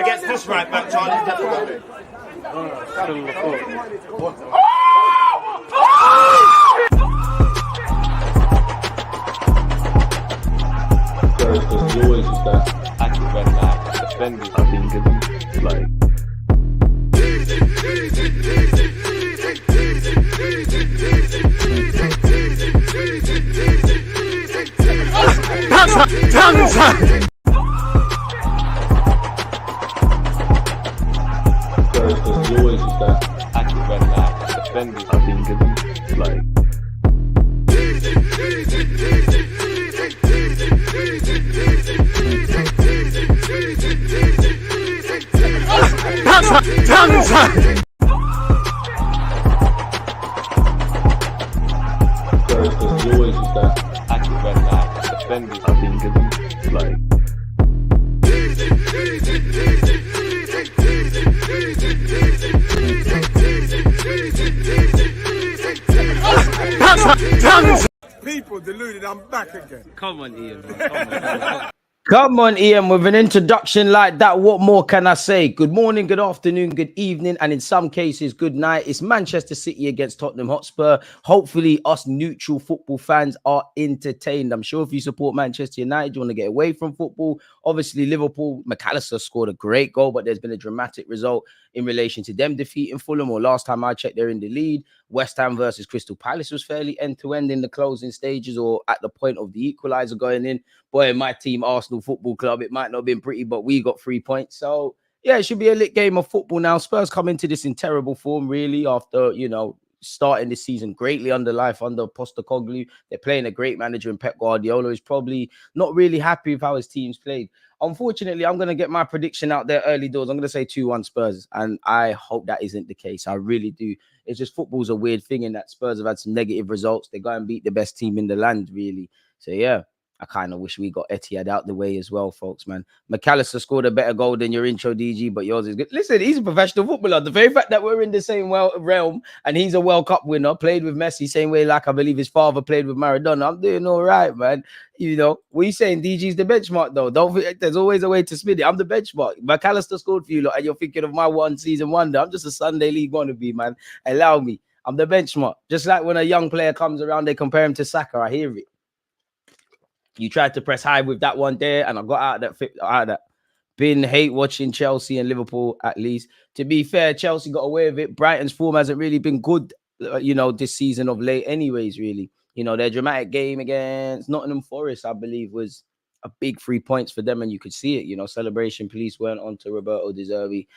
gets this right back, Charlie's definitely. There's always just that active red flag defending. I think it's like. There's always just that active red flag defending. I think it's like. There's always just that active red flag defending. I think it's like. People deluded, I'm back again. Come on, Ian. Man. Come on, Ian, with an introduction like that, what more can I say? Good morning, good afternoon, good evening, and in some cases, good night. It's Manchester City against Tottenham Hotspur. Hopefully, us neutral football fans are entertained. I'm sure if you support Manchester United, you want to get away from football. Obviously, Liverpool, McAllister scored a great goal, but there's been a dramatic result in relation to them defeating Fulham, or last time I checked, they're in the lead. West Ham versus Crystal Palace was fairly end-to-end in the closing stages, or at the point of the equalizer going in. Boy, my team, Arsenal Football Club, it might not have been pretty, but we got 3 points. So, yeah, it should be a lit game of football now. Spurs come into this in terrible form, really, after, starting this season greatly under Postecoglou. They're playing a great manager, and Pep Guardiola is probably not really happy with how his team's played. Unfortunately, I'm going to get my prediction out there early doors. I'm going to say 2-1 Spurs, and I hope that isn't the case. I really do. It's just football's a weird thing, in that Spurs have had some negative results. They go and beat the best team in the land, really. So, yeah. I kind of wish we got Etihad out the way as well, folks, man. McAllister scored a better goal than your intro, DG, but yours is good. Listen, he's a professional footballer. The very fact that we're in the same realm and he's a World Cup winner, played with Messi, same way like I believe his father played with Maradona. I'm doing all right, man. What you saying? DG's the benchmark, though. Don't forget, there's always a way to spin it. I'm the benchmark. McAllister scored for you, lot, and you're thinking of my one season wonder. I'm just a Sunday League wannabe, man. Allow me. I'm the benchmark. Just like when a young player comes around, they compare him to Saka. I hear it. You tried to press high with that one there, and I got out of that. Been hate watching Chelsea and Liverpool, at least. To be fair, Chelsea got away with it. Brighton's form hasn't really been good, this season of late anyways, really. Their dramatic game against Nottingham Forest, I believe, was a big 3 points for them, and you could see it. Celebration police weren't on to Roberto De Zerbi.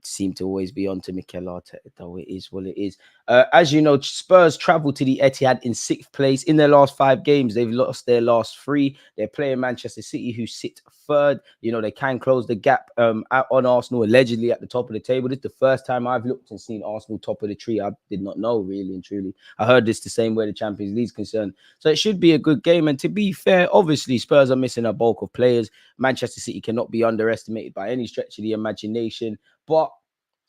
Seem to always be on to Mikel Arteta, though. It is what it is. As you know, Spurs traveled to the Etihad in 6th place. In their last 5 games, they've lost their last 3. They're playing Manchester City, who sit 3rd. They can close the gap on Arsenal, allegedly at the top of the table. This is the first time I've looked and seen Arsenal top of the tree. I did not know, really and truly. I heard this the same way the Champions League is concerned. So it should be a good game. And to be fair, obviously, Spurs are missing a bulk of players. Manchester City cannot be underestimated by any stretch of the imagination. But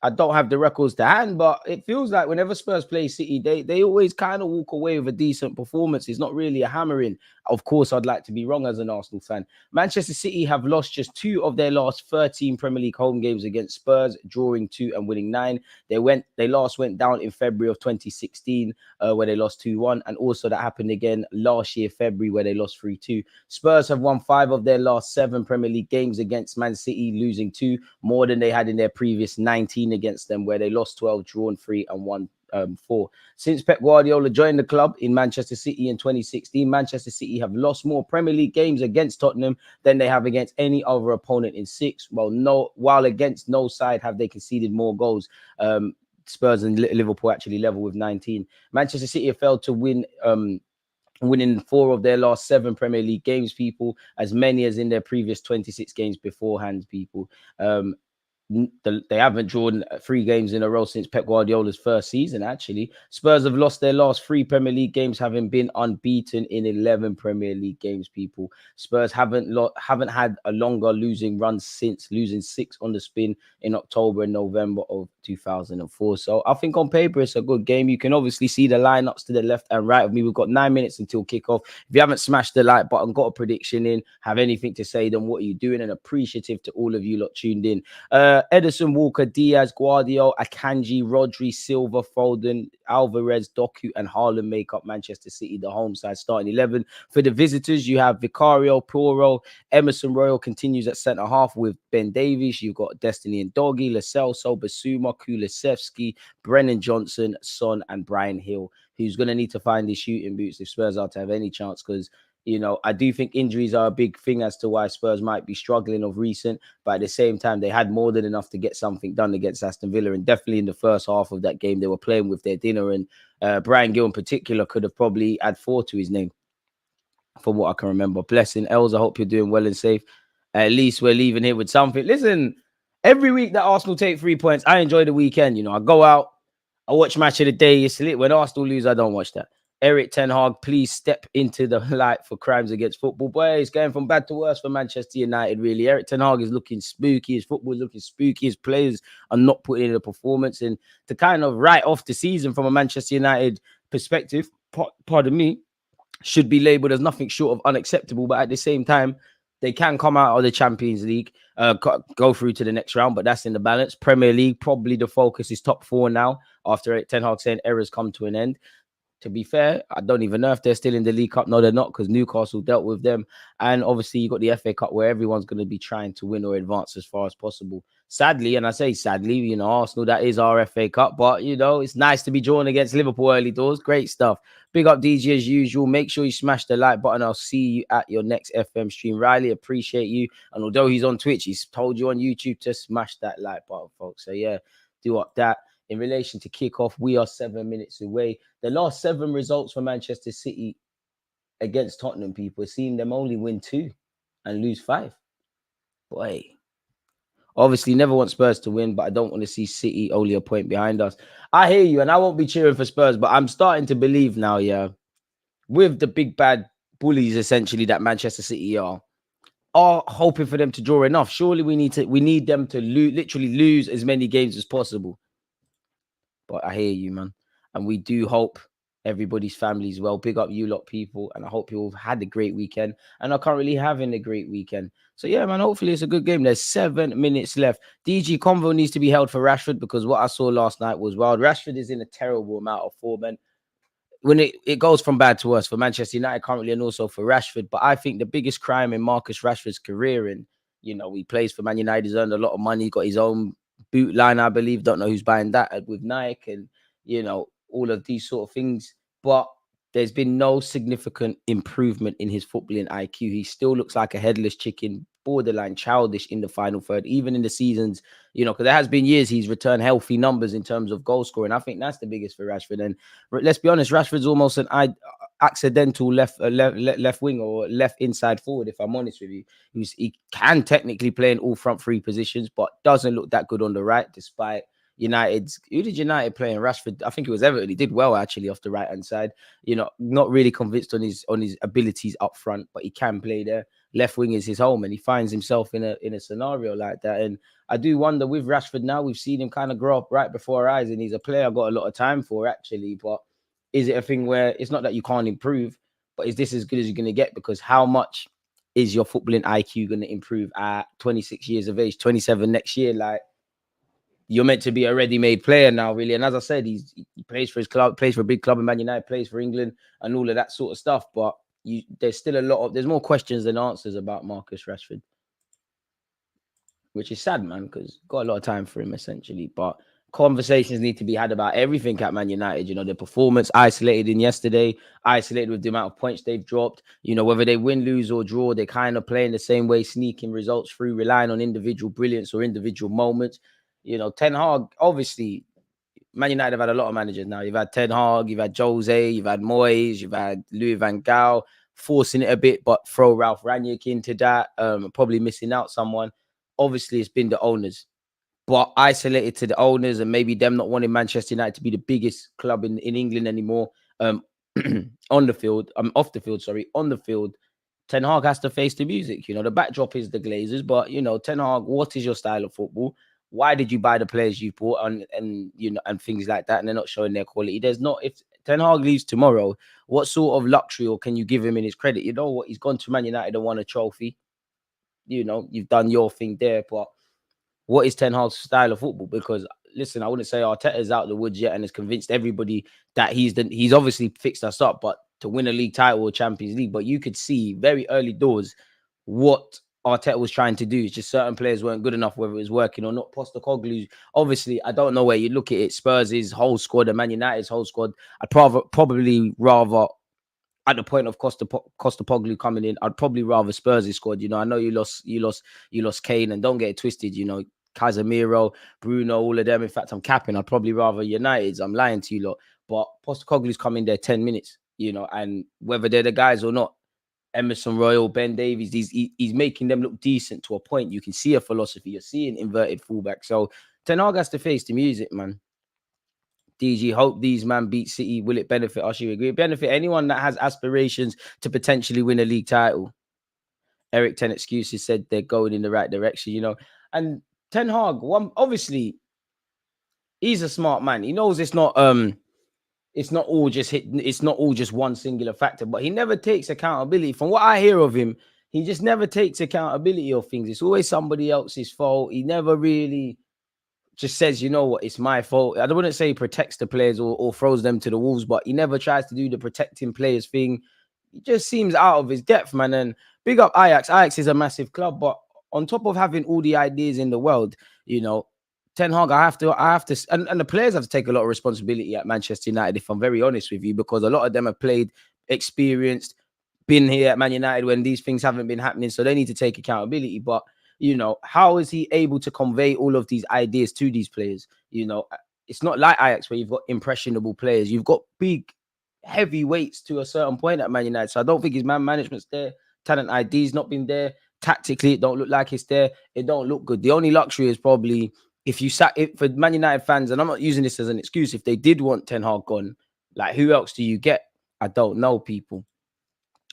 I don't have the records to hand, but it feels like whenever Spurs play City, they always kind of walk away with a decent performance. It's not really a hammering. Of course, I'd like to be wrong as an Arsenal fan. Manchester City have lost just 2 of their last 13 Premier League home games against Spurs, drawing 2 and winning 9. They last went down in February of 2016, where they lost 2-1, and also that happened again last year, February, where they lost 3-2. Spurs have won 5 of their last 7 Premier League games against Man City, losing 2, more than they had in their previous 19 against them, where they lost 12, drawn 3, and won 4. Since Pep Guardiola joined the club in Manchester City in 2016, Manchester City have lost more Premier League games against Tottenham than they have against any other opponent in 6. While against no side have they conceded more goals. Spurs and Liverpool actually level with 19. Manchester City have failed to win, winning 4 of their last 7 Premier League games, people, as many as in their previous 26 games beforehand, people. They haven't drawn 3 games in a row since Pep Guardiola's first season, actually. Spurs have lost their last 3 Premier League games, having been unbeaten in 11 Premier League games, people. Spurs haven't had a longer losing run since losing 6 on the spin in October and November of 2004. So I think on paper, it's a good game. You can obviously see the lineups to the left and right of me. We've got 9 minutes until kickoff. If you haven't smashed the like button, got a prediction in, have anything to say, then what are you doing? And appreciative to all of you lot tuned in. Edison, Walker, Diaz, Guardiola, Akanji, Rodri, Silva, Foden, Alvarez, Doku, and Haaland make up Manchester City, the home side starting 11. For the visitors, you have Vicario, Poro, Emerson Royal continues at centre half with Ben Davies. You've got Destiny and Doggy, Lo Celso, Basuma, Kulusevski, Brennan Johnson, Son, and Brian Hill, who's going to need to find his shooting boots if Spurs are to have any chance, because I do think injuries are a big thing as to why Spurs might be struggling of recent. But at the same time, they had more than enough to get something done against Aston Villa. And definitely in the first half of that game, they were playing with their dinner. And Brian Gill in particular could have probably had 4 to his name, from what I can remember. Blessing, Els, I hope you're doing well and safe. At least we're leaving here with something. Listen, every week that Arsenal take 3 points, I enjoy the weekend. I go out, I watch match of the day. It's lit. When Arsenal lose, I don't watch that. Eric Ten Hag, please step into the light for crimes against football. Boy, it's going from bad to worse for Manchester United, really. Eric Ten Hag is looking spooky. His football is looking spooky. His players are not putting in a performance. And to kind of write off the season from a Manchester United perspective, pardon me, should be labelled as nothing short of unacceptable. But at the same time, they can come out of the Champions League, go through to the next round, but that's in the balance. Premier League, probably the focus is top 4 now after Ten Hag saying errors come to an end. To be fair, I don't even know if they're still in the League Cup. No, they're not, because Newcastle dealt with them. And obviously, you got the FA Cup where everyone's going to be trying to win or advance as far as possible. Sadly, and I say sadly, Arsenal, that is our FA Cup. But, it's nice to be drawn against Liverpool early doors. Great stuff. Big up DG as usual. Make sure you smash the like button. I'll see you at your next FM stream. Riley, appreciate you. And although he's on Twitch, he's told you on YouTube to smash that like button, folks. So, yeah, do up that. In relation to kickoff, we are 7 minutes away. The last 7 results for Manchester City against Tottenham, people, seeing them only win 2 and lose 5. Boy. Obviously, never want Spurs to win, but I don't want to see City only a point behind us. I hear you, and I won't be cheering for Spurs, but I'm starting to believe now, with the big bad bullies, essentially, that Manchester City are hoping for them to draw enough. Surely we need them to literally lose as many games as possible. But I hear you, man. And we do hope everybody's families well. Big up you lot, people. And I hope you all had a great weekend and are currently having a great weekend. So, yeah, man, hopefully it's a good game. There's 7 minutes left. DG Convo needs to be held for Rashford, because what I saw last night was wild. Rashford is in a terrible amount of form. And when it goes from bad to worse for Manchester United currently and also for Rashford. But I think the biggest crime in Marcus Rashford's career, and, he plays for Man United, he's earned a lot of money, got his own boot line, I believe. Don't know who's buying that with Nike and, all of these sort of things. But there's been no significant improvement in his footballing IQ. He still looks like a headless chicken, borderline childish in the final third, even in the seasons, because there has been years he's returned healthy numbers in terms of goal scoring. I think that's the biggest for Rashford. And let's be honest, Rashford's almost an accidental left wing or left inside forward, if I'm honest with you. He can technically play in all front 3 positions, but doesn't look that good on the right, despite who did United play in? Rashford? I think it was Everton. He did well actually off the right hand side. Not really convinced on his abilities up front, but he can play there. Left wing is his home, and he finds himself in a scenario like that. And I do wonder with Rashford now, we've seen him kind of grow up right before our eyes, and he's a player I've got a lot of time for actually. But is it a thing where it's not that you can't improve, but is this as good as you're going to get? Because how much is your footballing IQ going to improve at 26 years of age, 27 next year? Like, you're meant to be a ready-made player now, really. And as I said, he plays for his club, plays for a big club in Man United, plays for England and all of that sort of stuff. But there's still there's more questions than answers about Marcus Rashford, which is sad, man, because got a lot of time for him, essentially. But conversations need to be had about everything at Man United. The performance isolated in yesterday, isolated with the amount of points they've dropped. Whether they win, lose, or draw, they're kind of playing the same way, sneaking results through, relying on individual brilliance or individual moments. Ten Hag, obviously, Man United have had a lot of managers now. You've had Ten Hag, you've had Jose, you've had Moyes, you've had Louis van Gaal, forcing it a bit, but throw Ralph Rangnick into that, probably missing out someone. Obviously, it's been the owners. but isolated to the owners and maybe them not wanting Manchester United to be the biggest club in England anymore. On the field, off the field, sorry, on the field, Ten Hag has to face the music. The backdrop is the Glazers, but Ten Hag, what is your style of football? Why did you buy the players you bought and and things like that? And they're not showing their quality. There's not, if Ten Hag leaves tomorrow, what sort of luxury or can you give him in his credit? You know what? He's gone to Man United and won a trophy. You've done your thing there, but what is Ten Hag's style of football? Because listen, I wouldn't say Arteta's out of the woods yet and has convinced everybody that he's obviously fixed us up, but to win a league title or Champions League. But you could see very early doors what Arteta was trying to do. It's just certain players weren't good enough, whether it was working or not. Postecoglou, obviously, I don't know where you look at it. Spurs' whole squad and Man United's whole squad. I'd probably rather, at the point of Postecoglou coming in, I'd probably rather Spurs' squad. I know you lost Kane, and don't get it twisted. Casemiro, Bruno, all of them. In fact, I'm capping. I'd probably rather United's. I'm lying to you lot. But Postecoglou's come in there 10 minutes, and whether they're the guys or not, Emerson Royal, Ben Davies, he's making them look decent to a point. You can see a philosophy. You're seeing inverted fullback. So Ten Hag has to face the music, man. DG, hope these man beat City. Will it benefit us? You agree? Benefit anyone that has aspirations to potentially win a league title. Eric 10 excuses said they're going in the right direction, And Ten Hag, obviously, he's a smart man. He knows it's not all just one singular factor, but he never takes accountability. From what I hear of him, he just never takes accountability of things. It's always somebody else's fault. He never really just says, you know what, it's my fault. I don't want to say he protects the players or throws them to the wolves, but he never tries to do the protecting players thing. He just seems out of his depth, man. And big up Ajax. Ajax is a massive club, but on top of having all the ideas in the world, Ten Hag, I have to, and the players have to take a lot of responsibility at Manchester United, if I'm very honest with you, because a lot of them have played, experienced, been here at Man United when these things haven't been happening. So they need to take accountability. But how is he able to convey all of these ideas to these players? It's not like Ajax where you've got impressionable players. You've got big, heavy weights to a certain point at Man United. So I don't think his man management's there. Talent ID's not been there. Tactically, it don't look like it's there. It don't look good. The only luxury is probably if you sat it for Man United fans, and I'm not using this as an excuse, if they did want Ten Hag gone, like who else do you get? I don't know, people.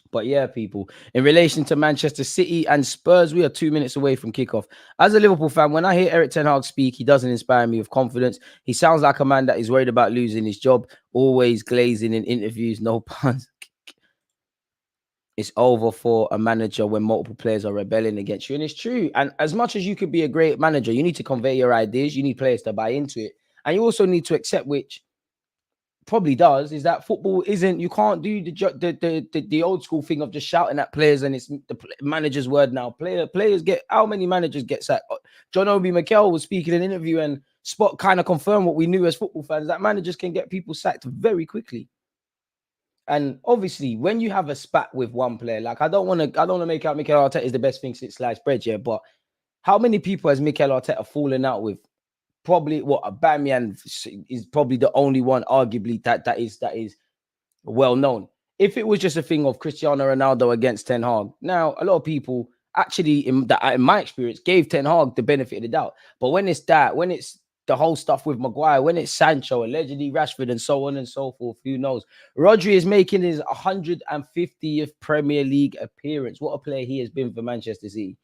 But yeah, people, in relation to Manchester City and Spurs, we are 2 minutes away from kickoff. As a Liverpool fan, when I hear Eric Ten Hag speak, he doesn't inspire me with confidence. He sounds like a man that is worried about losing his job, always glazing in interviews, no puns. It's over for a manager when multiple players are rebelling against you. And it's true. And as much as you could be a great manager, you need to convey your ideas. You need players to buy into it. And you also need to accept, which probably does, is that football isn't, you can't do the old school thing of just shouting at players and it's the manager's word now. Players get, how many managers get sacked? John Obi Mikel was speaking in an interview and Spot kind of confirmed what we knew as football fans, that managers can get people sacked very quickly. And obviously, when you have a spat with one player, like I don't want to make out Mikel Arteta is the best thing since sliced bread, yeah. But how many people has Mikel Arteta fallen out with? Probably Aubameyang is probably the only one, arguably, that is well known. If it was just a thing of Cristiano Ronaldo against Ten Hag, now a lot of people actually, in my experience, gave Ten Hag the benefit of the doubt. But when it's the whole stuff with Maguire, when it's Sancho, allegedly Rashford, and so on and so forth, who knows? Rodri is making his 150th Premier League appearance. What a player he has been for Manchester City.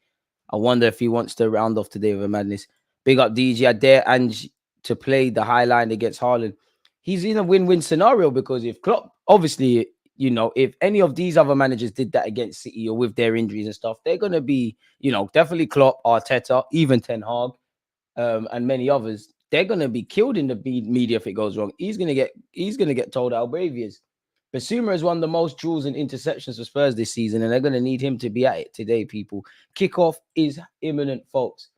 I wonder if he wants to round off today with a madness. Big up DG. I dare Ange to play the high line against Haaland. He's in a win-win scenario because if Klopp, obviously, if any of these other managers did that against City or with their injuries and stuff, they're going to be, definitely Klopp, Arteta, even Ten Hag, and many others. They're going to be killed in the media if it goes wrong. He's going to get told how brave he is. Basuma has won the most duels and interceptions for Spurs this season, and they're going to need him to be at it today, people. Kickoff is imminent, folks.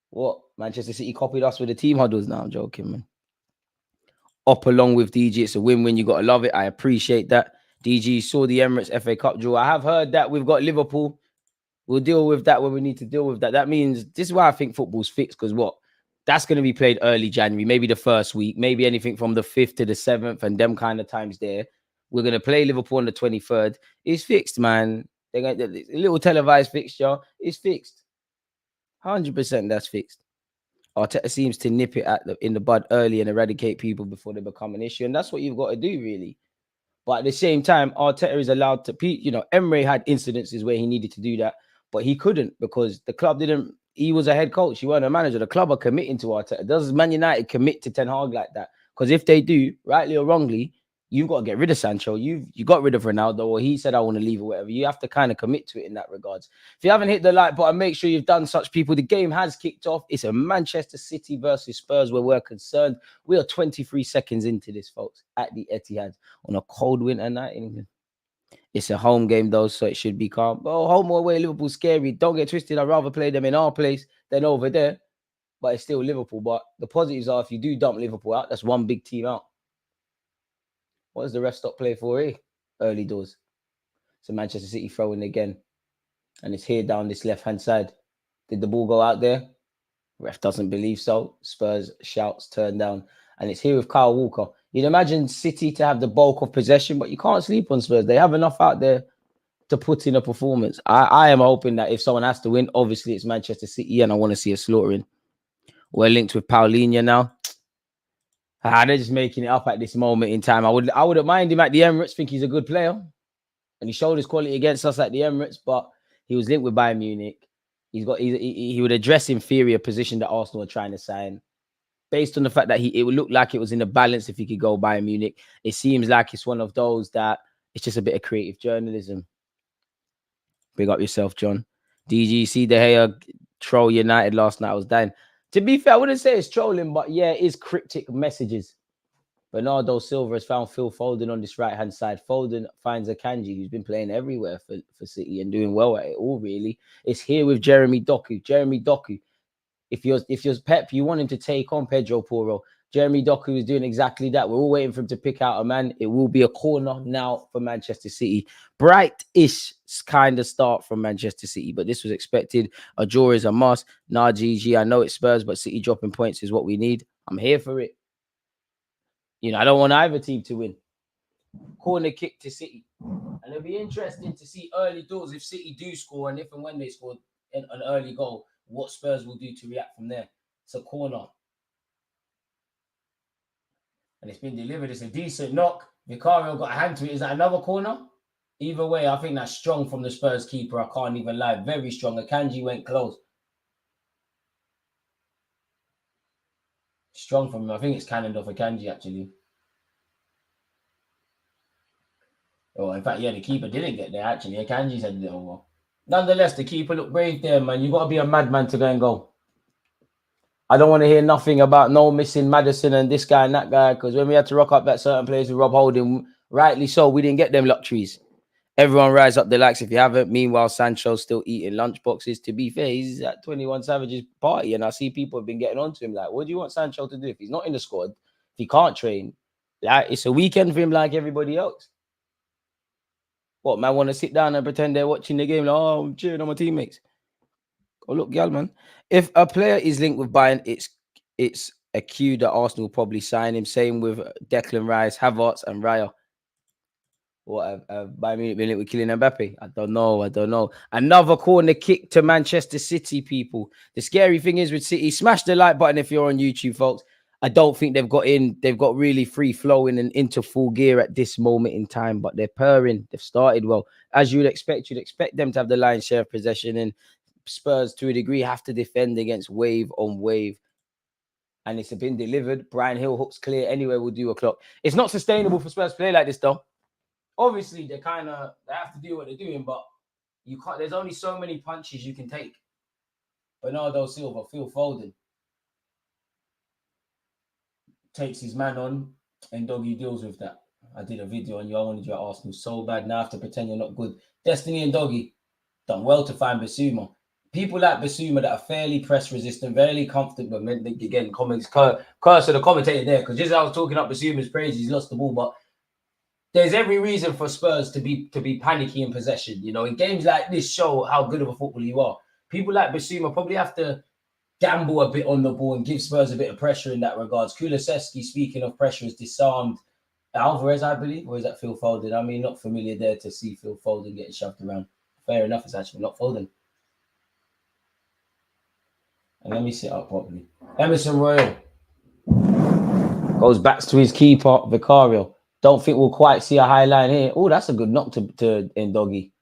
What? Manchester City copied us with the team huddles now. I'm joking, man. Up along with DG, it's a win-win. You got to love it. I appreciate that. DG saw the Emirates FA Cup draw. I have heard that we've got Liverpool. We'll deal with that when we need to deal with that. That means this is why I think football's fixed, because that's going to be played early January, maybe the first week, maybe anything from the 5th to the 7th, and them kind of times there. We're going to play Liverpool on the 23rd. It's fixed, man. They're going a little televised fixture. It's fixed. 100% that's fixed. Arteta seems to nip it in the bud early and eradicate people before they become an issue. And that's what you've got to do, really. But at the same time, Arteta is allowed to, Emery had incidences where he needed to do that, but he couldn't because the club didn't, he was a head coach, he wasn't a manager. The club are committing to Arteta. Does Man United commit to Ten Hag like that? Because if they do, rightly or wrongly, you've got to get rid of Sancho. You got rid of Ronaldo, or he said, I want to leave or whatever. You have to kind of commit to it in that regards. If you haven't hit the like button, make sure you've done such, people. The game has kicked off. It's a Manchester City versus Spurs where we're concerned. We are 23 seconds into this, folks, at the Etihad on a cold winter night in England. It's a home game, though, so it should be calm. Oh, home or away, Liverpool's scary. Don't get twisted. I'd rather play them in our place than over there. But it's still Liverpool. But the positives are if you do dump Liverpool out, that's one big team out. What does the ref stop play for here? Early doors. So Manchester City throwing again. And it's here down this left-hand side. Did the ball go out there? Ref doesn't believe so. Spurs shouts, turn down. And it's here with Kyle Walker. You'd imagine City to have the bulk of possession, but you can't sleep on Spurs. They have enough out there to put in a performance. I am hoping that if someone has to win, obviously it's Manchester City, and I want to see a slaughtering. We're linked with Paulinho now. They're just making it up at this moment in time. I wouldn't mind him at the Emirates. Think he's a good player, and he showed his quality against us at the Emirates. But he was linked with Bayern Munich. He would address inferior position that Arsenal are trying to sign. Based on the fact that it would look like it was in a balance if he could go Bayern Munich. It seems like it's one of those that it's just a bit of creative journalism. Big up yourself, John. DGC De Gea troll United last night. I was dying. To be fair, I wouldn't say it's trolling, but yeah, it is cryptic messages. Bernardo Silva has found Phil Foden on this right-hand side. Foden finds Akanji, who's been playing everywhere for City and doing well at it all, really. It's here with Jeremy Doku. Jeremy Doku. If you're Pep, you want him to take on Pedro Porro. Jeremy Doku is doing exactly that. We're all waiting for him to pick out a man. It will be a corner now for Manchester City. Bright-ish kind of start from Manchester City, but this was expected. A draw is a must. Nah, GG, I know it's Spurs, but City dropping points is what we need. I'm here for it. I don't want either team to win. Corner kick to City. And it'll be interesting to see early doors if City do score, and if and when they score an early goal, what Spurs will do to react from there. It's a corner. And it's been delivered. It's a decent knock. Vicario got a hand to it. Is that another corner? Either way, I think that's strong from the Spurs keeper. I can't even lie. Very strong. Akanji went close. Strong from him. I think it's cannoned off Akanji, actually. Oh, in fact, yeah, the keeper didn't get there, actually. Akanji's headed it over. Nonetheless, the keeper looked brave there, man. You got to be a madman to go and go. I don't want to hear nothing about no missing Maddison and this guy and that guy, because when we had to rock up that certain place with Rob Holding, rightly so, we didn't get them luxuries. Everyone rise up the likes if you haven't. Meanwhile, Sancho's still eating lunch boxes. To be fair, he's at 21 Savage's party, and I see people have been getting on to him like, what do you want Sancho to do if he's not in the squad? If he can't train, like, it's a weekend for him like everybody else. What, man, want to sit down and pretend they're watching the game? Like, oh, I'm cheering on my teammates. Oh, look, gal, man. If a player is linked with Bayern, it's a cue that Arsenal will probably sign him. Same with Declan Rice, Havertz, and Raya. What Bayern Munich been linked with Kylian Mbappe? I don't know. Another corner kick to Manchester City, people. The scary thing is with City, smash the like button if you're on YouTube, folks. I don't think they've got really free flowing and into full gear at this moment in time, but they're purring. They've started well. As you'd expect them to have the lion's share of possession, and Spurs, to a degree, have to defend against wave on wave. And it's been delivered. Brian Hill hooks clear. Anywhere will do a clock. It's not sustainable for Spurs to play like this, though. Obviously, they have to do what they're doing, but you can't. There's only so many punches you can take. Bernardo Silva, Phil Foden takes his man on, and Doggy deals with that. I did a video on you. I wanted you at Arsenal so bad. Now I have to pretend you're not good. Destiny and Doggy done well to find Basuma. People like Basuma that are fairly press resistant, fairly comfortable. Again, comments curse of the commentator there, because just as I was talking up Basuma's praise, he's lost the ball, but there's every reason for Spurs to be panicky in possession. In games like this show how good of a footballer you are. People like Basuma probably have to gamble a bit on the ball and give Spurs a bit of pressure in that regards. Kulusevski, speaking of pressure, has disarmed Alvarez, I believe, or is that Phil Foden? I mean, not familiar there to see Phil Foden getting shoved around. Fair enough, it's actually not Foden. And let me sit up properly. Emerson Royal goes back to his keeper, Vicario. Don't think we'll quite see a high line here. Oh, that's a good knock to Ndoggy.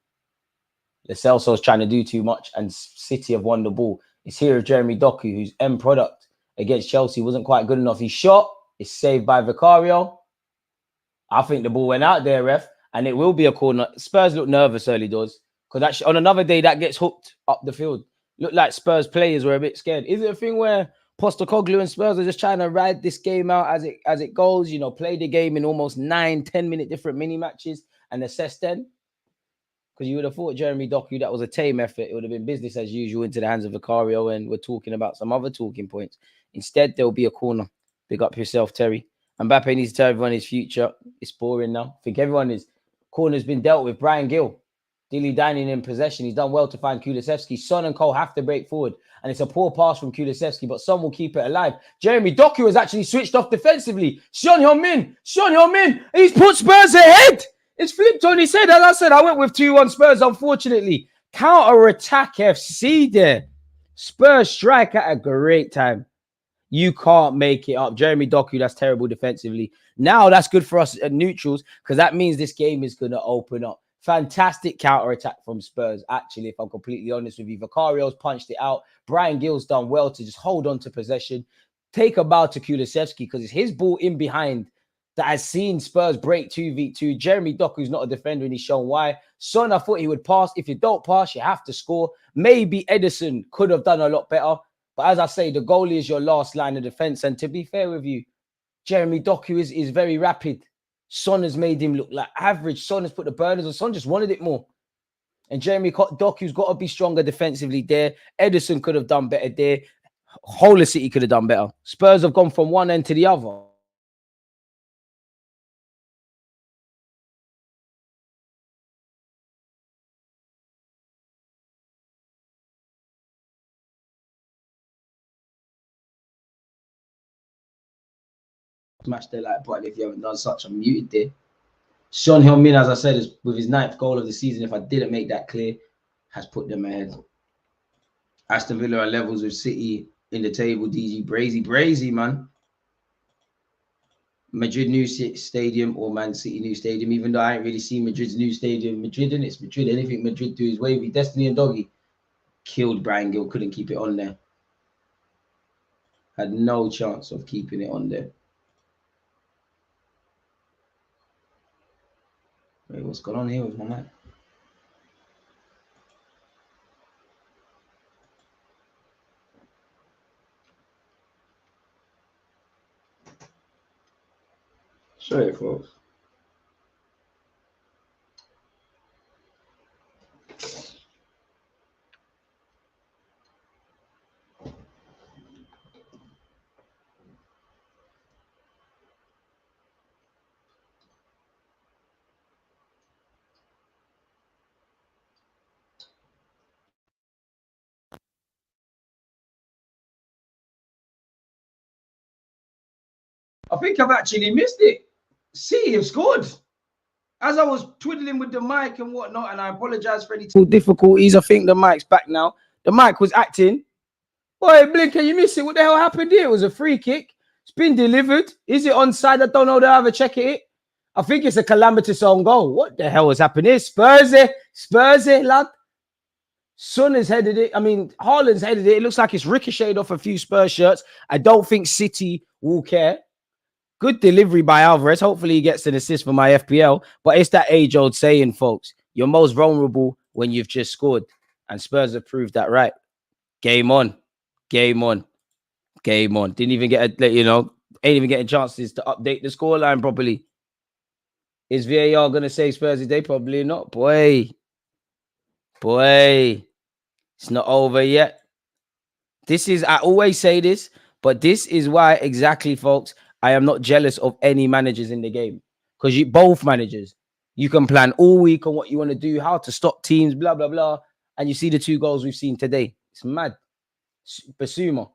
Lo Celso's trying to do too much, and City have won the ball. It's here of Jeremy Doku, whose end product against Chelsea wasn't quite good enough. He shot. It's saved by Vicario. I think the ball went out there, ref, and it will be a corner. Spurs look nervous early doors, because on another day that gets hooked up the field. Looked like Spurs players were a bit scared. Is it a thing where Postecoglou and Spurs are just trying to ride this game out as it goes? You know, play the game in almost 9-10 minute different mini matches and assess then. Because you would have thought Jeremy Doku, that was a tame effort. It would have been business as usual into the hands of Vicario, and we're talking about some other talking points. Instead, there'll be a corner. Big up yourself, Terry. Mbappe needs to tell everyone his future. It's boring now. I think everyone is. Corner's been dealt with. Brian Gill, Dilly dining in possession. He's done well to find Kulusevski. Son and Cole have to break forward. And it's a poor pass from Kulusevski, but Son will keep it alive. Jeremy Doku has actually switched off defensively. Son Heung-min. He's put Spurs ahead. It's flipped on his head. As I said, I went with 2-1 Spurs, unfortunately. Counter-attack FC there. Spurs strike at a great time. You can't make it up. Jeremy Doku, that's terrible defensively. Now that's good for us at neutrals, because that means this game is going to open up. Fantastic counter-attack from Spurs, actually, if I'm completely honest with you. Vicario's punched it out. Brian Gill's done well to just hold on to possession. Take a bow to Kulusevski, because it's his ball in behind that has seen Spurs break 2v2. Jeremy Doku's not a defender, and he's shown why. Son, I thought he would pass. If you don't pass, you have to score. Maybe Edison could have done a lot better. But as I say, the goalie is your last line of defense. And to be fair with you, Jeremy Doku is very rapid. Son has made him look like average. Son has put the burners on. Son just wanted it more. And Jeremy Doku's got to be stronger defensively there. Edison could have done better there. Whole of City could have done better. Spurs have gone from one end to the other. Smash the like button if you haven't done such. I'm muted there. Son Heung-min, as I said, is with his 9th goal of the season. If I didn't make that clear, has put them ahead. Aston Villa are levels with City in the table. DG Brazy, man. Madrid new stadium or Man City new stadium. Even though I ain't really seen Madrid's new stadium. Madrid, and it's Madrid. Anything Madrid do is wavy. Destiny and Doggy killed Brian Gill. Couldn't keep it on there. Had no chance of keeping it on there. Wait, what's going on here with my man? Show it, folks. I think I've actually missed it. City have scored. As I was twiddling with the mic and whatnot, and I apologize for any difficulties. I think the mic's back now. The mic was acting. Boy, Blinker, you missed it. What the hell happened here? It was a free kick. It's been delivered. Is it onside? I don't know. They'll have a check at it. I think it's a calamitous own goal. What the hell has happened here? Spursy, lad. Son has headed it. I mean, Haaland's headed it. It looks like it's ricocheted off a few Spurs shirts. I don't think City will care. Good delivery by Alvarez. Hopefully he gets an assist for my FPL. But it's that age-old saying, folks. You're most vulnerable when you've just scored. And Spurs have proved that right. Game on. Game on. Game on. Didn't even get a, ain't even getting chances to update the scoreline properly. Is VAR going to say Spurs today? Probably not. Boy. It's not over yet. I always say this, but this is why exactly, folks, I am not jealous of any managers in the game. Because both managers, you can plan all week on what you want to do, how to stop teams, blah, blah, blah. And you see the 2 goals we've seen today. It's mad. Basuma.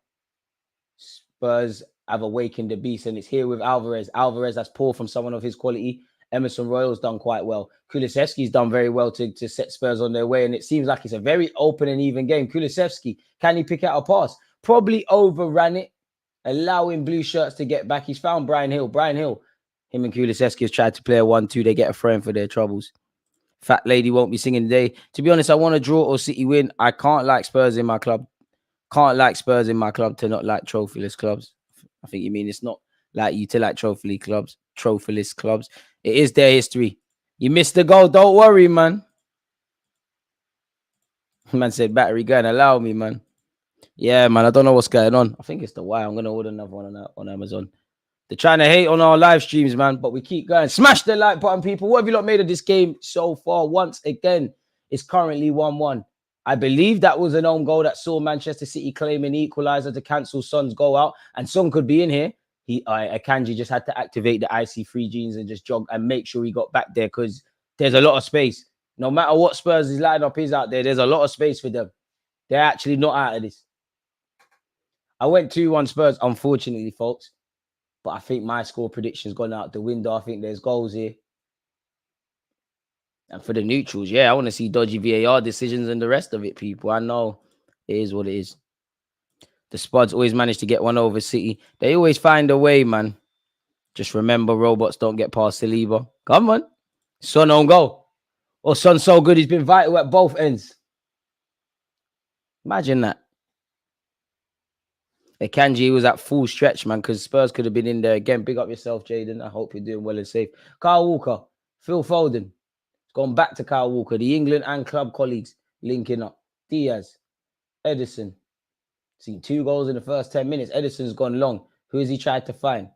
Spurs have awakened the beast, and it's here with Alvarez. Alvarez, that's poor from someone of his quality. Emerson Royal's done quite well. Kulusevski's done very well to set Spurs on their way, and it seems like it's a very open and even game. Kulusevski, can he pick out a pass? Probably overran it. allowing blue shirts to get back. He's found Brian Hill. Brian Hill, him and Kulisevski have tried to play a 1-2. They get a friend for their troubles. Fat lady won't be singing today. To be honest, I want to draw or City win. I can't like Spurs in my club. Can't like Spurs in my club to not like trophyless clubs. I think you mean it's not like you to like trophyless clubs. It is their history. You missed the goal. Don't worry, man. Man said battery going. Allow me, man. Yeah, man. I don't know what's going on. I think it's the why. I'm going to order another one on Amazon. They're trying to hate on our live streams, man, but we keep going. Smash the like button, people. What have you lot made of this game so far? Once again, it's currently 1-1. I believe that was an own goal that saw Manchester City claim an equalizer to cancel Son's goal out, and Son could be in here. Akanji just had to activate the IC3 genes and just jog and make sure he got back there because there's a lot of space. No matter what Spurs' lineup is out there, there's a lot of space for them. They're actually not out of this. I went 2-1 Spurs, unfortunately, folks. But I think my score prediction's gone out the window. I think there's goals here. And for the neutrals, yeah, I want to see dodgy VAR decisions and the rest of it, people. I know it is what it is. The Spuds always manage to get one over City. They always find a way, man. Just remember, robots don't get past Saliba. Come on. Son on goal. Oh, Son's so good, he's been vital at both ends. Imagine that. Akanji was at full stretch, man, because Spurs could have been in there again. Big up yourself, Jaden. I hope you're doing well and safe. Kyle Walker, Phil Foden. It's gone back to Kyle Walker. The England and club colleagues linking up. Diaz, Edison. Seen 2 goals in the first 10 minutes. Edison's gone long. Who has he tried to find?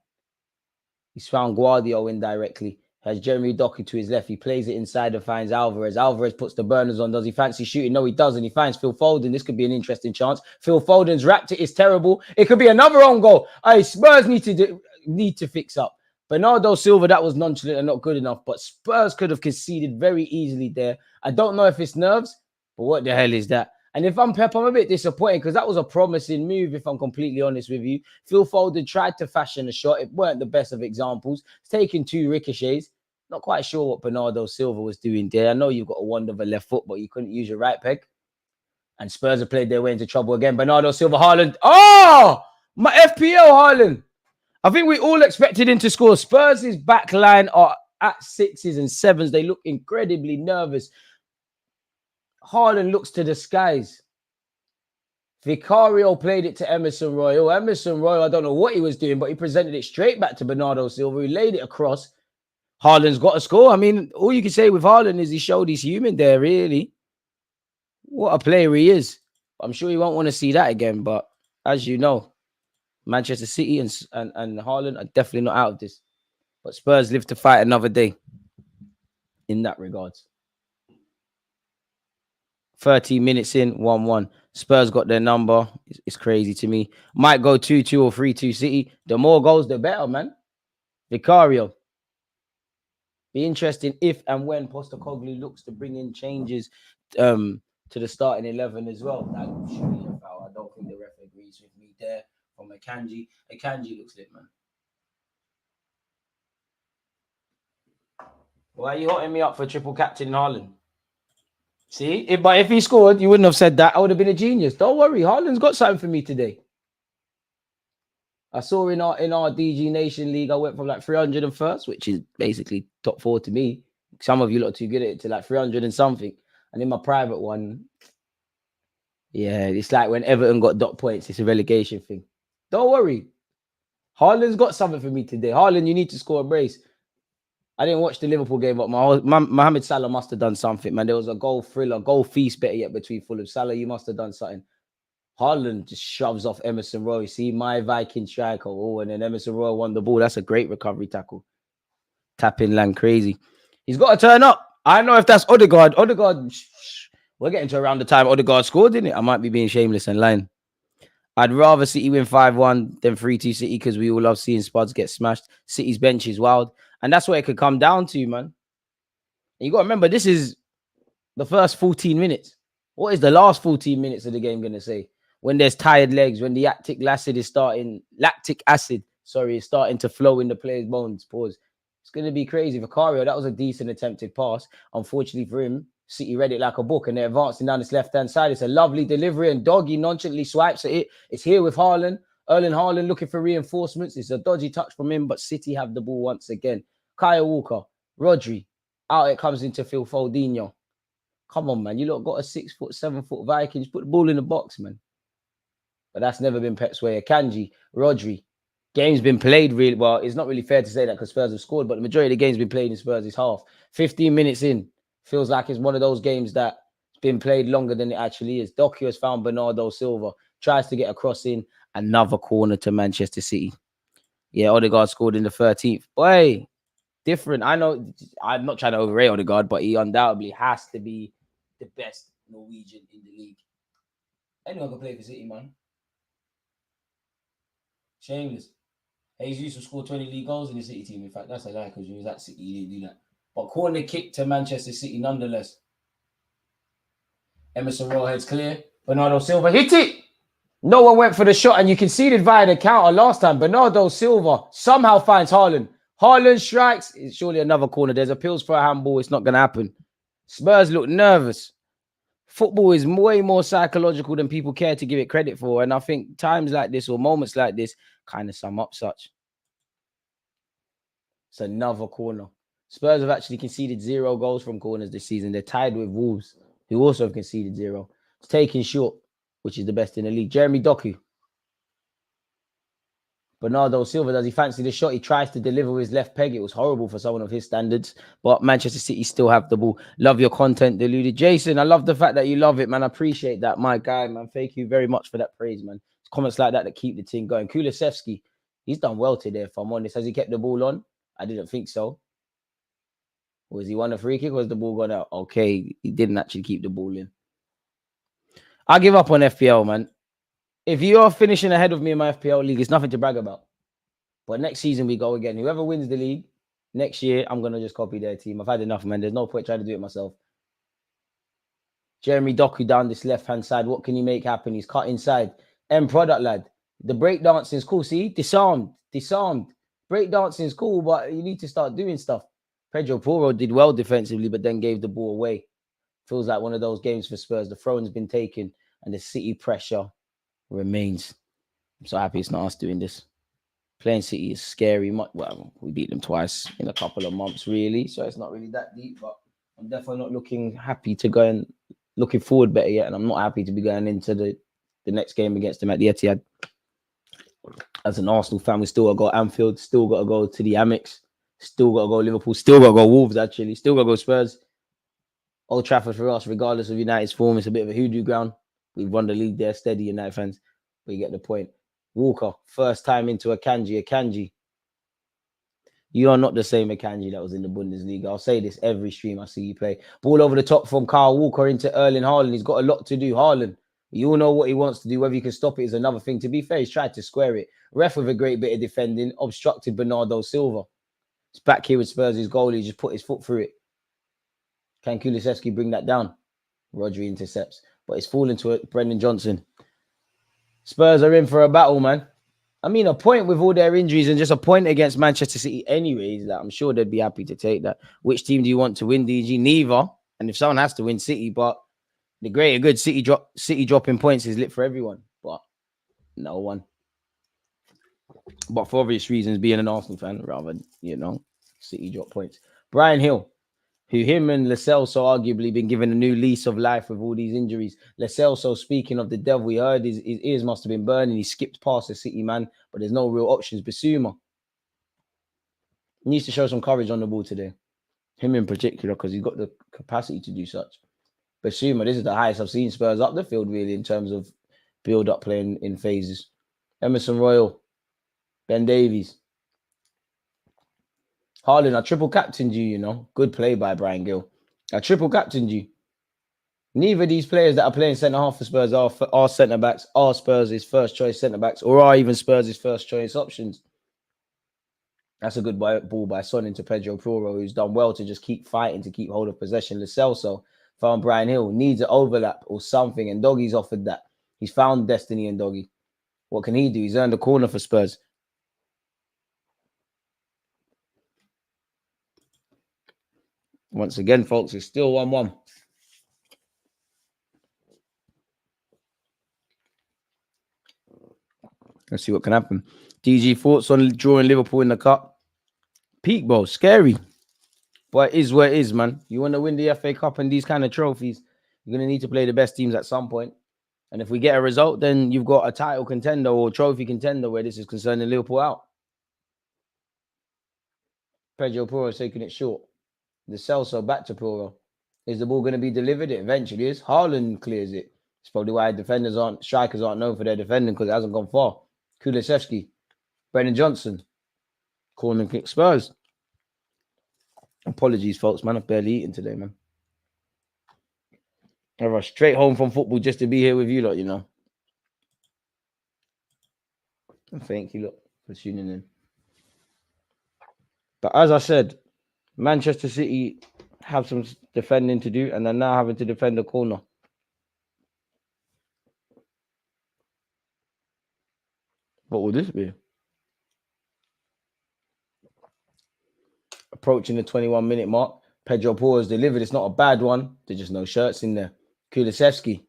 He's found Guardiola indirectly. Has Jeremy Doku to his left. He plays it inside and finds Alvarez. Alvarez puts the burners on. Does he fancy shooting? No, he doesn't. He finds Phil Foden. This could be an interesting chance. Phil Foden's wrapped it. It's terrible. It could be another own goal. Spurs need to fix up. Bernardo Silva, that was nonchalant and not good enough. But Spurs could have conceded very easily there. I don't know if it's nerves, but what the hell is that? And if I'm Pep, I'm a bit disappointed because that was a promising move, if I'm completely honest with you. Phil Foden tried to fashion a shot. It weren't the best of examples. It's taken 2 ricochets. Not quite sure what Bernardo Silva was doing there. I know you've got a wonderful left foot, but you couldn't use your right peg. And Spurs have played their way into trouble again. Bernardo Silva, Haaland. Oh, my FPL Haaland. I think we all expected him to score. Spurs' back line are at 6s and 7s. They look incredibly nervous. Haaland looks to the skies. Vicario played it to Emerson Royal. Emerson Royal, I don't know what he was doing, but he presented it straight back to Bernardo Silva. He laid it across. Haaland's got a score. I mean, all you can say with Haaland is he showed he's human there, really. What a player he is. I'm sure you won't want to see that again, but as you know, Manchester City and Haaland are definitely not out of this. But Spurs live to fight another day in that regards. 30 minutes in, 1-1. Spurs got their number. It's crazy to me. Might go 2-2 or 3-2 City. The more goals, the better, man. Vicario. Be interesting if and when Postecoglou looks to bring in changes to the starting 11 as well. That should be a foul. I don't think the ref agrees with me there from Akanji. Akanji looks lit, man. Why are you hotting me up for triple captain Haaland? See, if he scored, you wouldn't have said that. I would have been a genius. Don't worry, Haaland's got something for me today. I saw in our DG Nation League, I went from like 301st, which is basically top 4 to me. Some of you lot are too good at it, to like 300 and something. And in my private one, yeah, it's like when Everton got dot points, it's a relegation thing. Don't worry. Haaland's got something for me today. Haaland, you need to score a brace. I didn't watch the Liverpool game, but Mohamed Salah must have done something, man. There was a goal thriller, goal feast, better yet, between Fulham. Salah, you must have done something. Haaland just shoves off Emerson Royal. See, my Viking striker. Oh, and then Emerson Royal won the ball. That's a great recovery tackle. Tapping land crazy. He's got to turn up. I don't know if that's Odegaard. Odegaard, we're getting to around the time Odegaard scored, didn't it? I might be being shameless and lying. I'd rather City win 5-1 than 3-2 City because we all love seeing Spuds get smashed. City's bench is wild. And that's what it could come down to, man. And you got to remember, this is the first 14 minutes. What is the last 14 minutes of the game going to say? When there's tired legs, when the lactic acid is starting to flow in the player's bones. Pause. It's going to be crazy. Vicario, that was a decent attempted pass. Unfortunately for him, City read it like a book and they're advancing down this left-hand side. It's a lovely delivery and Doggy nonchalantly swipes at it. It's here with Haaland. Erling Haaland looking for reinforcements. It's a dodgy touch from him, but City have the ball once again. Kyle Walker, Rodri, out it comes into Phil Foldinho. Come on, man. You lot got a 6 foot, 7 foot Vikings. Put the ball in the box, man. But that's never been Pep's way. Akanji, Rodri. Game's been played really well. It's not really fair to say that because Spurs have scored, but the majority of the game's been played in Spurs' half. 15 minutes in. Feels like it's one of those games that's been played longer than it actually is. Doku has found Bernardo Silva. Tries to get a cross in. Another corner to Manchester City. Yeah, Odegaard scored in the 13th. Boy, different. I know I'm not trying to overrate Odegaard, but he undoubtedly has to be the best Norwegian in the league. Anyone can play for City, man. Shameless. Jesus scored 20 league goals in the City team. In fact, that's a lie because he was at City. He didn't do that. But corner kick to Manchester City nonetheless. Emerson Royal heads clear. Bernardo Silva hit it. No one went for the shot, and you conceded via the counter last time. Bernardo Silva somehow finds Haaland. Haaland strikes. It's surely another corner. There's appeals for a handball. It's not going to happen. Spurs look nervous. Football is way more psychological than people care to give it credit for. And I think times like this or moments like this kind of sum up such. It's another corner. Spurs have actually conceded 0 goals from corners this season. They're tied with Wolves, who also have conceded 0. It's taken short, which is the best in the league. Jeremy Doku. Bernardo Silva, does he fancy the shot? He tries to deliver with his left peg. It was horrible for someone of his standards, but Manchester City still have the ball. Love your content, Deluded. Jason, I love the fact that you love it, man. I appreciate that, my guy, man. Thank you very much for that praise, man. It's comments like that keep the team going. Kulusevski, he's done well today, if I'm honest. Has he kept the ball on? I didn't think so. Was he won a free kick or was the ball gone out? Okay, he didn't actually keep the ball in. I give up on FPL, man. If you are finishing ahead of me in my FPL league, it's nothing to brag about. But next season, we go again. Whoever wins the league, next year, I'm going to just copy their team. I've had enough, man. There's no point trying to do it myself. Jeremy Doku down this left-hand side. What can he make happen? He's cut inside. M product, lad. The breakdancing is cool. See? Disarmed. Breakdancing is cool, but you need to start doing stuff. Pedro Porro did well defensively, but then gave the ball away. Feels like one of those games for Spurs. The throne's been taken, and the City pressure remains. I'm so happy it's not us doing this. Playing City is scary. Well, we beat them twice in a couple of months, really. So it's not really that deep, but I'm definitely not looking forward better yet. And I'm not happy to be going into the next game against them at the Etihad. As an Arsenal fan, we still got to go Anfield, still got to go to the Amex, still got to go Liverpool, still got to go Wolves, actually, still got to go Spurs. Old Trafford for us, regardless of United's form, it's a bit of a hoodoo ground. We've won the league there, steady United fans. But you get the point. Walker, first time into Akanji. You are not the same Akanji that was in the Bundesliga. I'll say this every stream I see you play. Ball over the top from Kyle Walker into Erling Haaland. He's got a lot to do. Haaland, you all know what he wants to do. Whether you can stop it is another thing. To be fair, he's tried to square it. Ref with a great bit of defending, obstructed Bernardo Silva. It's back here with Spurs. His goalie just put his foot through it. Can Kulusevski bring that down? Rodri intercepts. But it's fallen to it. Brendan Johnson. Spurs are in for a battle, man. I mean, a point with all their injuries and just a point against Manchester City anyways, that I'm sure they'd be happy to take that. Which team do you want to win, DG? Neither. And if someone has to win, City. But the greater good, City dropping points is lit for everyone. But no one. But for obvious reasons, being an Arsenal fan, rather, City drop points. Brian Hill, who him and Lo Celso arguably been given a new lease of life with all these injuries. Lo Celso, speaking of the devil, we heard his ears must have been burning. He skipped past the City man, but there's no real options. Basuma needs to show some courage on the ball today. Him in particular, because he's got the capacity to do such. Basuma, this is the highest I've seen Spurs up the field, really, in terms of build-up playing in phases. Emerson Royal, Ben Davies. Haaland, I triple captained you, Good play by Brian Gill. I triple captained you. Neither of these players that are playing centre-half for Spurs are centre-backs, are Spurs' first-choice centre-backs, or are even Spurs' first-choice options. That's a good ball by Son into Pedro Porro, who's done well to just keep fighting, to keep hold of possession. Lo Celso found Brian Hill, needs an overlap or something, and Doggy's offered that. He's found destiny in Doggy. What can he do? He's earned a corner for Spurs. Once again, folks, it's still 1-1. Let's see what can happen. DG, thoughts on drawing Liverpool in the cup? Peak, bro. Scary. But it is what it is, man. You want to win the FA Cup and these kind of trophies, you're going to need to play the best teams at some point. And if we get a result, then you've got a title contender or trophy contender where this is concerning Liverpool out. Pedro Porro is taking it short. The Celso back to Porro. Is the ball going to be delivered? It eventually is. Haaland clears it. It's probably why strikers aren't known for their defending, because it hasn't gone far. Kulusevski, Brennan Johnson, corner kick Spurs. Apologies, folks, man. I've barely eaten today, man. I rushed straight home from football just to be here with you lot, you know. And thank you, lot, for tuning in. But as I said, Manchester City have some defending to do, and they're now having to defend the corner. What will this be? Approaching the 21-minute mark. Pedro Porro has delivered. It's not a bad one. There's just no shirts in there. Kulusevski.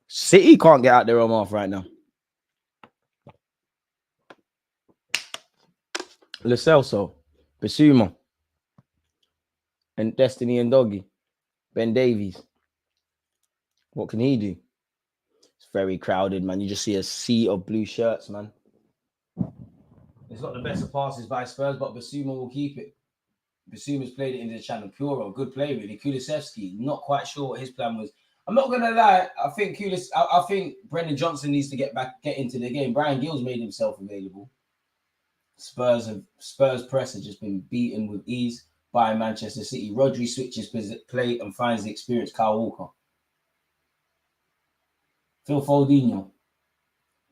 City can't get out their own half right now. Lo Celso, Bissouma, and Destiny and Doggy. Ben Davies. What can he do? It's very crowded, man. You just see a sea of blue shirts, man. It's not the best of passes by Spurs, but Bissouma will keep it. Bissouma's played it into the channel. Puro, good play, really. Kulusevski, not quite sure what his plan was. I'm not gonna lie. I think Brendan Johnson needs to get into the game. Brian Gill's made himself available. Spurs press has just been beaten with ease by Manchester City. Rodri switches play and finds the experienced Kyle Walker. Phil Foldinho.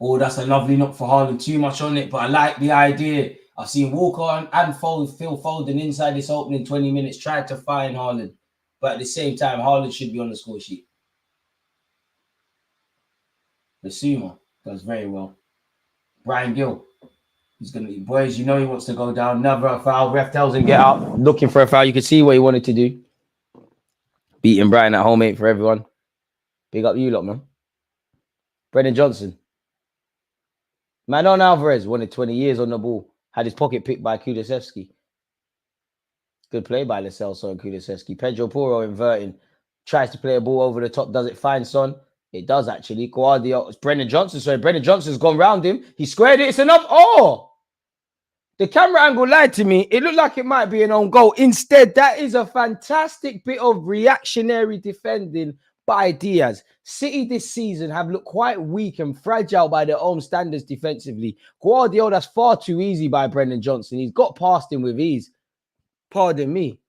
Oh, that's a lovely knock for Haaland. Too much on it, but I like the idea. I've seen Walker and Phil Foden inside this opening 20 minutes tried to find Haaland. But at the same time, Haaland should be on the score sheet. Bissouma does very well. Brian Gill. He's going to, boys, you know he wants to go down. Never foul. Ref tells him get up. Looking for a foul. You can see what he wanted to do. Beating Brighton at home, 8 for everyone. Big up you lot, man. Brendan Johnson. Manon Alvarez wanted 20 years on the ball. Had his pocket picked by Kulusevski. Good play by Lo Celso and Kulusevski. Pedro Porro inverting. Tries to play a ball over the top. Does it find Son? It does, actually. Guardiola. It's Brendan Johnson. Sorry, Brendan Johnson's gone round him. He squared it. It's enough. Oh! The camera angle lied to me. It looked like it might be an own goal. Instead, that is a fantastic bit of reactionary defending by Diaz. City this season have looked quite weak and fragile by their own standards defensively. Guardiola, that's far too easy by Brendan Johnson. He's got past him with ease. Pardon me.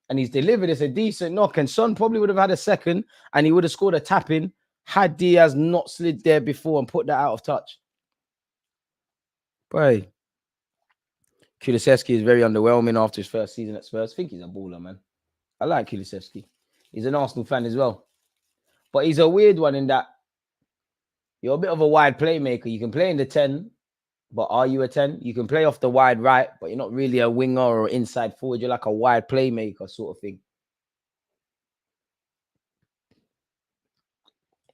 And he's delivered us a decent knock. And Son probably would have had a second and he would have scored a tap-in had Diaz not slid there before and put that out of touch. Boy. Kulusevski is very underwhelming after his first season at Spurs. I think he's a baller, man. I like Kulusevski. He's an Arsenal fan as well. But he's a weird one in that you're a bit of a wide playmaker. You can play in the 10, but are you a 10? You can play off the wide right, but you're not really a winger or inside forward. You're like a wide playmaker sort of thing.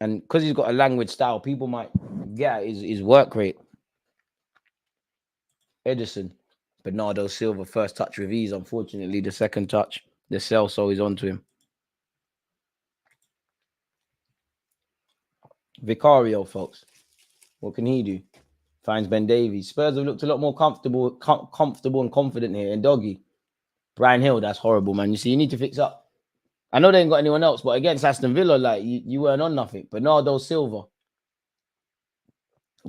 And because he's got a language style, people might get his work rate. Edison. Bernardo Silva, first touch with ease. Unfortunately, the second touch, the Celso is onto him. Vicario, folks. What can he do? Finds Ben Davies. Spurs have looked a lot more comfortable and confident here. And Doggy. Brian Hill, that's horrible, man. You see, you need to fix up. I know they ain't got anyone else, but against Aston Villa, like, you weren't on nothing. Bernardo Silva.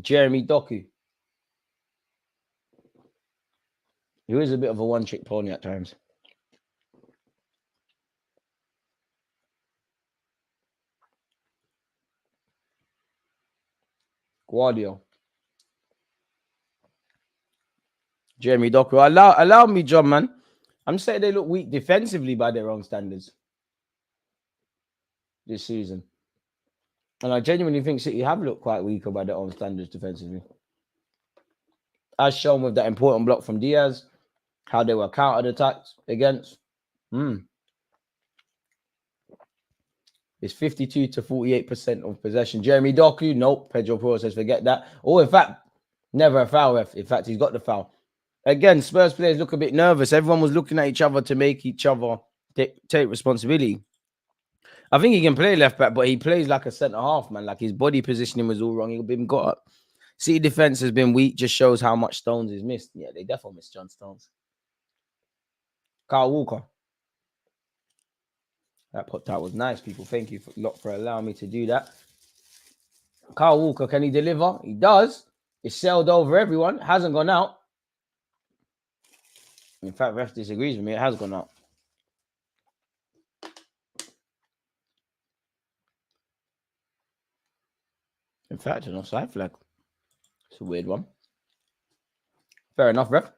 Jeremy Doku. He is a bit of a one-trick pony at times. Guardiola. Jeremy Doku. Allow me, John, man. I'm saying they look weak defensively by their own standards this season. And I genuinely think City have looked quite weaker by their own standards defensively. As shown with that important block from Diaz, how they were counter-attacked against. It's 52 to 48% of possession. Jeremy Doku, nope. Pedro Porro says forget that. Oh, in fact, Never a foul, ref. In fact, he's got the foul. Again, Spurs players look a bit nervous. Everyone was looking at each other to make each other take responsibility. I think he can play left back, but he plays like a centre half, man. Like his body positioning was all wrong. He'll been got up. City defense has been weak. Just shows how much Stones is missed. Yeah, they definitely missed John Stones. Kyle Walker. That was nice, people. Thank you for allowing me to do that. Kyle Walker, can he deliver? He does. It's sailed over everyone. Hasn't gone out. In fact, ref disagrees with me. It has gone out. In fact, an offside flag. It's a weird one. Fair enough, ref.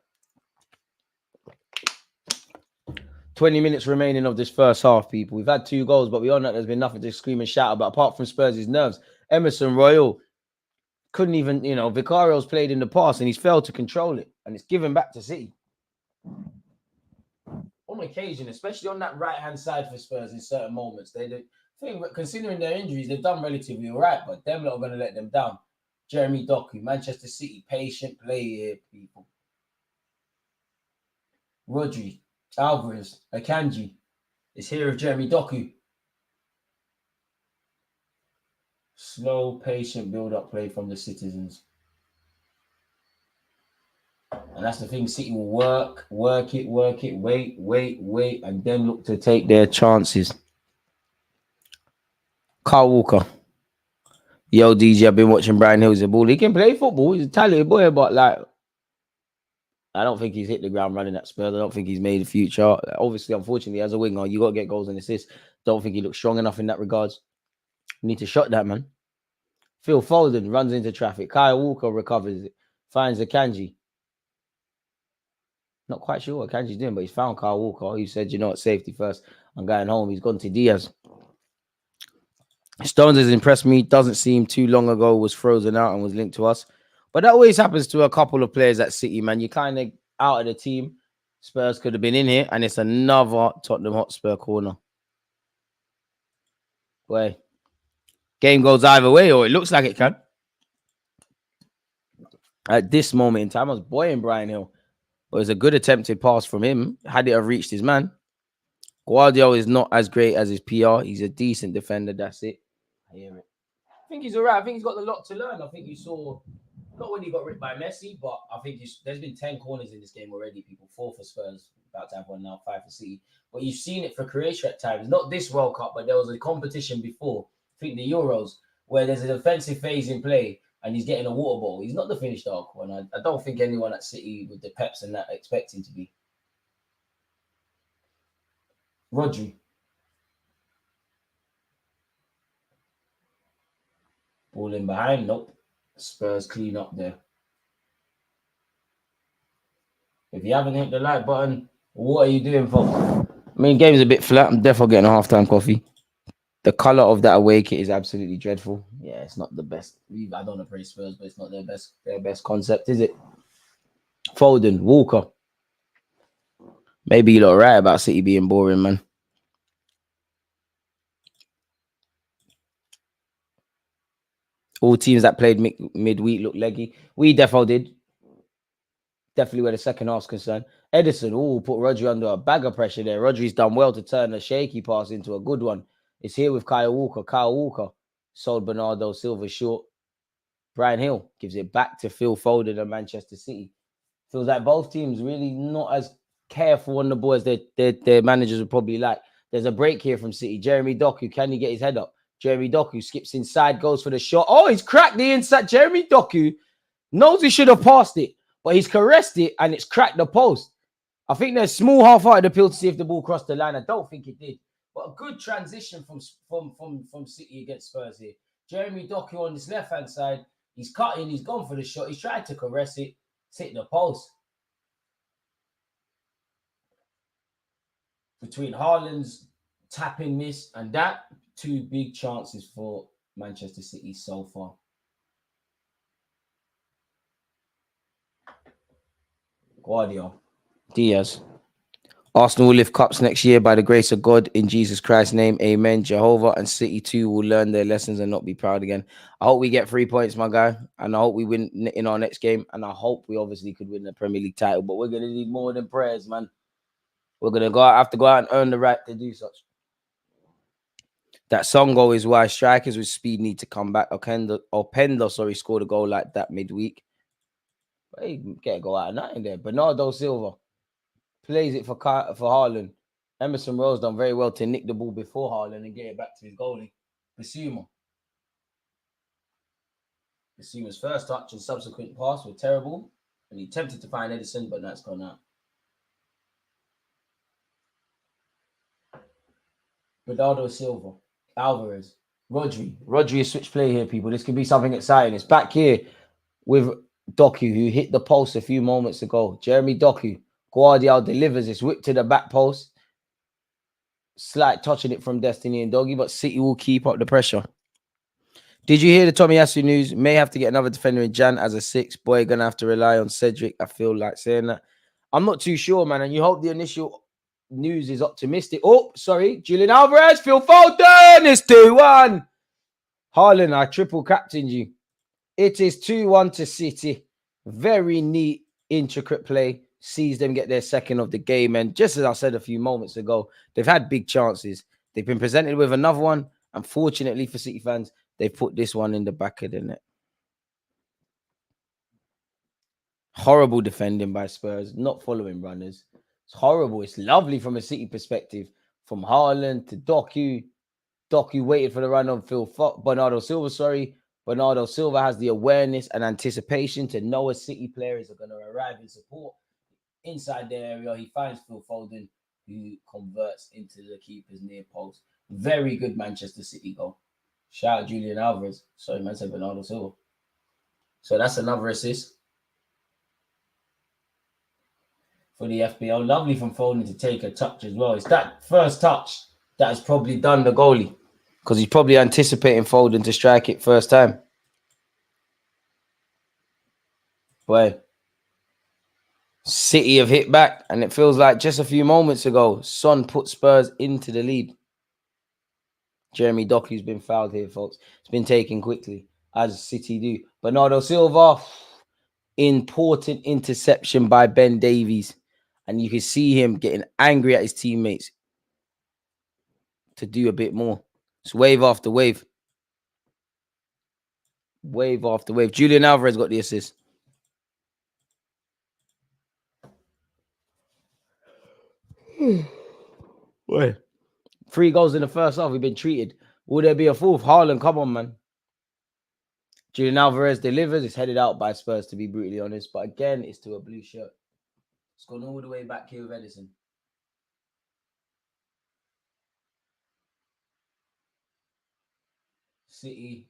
20 minutes remaining of this first half, people. We've had 2 goals, but we all know there's been nothing to scream and shout about apart from Spurs' nerves. Emerson Royal couldn't even, Vicario's played in the past and he's failed to control it. And it's given back to City. On occasion, especially on that right-hand side for Spurs in certain moments. Considering their injuries, they've done relatively all right, but them lot are going to let them down. Jeremy Doku, Manchester City, patient play here, people. Rodri, Alvarez, Akanji. It's here of Jeremy Doku. Slow, patient build-up play from the citizens. And that's the thing. City will work it, wait, and then look to take their chances. Kyle Walker. Yo, DG, I've been watching Brian Hill's a ball. He can play football. He's a talented boy, but I don't think he's hit the ground running at Spurs. I don't think he's made a future. Obviously, unfortunately, as a winger, you got to get goals and assists. Don't think he looks strong enough in that regards. You need to shot that, man. Phil Foden runs into traffic. Kyle Walker recovers it. Finds Akanji. Not quite sure what Akanji's doing, but he's found Kyle Walker. He said, safety first. I'm going home. He's gone to Diaz. Stones has impressed me. Doesn't seem too long ago was frozen out and was linked to us. But that always happens to a couple of players at City, man. You kind of out of the team. Spurs could have been in here, and it's another Tottenham Hotspur corner. Boy, game goes either way, or it looks like it can. At this moment in time, I was boying Brian Hill. But it was a good attempted pass from him. Had it have reached his man. Guardiola is not as great as his PR. He's a decent defender. That's it. I hear it. I think he's all right. I think he's got a lot to learn. I think you saw, not when he got ripped by Messi, but I think there's been 10 corners in this game already, people. 4 for Spurs, about to have 1 now, 5 for City. But you've seen it for Croatia at times. Not this World Cup, but there was a competition before, I think the Euros, where there's an offensive phase in play and he's getting a water bottle. He's not the finished article, and I don't think anyone at City with the peps and that expect him to be. Rodri. Ball in behind. Nope. Spurs clean up there. If you haven't hit the like button, what are you doing, folks? I mean, game's a bit flat. I'm definitely getting a halftime coffee. The colour of that away kit is absolutely dreadful. Yeah, it's not the best. I don't want to praise Spurs, but it's not their best concept, is it? Foden, Walker. Maybe you lot right about City being boring, man. All teams that played midweek look leggy. We definitely did. Definitely where the second half's concerned. Edison, put Rodri under a bag of pressure there. Rodri's done well to turn a shaky pass into a good one. It's here with Kyle Walker. Kyle Walker sold Bernardo Silva short. Brian Hill gives it back to Phil Foden and Manchester City. Feels like both teams really not as careful on the ball as their managers would probably like. There's a break here from City. Jeremy Doku, can he get his head up? Jeremy Doku skips inside, goes for the shot. Oh, he's cracked the inside. Jeremy Doku knows he should have passed it, but he's caressed it and it's cracked the post. I think there's small half-hearted appeal to see if the ball crossed the line. I don't think it did. But a good transition from City against Spurs here. Jeremy Doku on this left-hand side. He's cutting. He's gone for the shot. He's tried to caress it. It's hit the post. Between Haaland's tapping miss and that, 2 big chances for Manchester City so far. Guardiola. Diaz. Arsenal will lift cups next year by the grace of God in Jesus Christ's name. Amen. Jehovah and City too will learn their lessons and not be proud again. I hope we get 3 points, my guy. And I hope we win in our next game. And I hope we obviously could win the Premier League title. But we're going to need more than prayers, man. We're going to have to go out and earn the right to do such. That song goal is why strikers with speed need to come back. Openda, scored a goal like that midweek. But he can't go out of nothing there. Bernardo Silva plays it for Haaland. Emerson Rose done very well to nick the ball before Haaland and get it back to his goalie. Basuma's first touch and subsequent pass were terrible. And he attempted to find Edison, but that's gone out. Bernardo Silva. Alvarez. Rodri is switch play here, people. This could be something exciting. It's back here with Doku, who hit the post a few moments ago. Jeremy Doku. Guardiola delivers this whip to the back post. Slight touching it from Destiny and Doggy, but City will keep up the pressure. Did you hear the Tomiyasu news? May have to get another defender in Jan as a 6. Boy, gonna have to rely on Cedric. I feel like saying that. I'm not too sure, man. And you hope the initial news is optimistic. Oh, sorry. Julian Alvarez, Phil Foden. It's 2-1. Haaland, I triple captained you. It is 2-1 to City. Very neat, intricate play. Sees them get their second of the game. And just as I said a few moments ago, they've had big chances. They've been presented with another one. Unfortunately for City fans, they put this one in the back of the net. Horrible defending by Spurs, not following runners. It's horrible. It's lovely from a City perspective. From Haaland to Doku. Doku waited for the run on Bernardo Silva, Bernardo Silva has the awareness and anticipation to know a City player is going to arrive in support. Inside the area, he finds Phil Foden, who converts into the keeper's near post. Very good Manchester City goal. Shout out Julian Alvarez. Sorry, man, said Bernardo Silva. So that's another assist for the FPL. Lovely from Foden to take a touch as well. It's that first touch that has probably done the goalie, because he's probably anticipating Foden to strike it first time. Boy, City have hit back, and it feels like just a few moments ago, Son put Spurs into the lead. Jeremy Doku's been fouled here, folks. It's been taken quickly, as City do. Bernardo Silva, important interception by Ben Davies. And you can see him getting angry at his teammates to do a bit more. It's wave after wave. Wave after wave. Julian Alvarez got the assist. Wait. 3 goals in the first half. We've been treated. Will there be a fourth? Haaland, come on, man. Julian Alvarez delivers. It's headed out by Spurs, to be brutally honest. But again, it's to a blue shirt. It's gone all the way back here with Edison. City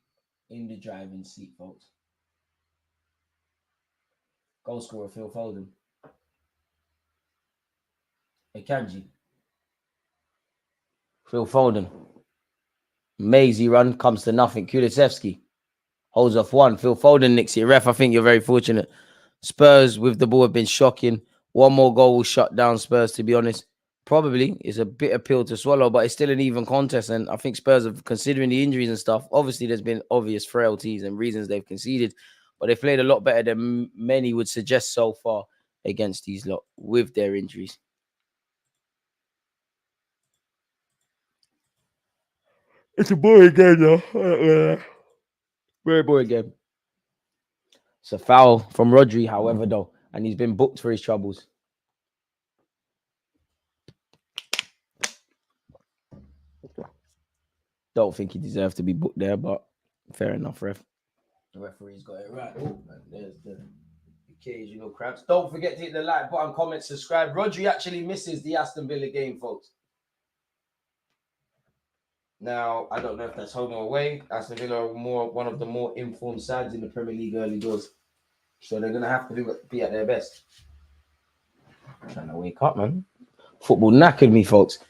in the driving seat, folks. Goal scorer, Phil Foden. Akanji. Phil Foden. Mazy run comes to nothing. Kulusevski holds off one. Phil Foden nicks it. Ref, I think you're very fortunate. Spurs with the ball have been shocking. One more goal will shut down Spurs, to be honest. Probably is a bitter pill to swallow, but it's still an even contest. And I think Spurs, have, considering the injuries and stuff, obviously there's been obvious frailties and reasons they've conceded, but they've played a lot better than many would suggest so far against these lot with their injuries. It's a boring game, though. Very boring game. It's a foul from Rodri, however, though, and he's been booked for his troubles. Don't think he deserved to be booked there, but fair enough, ref. The referee's got it right. Oh, man, there's the occasional cramps. Don't forget to hit the like button, comment, subscribe. Rodri actually misses the Aston Villa game, folks. Now, I don't know if that's home or away. Aston Villa are one of the more informed sides in the Premier League early doors. So they're going to have to be at their best. I'm trying to wake up, man. Football knackered me, folks.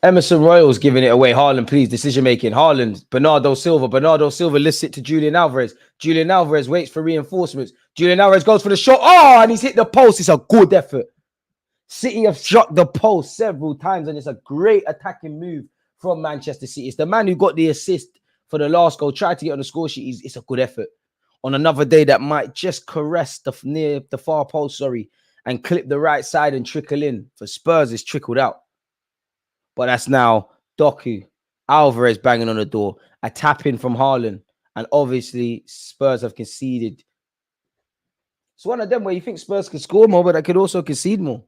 Emerson Royal's giving it away. Haaland, please, decision-making. Haaland, Bernardo Silva. Bernardo Silva lifts it to Julian Alvarez. Julian Alvarez waits for reinforcements. Julian Alvarez goes for the shot. Oh, and he's hit the post. It's a good effort. City have shot the post several times, and it's a great attacking move from Manchester City. It's the man who got the assist for the last goal, tried to get on the score sheet. It's a good effort. On another day, that might just caress near the far post, and clip the right side and trickle in. For Spurs, it's trickled out. But that's now Doku, Alvarez banging on the door, a tap in from Haaland, and obviously Spurs have conceded. It's one of them where you think Spurs could score more, but they could also concede more.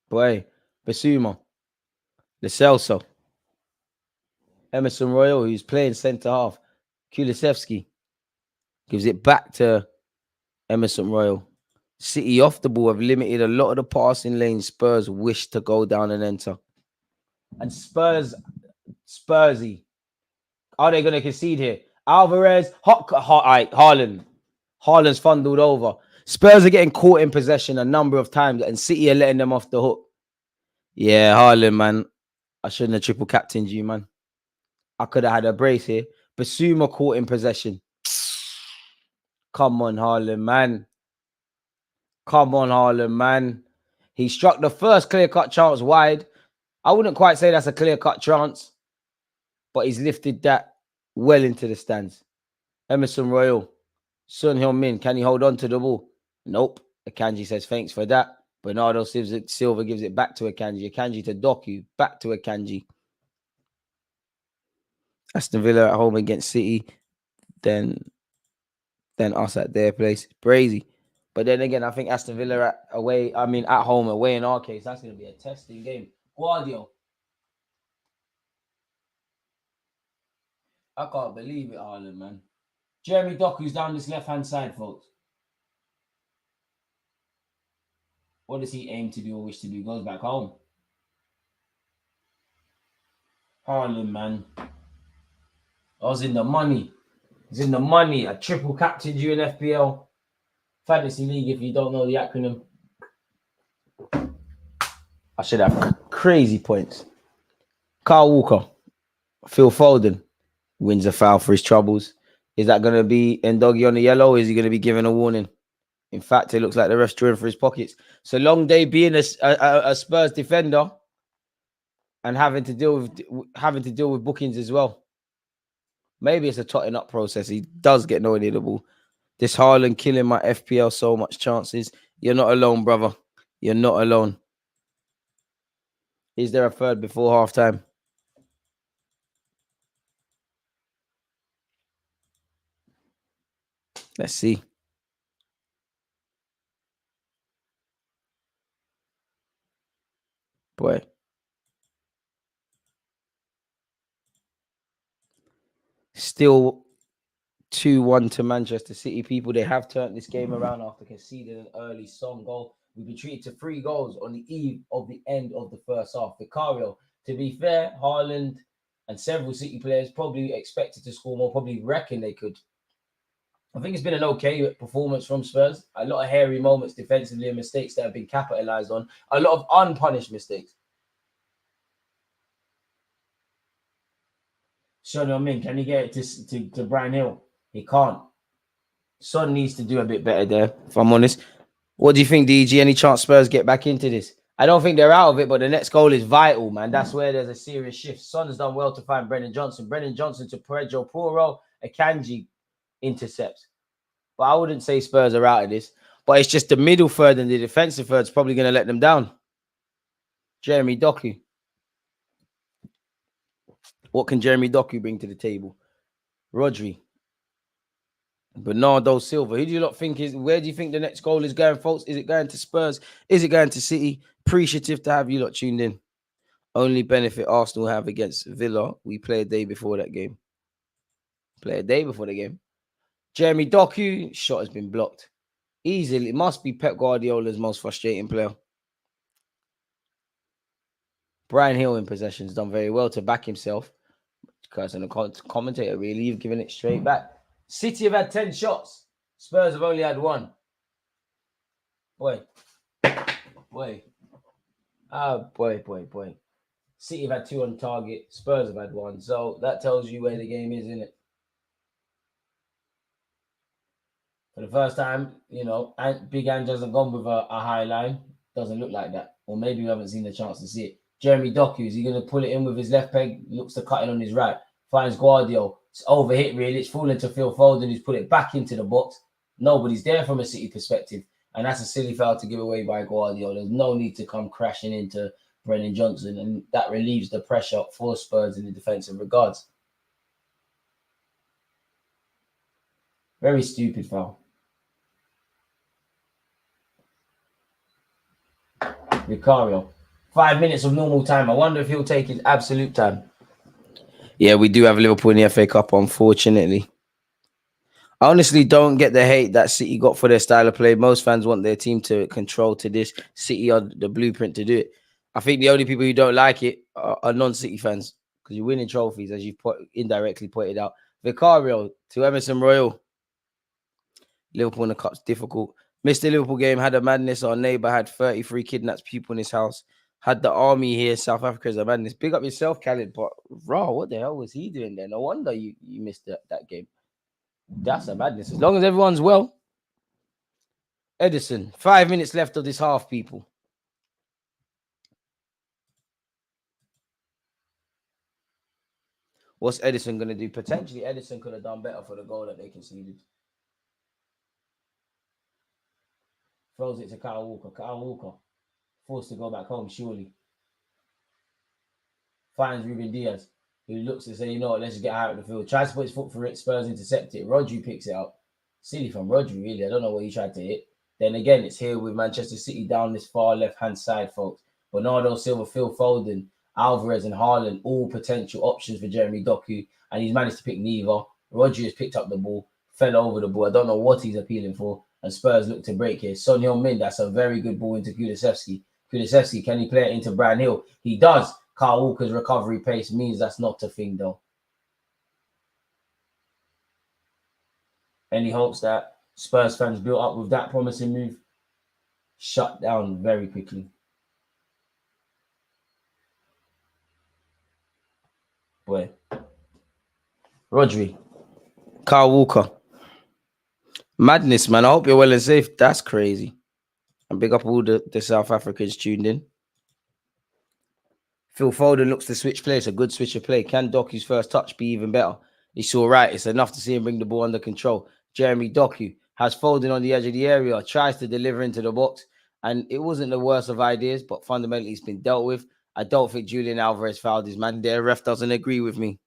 Boy, Basuma, Lo Celso, Emerson Royal, who's playing centre half, Kulusevski gives it back to Emerson Royal. City off the ball have limited a lot of the passing lanes Spurs wish to go down and enter. And Spursy, are they going to concede here? Alvarez, Haaland. Haaland's fumbled over. Spurs are getting caught in possession a number of times, and City are letting them off the hook. Yeah, Haaland, man. I shouldn't have triple captained you, man. I could have had a brace here. Basuma caught in possession. Come on, Haaland, man. Come on, Haaland, man. He struck the first clear-cut chance wide. I wouldn't quite say that's a clear-cut chance, but he's lifted that well into the stands. Emerson Royal. Son Heung-min, can he hold on to the ball? Nope. Akanji says thanks for that. Bernardo Silva gives it back to Akanji. Akanji to Doku. Back to Akanji. Aston Villa at home against City. Then us at their place. Crazy. But then again, I think Aston Villa at home, away in our case, that's going to be a testing game. Guardiola. I can't believe it, Ireland, man. Jeremy Doku's down this left-hand side, folks. What does he aim to do or wish to do? Goes back home. Haaland, man. I was in the money. He's in the money. I triple captained you in FPL. Fantasy League, if you don't know the acronym. I should have crazy points. Kyle Walker. Phil Foden wins a foul for his troubles. Is that going to be Ndogi on the yellow, or is he going to be given a warning? In fact, it looks like the ref's drawing for his pockets. So long day being a Spurs defender and having to deal with bookings as well. Maybe it's a totting up process. He does get nowhere near the ball. This Haaland killing my FPL so much chances. You're not alone, brother. You're not alone. Is there a third before halftime? Let's see. Boy. Still 2-1 to Manchester City. People, they have turned this game around after conceding an early Son goal. We've been treated to 3 goals on the eve of the end of the first half. Vicario, to be fair, Haaland and several City players probably expected to score more, probably reckon they could. I think it's been an okay performance from Spurs. A lot of hairy moments defensively and mistakes that have been capitalized on. A lot of unpunished mistakes. Son Heung-min, can he get it to Brian Hill? He can't. Son needs to do a bit better there, if I'm honest. What do you think, DG? Any chance Spurs get back into this? I don't think they're out of it, but the next goal is vital, man. That's where there's a serious shift. Son's done well to find Brennan Johnson. Brennan Johnson to Pedro Porro. Akanji intercepts. But I wouldn't say Spurs are out of this. But it's just the middle third and the defensive third's probably going to let them down. Jeremy Doku. What can Jeremy Doku bring to the table? Rodri. Bernardo Silva. Who do you lot think is? Where do you think the next goal is going, folks? Is it going to Spurs? Is it going to City? Appreciative to have you lot tuned in. Only benefit Arsenal have against Villa, we play a day before that game. Play a day before the game. Jeremy Doku, shot has been blocked. Easily. It must be Pep Guardiola's most frustrating player. Brian Hill in possession has done very well to back himself. Curse on the commentator, really. You've given it straight back. City have had 10 shots. Spurs have only had 1. Boy. Boy. City have had 2 on target. Spurs have had 1. So that tells you where the game is, isn't it? For the first time, you know, Big Ange hasn't gone with a high line. Doesn't look like that. Or maybe we haven't seen the chance to see it. Jeremy Doku, is he going to pull it in with his left peg? Looks to cut it on his right. Finds Guardiola. It's overhit, really. It's fallen to Phil Foden, who's put it back into the box. Nobody's there from a City perspective. And that's a silly foul to give away by Guardiola. There's no need to come crashing into Brennan Johnson. And that relieves the pressure for Spurs in the defensive regards. Very stupid foul. Vicario. 5 minutes of normal time. I wonder if he'll take his absolute time. Yeah, we do have Liverpool in the FA Cup, unfortunately. I honestly don't get the hate that City got for their style of play. Most fans want their team to control to this. City are the blueprint to do it. I think the only people who don't like it are non-City fans because you're winning trophies, as you've indirectly pointed out. Vicario to Emerson Royal. Liverpool in the Cup's difficult. Missed the Liverpool game, had a madness. Our neighbour had 33 kidnapped people in his house. Had the army here. South Africa is a madness. Big up yourself, Khaled. But raw, what the hell was he doing there? No wonder you missed that game. That's a madness. As long as everyone's well. Edison, 5 minutes left of this half, people. What's Edison going to do? Potentially, Edison could have done better for the goal that they conceded. Throws it to Kyle Walker. Kyle Walker forced to go back home, surely. Finds Ruben Diaz, who looks to say, you know what, let's just get out of the field. Tries to put his foot for it. Spurs intercept it. Rodri picks it up. Silly from Rodri, really. I don't know what he tried to hit. Then again, it's here with Manchester City down this far left-hand side, folks. Bernardo Silva, Phil Foden, Alvarez and Haaland, all potential options for Jeremy Doku. And he's managed to pick neither. Rodri has picked up the ball, fell over the ball. I don't know what he's appealing for. And Spurs look to break here. Son Heung-min, that's a very good ball into Kulusevski. Kulusevski, can he play it into Brian Hill? He does. Kyle Walker's recovery pace means that's not a thing, though. Any hopes that Spurs fans built up with that promising move? Shut down very quickly. Boy. Rodri. Kyle Walker. Madness, man. I hope you're well and safe. That's crazy. And big up all the South Africans tuned in. Phil Foden looks to switch play. It's a good switch of play. Can Doku's first touch be even better? He's all right. It's enough to see him bring the ball under control. Jeremy Doku has Foden on the edge of the area, tries to deliver into the box, and it wasn't the worst of ideas, but fundamentally it's been dealt with. I don't think Julian Alvarez fouled his man there. Ref doesn't agree with me.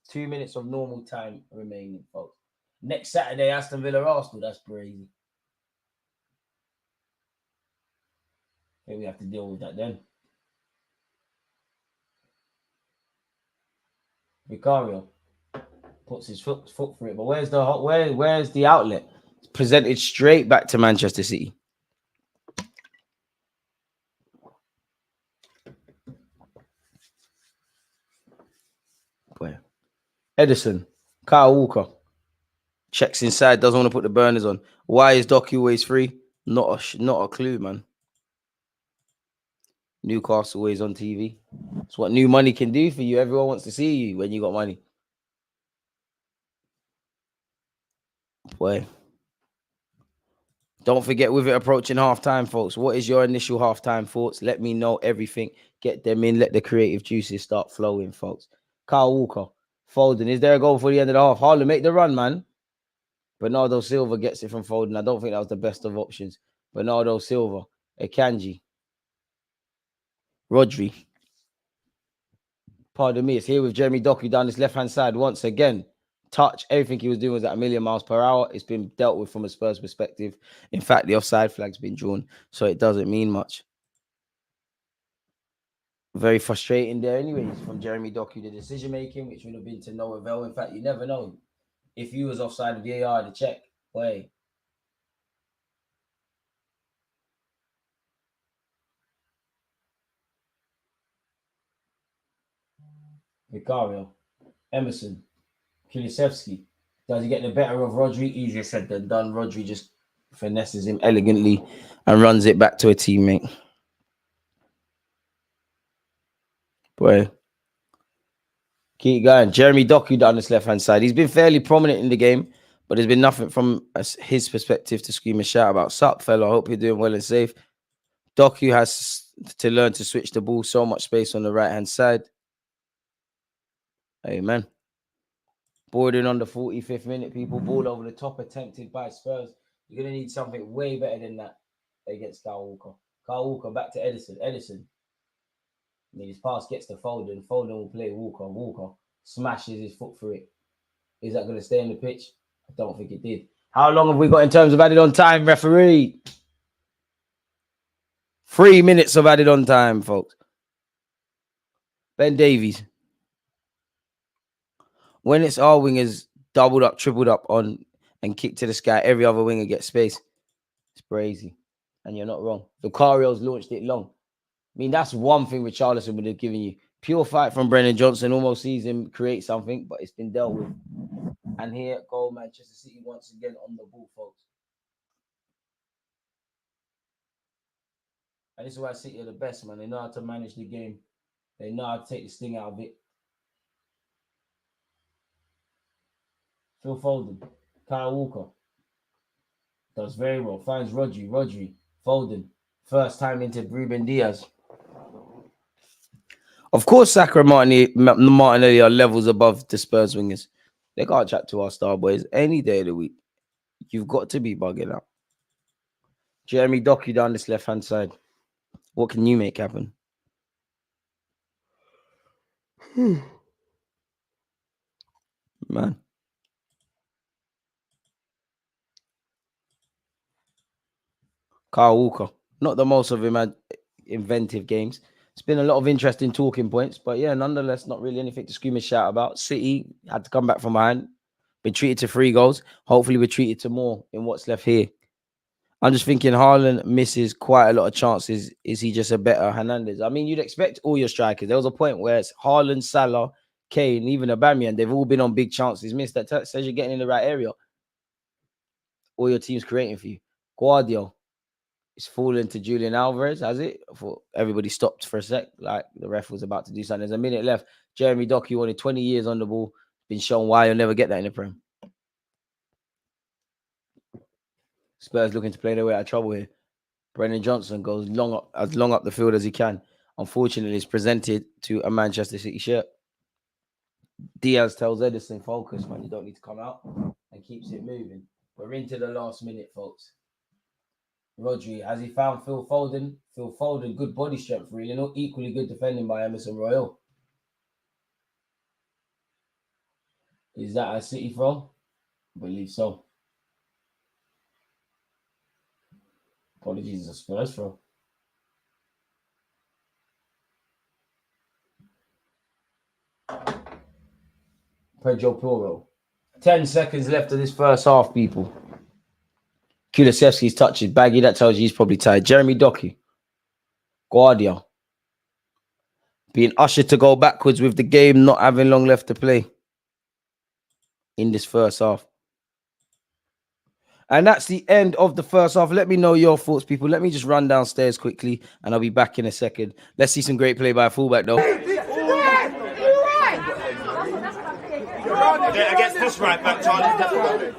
2 minutes of normal time remaining, folks. Next Saturday, Aston Villa Arsenal. That's crazy. I think we have to deal with that then. Vicario puts his foot for it, but where's the outlet? It's presented straight back to Manchester City. Where? Edison, Kyle Walker checks inside, doesn't want to put the burners on. Why is Doku always free? Not a clue, man. Newcastle always on TV. It's what new money can do for you. Everyone wants to see you when you got money. Boy. Don't forget with it approaching halftime, folks. What is your initial halftime thoughts? Let me know everything. Get them in. Let the creative juices start flowing, folks. Kyle Walker. Foden. Is there a goal for the end of the half? Haaland, make the run, man. Bernardo Silva gets it from Foden. I don't think that was the best of options. Bernardo Silva. Akanji. Rodri. Pardon me. It's here with Jeremy Doku down this left-hand side once again. Touch. Everything he was doing was at 1,000,000 miles per hour. It's been dealt with from a Spurs perspective. In fact, the offside flag's been drawn, so it doesn't mean much. Very frustrating there anyways from Jeremy Doku. The decision-making, which would have been to no avail. In fact, you never know. If you was offside with VAR to check, boy. Vicario. Emerson. Kulusevski. Does he get the better of Rodri? Easier said than done. Rodri just finesses him elegantly and runs it back to a teammate. Boy. Keep going. Jeremy Doku down this left-hand side. He's been fairly prominent in the game, But there's been nothing from his perspective to scream and shout about. Sup, fella? I hope you're doing well and safe. Doku has to learn to switch the ball. So much space on the right-hand side. Amen. Boarding on the 45th minute, people. Ball over the top, attempted by Spurs. You're going to need something way better than that against Kyle Walker. Kyle Walker back to Edison. Edison. I mean, his pass gets to Foden. Foden will play Walker. Walker smashes his foot through it. Is that going to stay on the pitch? I don't think it did. How long have we got in terms of added on time, referee? 3 minutes of added on time, folks. Ben Davies. When it's our wingers doubled up, tripled up on and kicked to the sky, every other winger gets space. It's crazy. And you're not wrong. Lucario's launched it long. I mean, that's one thing Richarlison would have given you. Pure fight from Brennan Johnson. Almost sees him create something, but it's been dealt with. And here go Manchester City once again on the ball, folks. And this is why City are the best, man. They know how to manage the game. They know how to take the sting out of it. Phil Foden. Kyle Walker. Does very well. Finds Rodri. Rodri. Foden. First time into Ruben Diaz. Of course, Saka and Martinelli are levels above the Spurs wingers. They can't chat to our star boys any day of the week. You've got to be bugging out. Jeremy Doku down this left-hand side. What can you make happen? Man. Kyle Walker. Not the most of inventive games. It's been a lot of interesting talking points, but yeah, nonetheless, not really anything to scream and shout about. City had to come back from behind. Been treated to 3 goals. Hopefully, we're treated to more in what's left here. I'm just thinking Haaland misses quite a lot of chances. Is he just a better Hernandez? I mean, you'd expect all your strikers. There was a point where it's Haaland, Salah, Kane, even Aubameyang. They've all been on big chances missed. That says you're getting in the right area. All your team's creating for you. Guardiola. It's fallen to Julian Alvarez, has it? I thought everybody stopped for a sec, like the ref was about to do something. There's a minute left. Jeremy Doku wanted 20 years on the ball. Been shown why you'll never get that in the Prem. Spurs looking to play their way out of trouble here. Brennan Johnson goes long up the field as he can. Unfortunately, it's presented to a Manchester City shirt. Diaz tells Edison, focus, man. You don't need to come out, and keeps it moving. We're into the last minute, folks. Rodri, has he found Phil Foden? Phil Foden, good body strength, really. Not equally good defending by Emerson Royal. Is that a City throw? I believe so. Apologies, it's a Spurs throw. Pedro Porro. 10 seconds left of this first half, people. Kulusevski's touch is baggy. That tells you he's probably tired. Jeremy Doku. Guardiola. Being ushered to go backwards with the game, not having long left to play in this first half. And that's the end of the first half. Let me know your thoughts, people. Let me just run downstairs quickly, and I'll be back in a second. Let's see some great play by a fullback, though. Yeah, against this right back, Charlie, definitely.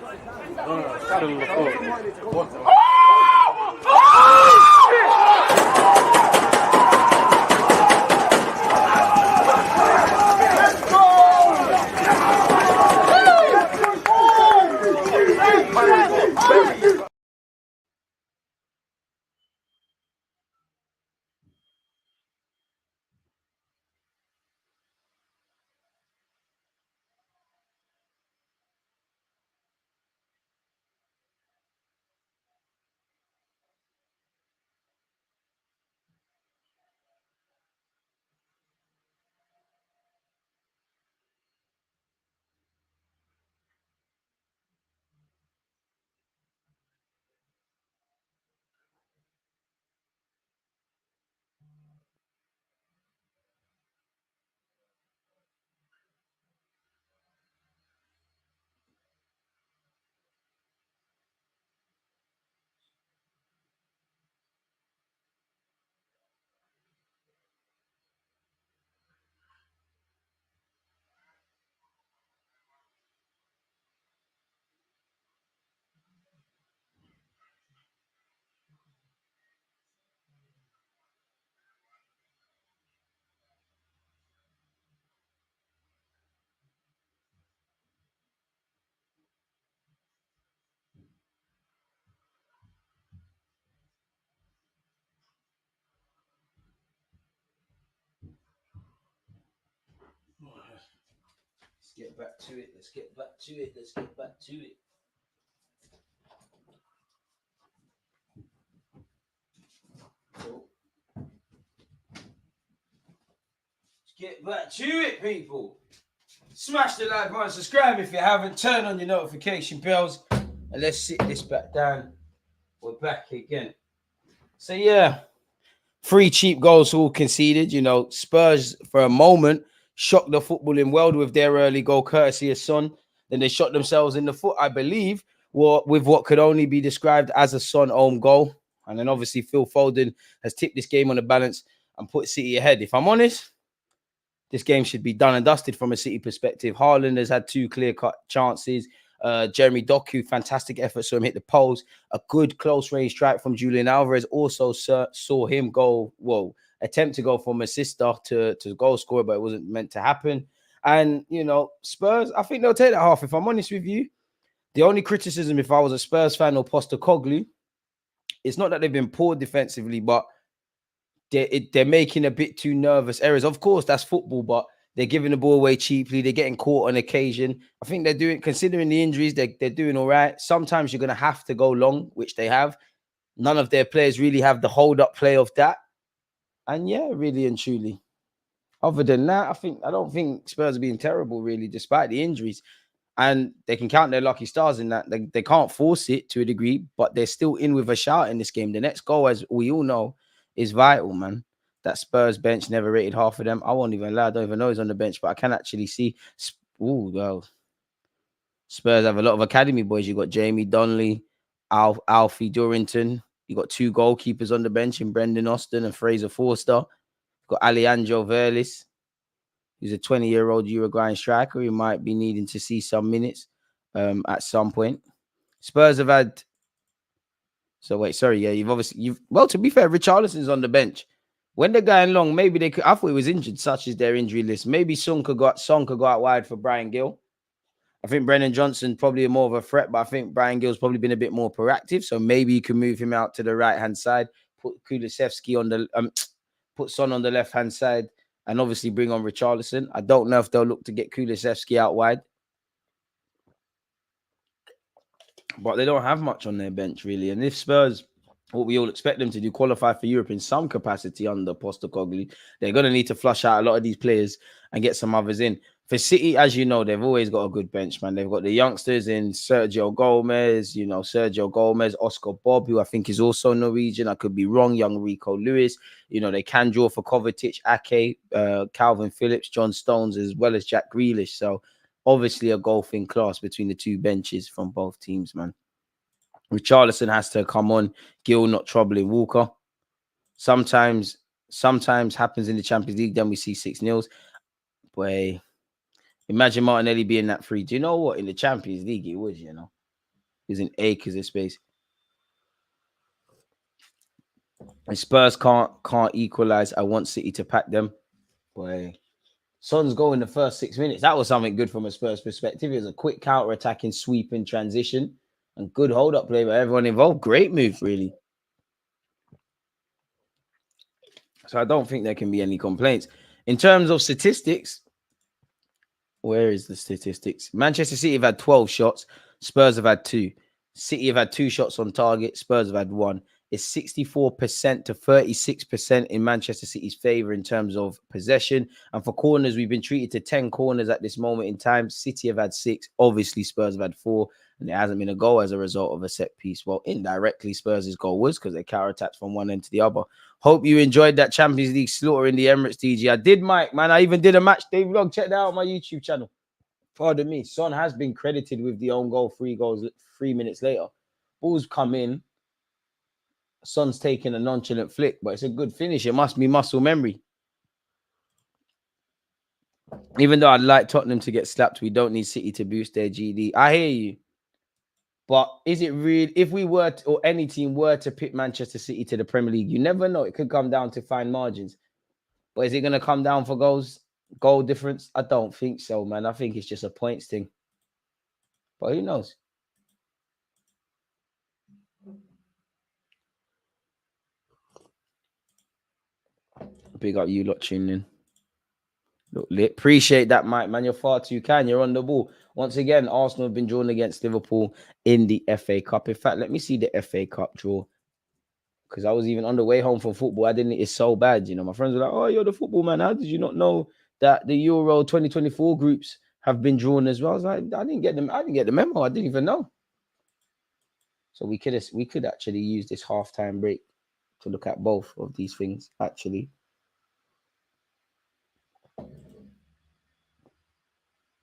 Let's get back to it. Let's get back to it. Let's get back to it. So, let's get back to it, people. Smash the like button, subscribe if you haven't, turn on your notification bells, and let's sit this back down. We're back again. So yeah, 3 cheap goals all conceded. You know, Spurs for a moment shocked the footballing world with their early goal, courtesy of Son. Then they shot themselves in the foot, I believe, with what could only be described as a Son own goal. And then obviously Phil Foden has tipped this game on the balance and put City ahead. If I'm honest, this game should be done and dusted from a City perspective. Haaland has had 2 clear-cut chances. Jeremy Doku, fantastic effort, saw him hit the post. A good close-range strike from Julian Alvarez also saw him attempt to go from assister to goal scorer, but it wasn't meant to happen. And, you know, Spurs, I think they'll take that half. If I'm honest with you, the only criticism, if I was a Spurs fan or Postecoglou, it's not that they've been poor defensively, but they're making a bit too nervous errors. Of course, that's football, but they're giving the ball away cheaply. They're getting caught on occasion. I think they're doing, considering the injuries, they're doing all right. Sometimes you're going to have to go long, which they have. None of their players really have the hold-up play of that. And yeah, really and truly. Other than that, I don't think Spurs are being terrible, really, despite the injuries. And they can count their lucky stars in that. They can't force it to a degree, but they're still in with a shout in this game. The next goal, as we all know, is vital, man. That Spurs bench never rated half of them. I won't even lie. I don't even know he's on the bench, but I can actually see. Well, Spurs have a lot of academy boys. You got Jamie Donnelly, Alfie Durrington. You got 2 goalkeepers on the bench in Brendan Austin and Fraser Forster. You've got Alejandro Verlis. He's a 20-year-old Uruguayan striker who might be needing to see some minutes at some point. Spurs have had. So wait, sorry, yeah, well, to be fair, Richarlison's on the bench. When they're going long, maybe they could. I thought he was injured, such as their injury list. Maybe Son could go out wide for Brian Gill. I think Brennan Johnson probably more of a threat, but I think Brian Gill's probably been a bit more proactive. So maybe you can move him out to the right-hand side, put Kulusevski on the put Son on the left-hand side, and obviously bring on Richarlison. I don't know if they'll look to get Kulusevski out wide, but they don't have much on their bench, really. And if Spurs, what we all expect them to do, qualify for Europe in some capacity under Postecoglou, they're going to need to flush out a lot of these players and get some others in. For City, as you know, they've always got a good bench, man. They've got the youngsters in Sergio Gomez, Oscar Bob, who I think is also Norwegian. I could be wrong. Young Rico Lewis. You know, they can draw for Kovacic, Ake, Calvin Phillips, John Stones, as well as Jack Grealish. So obviously a golfing class between the 2 benches from both teams, man. Richarlison has to come on. Gill not troubling Walker. Sometimes happens in the Champions League. Then we see 6-0. Boy, imagine Martinelli being that free. Do you know what? In the Champions League, it was, you know. He's in acres of space. And Spurs can't equalize. I want City to pack them. Boy, Son's goal in the first 6 minutes. That was something good from a Spurs perspective. It was a quick counter-attacking sweep in transition and good hold-up play by everyone involved. Great move, really. So I don't think there can be any complaints. In terms of statistics, where is the statistics? Manchester City have had 12 shots. Spurs have had 2. City have had 2 shots on target. Spurs have had 1. It's 64% to 36% in Manchester City's favour in terms of possession. And for corners, we've been treated to 10 corners at this moment in time. City have had 6. Obviously, Spurs have had 4. And there hasn't been a goal as a result of a set piece. Well, indirectly, Spurs' goal was because they counter-attacked from one end to the other. Hope you enjoyed that Champions League slaughter in the Emirates, DG. I did, Mike, man. I even did a match day vlog. Check that out on my YouTube channel. Pardon me. Son has been credited with the own goal, 3 goals, 3 minutes later. Ball's come in. Son's taking a nonchalant flick, but it's a good finish. It must be muscle memory. Even though I'd like Tottenham to get slapped, we don't need City to boost their GD. I hear you. But is it real? If we were to, or any team were to pit Manchester City to the Premier League, you never know. It could come down to fine margins. But is it going to come down for goal difference? I don't think so, man. I think it's just a points thing. But who knows? Big up you lot tuning in. Look, appreciate that, Mike, man. You're far too kind. You're on the ball. Once again, Arsenal have been drawn against Liverpool in the FA Cup. In fact, let me see the FA Cup draw. Because I was even on the way home from football. I didn't, it's so bad. You know, my friends were like, oh, you're the football man. How did you not know that the Euro 2024 groups have been drawn as well? I was like, I didn't get the memo. I didn't even know. So we could actually use this halftime break to look at both of these things, actually.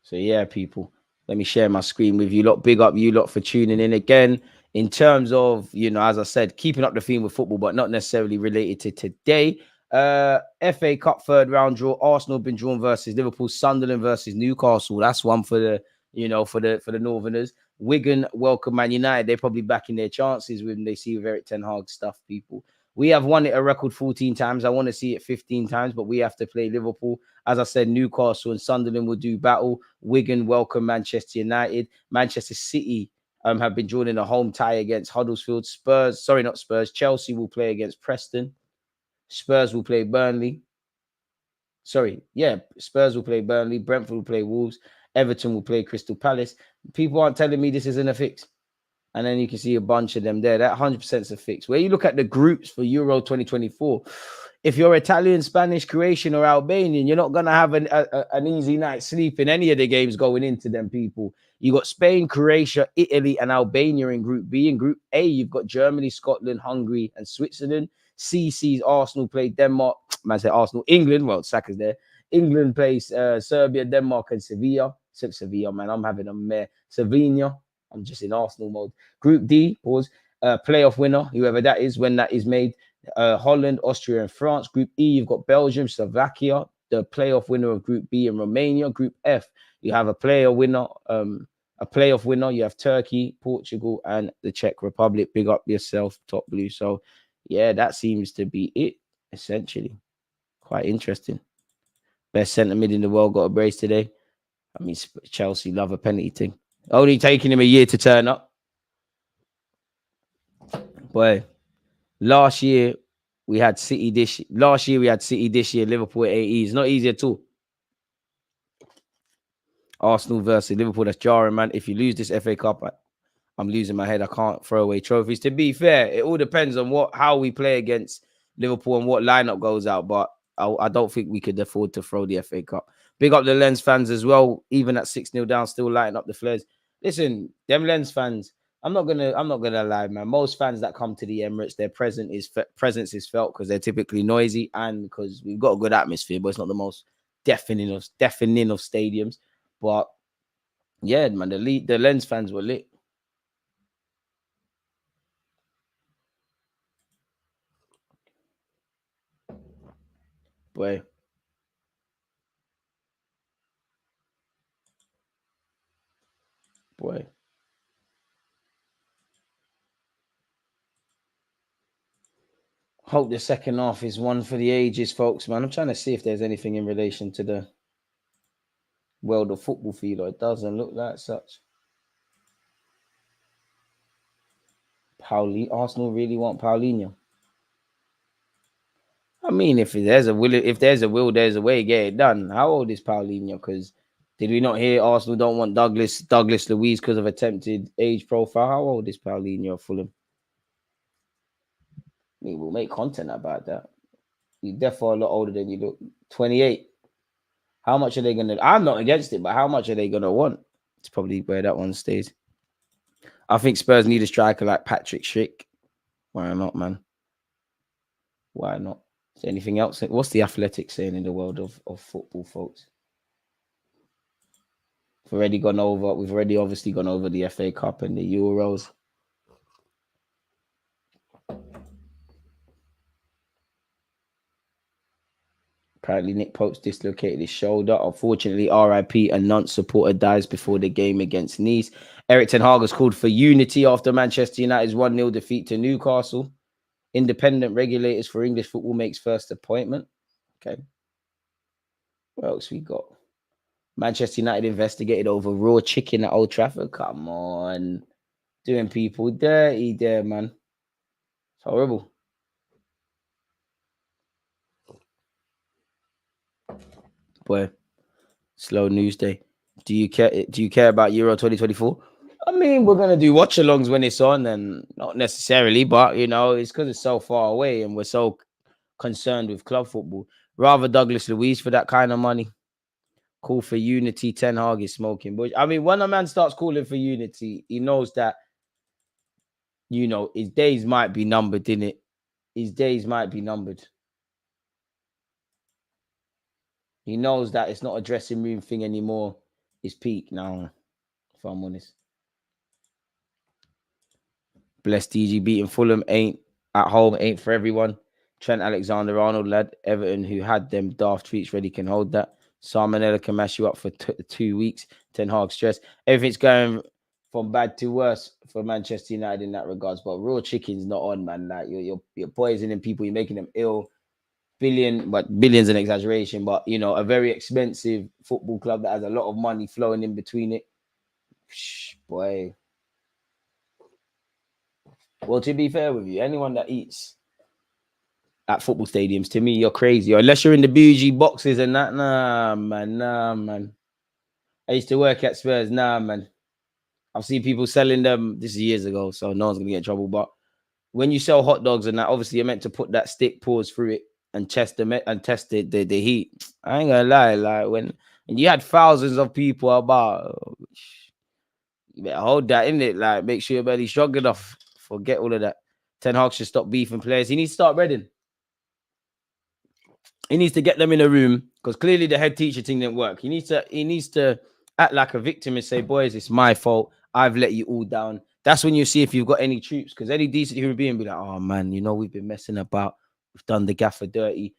So yeah, people, let me share my screen with you lot. Big up you lot for tuning in again. In terms of, you know, as I said, keeping up the theme with football, but not necessarily related to today. FA Cup third round draw. Arsenal been drawn versus Liverpool. Sunderland versus Newcastle. That's one for the, you know, for the Northerners. Wigan welcome Man United. They're probably backing their chances when they see Eric Ten Hag stuff, people. We have won it a record 14 times. I want to see it 15 times, but we have to play Liverpool. As I said, Newcastle and Sunderland will do battle. Wigan welcome Manchester United. Manchester City have been drawn in a home tie against Huddersfield. Chelsea will play against Preston. Spurs will play Burnley. Spurs will play Burnley. Brentford will play Wolves. Everton will play Crystal Palace. People aren't telling me this isn't a fix. And then you can see a bunch of them there. That 100% is a fix. Where you look at the groups for Euro 2024, if you're Italian, Spanish, Croatian, or Albanian, you're not going to have an easy night's sleep in any of the games going into them, people. You got Spain, Croatia, Italy, and Albania in Group B. In Group A, you've got Germany, Scotland, Hungary, and Switzerland. C sees Arsenal play Denmark. Man, say Arsenal, England. Well, Saka's there. England plays Serbia, Denmark, and Sevilla. Sevilla, man, I'm having a mare. Slovenia. I'm just in Arsenal mode. Group D, pause. Playoff winner, whoever that is, when that is made. Holland, Austria, and France. Group E, you've got Belgium, Slovakia, the playoff winner of Group B, and Romania. Group F, you have a playoff winner. You have Turkey, Portugal, and the Czech Republic. Big up yourself, Top Blue. So, yeah, that seems to be it, essentially. Quite interesting. Best centre mid in the world got a brace today. I mean, Chelsea love a penalty thing. Only taking him a year to turn up. Boy, last year we had City this year, Liverpool at 80. It's not easy at all. Arsenal versus Liverpool, that's jarring, man. If you lose this FA Cup, I'm losing my head. I can't throw away trophies. To be fair, it all depends on how we play against Liverpool and what lineup goes out. But I don't think we could afford to throw the FA Cup. Big up the Lens fans as well. Even at 6-0 down, still lighting up the flares. Listen, them Lens fans, I'm not gonna lie, man. Most fans that come to the Emirates, their presence is felt because they're typically noisy and because we've got a good atmosphere, but it's not the most deafening of stadiums. But yeah, man, the Lens fans were lit. Boy. Hope the second half is one for the ages, folks, man. I'm trying to see if there's anything in relation to the world of football feel. It doesn't look like such. Arsenal really want Paulinho. I mean, if there's a will, there's a way. Get it done. How old is Paulinho? Because did we not hear Arsenal don't want Douglas Luiz because of attempted age profile? How old is Paulinho, Fulham? I mean, we'll make content about that. You're definitely a lot older than you look. 28. How much are they going to... I'm not against it, but how much are they going to want? It's probably where that one stays. I think Spurs need a striker like Patrick Schick. Why not, man? Why not? Is there anything else? What's the Athletic saying in the world of football, folks? We've already obviously gone over the FA Cup and the Euros. Apparently, Nick Pope's dislocated his shoulder. Unfortunately, RIP, a Nantes supporter dies before the game against Nice. Eric Ten Hag has called for unity after Manchester United's 1-0 defeat to Newcastle. Independent regulators for English football makes first appointment. Okay. What else we got? Manchester United investigated over raw chicken at Old Trafford. Come on. Doing people dirty there, man. It's horrible. Boy. Slow news day. Do you care about Euro 2024? I mean, we're gonna do watch-alongs when it's on, and not necessarily, but you know, it's because it's so far away and we're so concerned with club football. Rather Douglas Luiz for that kind of money. Call for unity. Ten Hag is smoking. But I mean, when a man starts calling for unity, he knows that, you know, his days might be numbered, innit? His days might be numbered. He knows that it's not a dressing room thing anymore. It's peak now, if I'm honest. Bless DG beating Fulham ain't at home, ain't for everyone. Trent Alexander-Arnold, lad, Everton, who had them daft tweets ready, can hold that. Salmonella can mash you up for 2 weeks. Ten Hag stress. Everything's going from bad to worse for Manchester United in that regards. But raw chicken's not on, man. Like you're poisoning people, you're making them ill. Billions an exaggeration, but you know, a very expensive football club that has a lot of money flowing in between it. Boy. Well, to be fair with you, anyone that eats at football stadiums, to me, you're crazy. Or unless you're in the bougie boxes and that, nah, man. I used to work at Spurs, nah, man. I've seen people selling them. This is years ago, so no one's gonna get in trouble. But when you sell hot dogs and that, obviously you're meant to put that stick pause through it and test the heat. I ain't gonna lie, like when and you had thousands of people about, you better hold that in it. Like make sure your belly's strong enough. Forget all of that. Ten Hag should stop beefing players. He needs to start Reading. He needs to get them in a room because clearly the head teacher thing didn't work. He needs to act like a victim and say, boys, it's my fault. I've let you all down. That's when you see if you've got any troops, because any decent human being be like, oh man, you know, we've been messing about. We've done the gaffer dirty.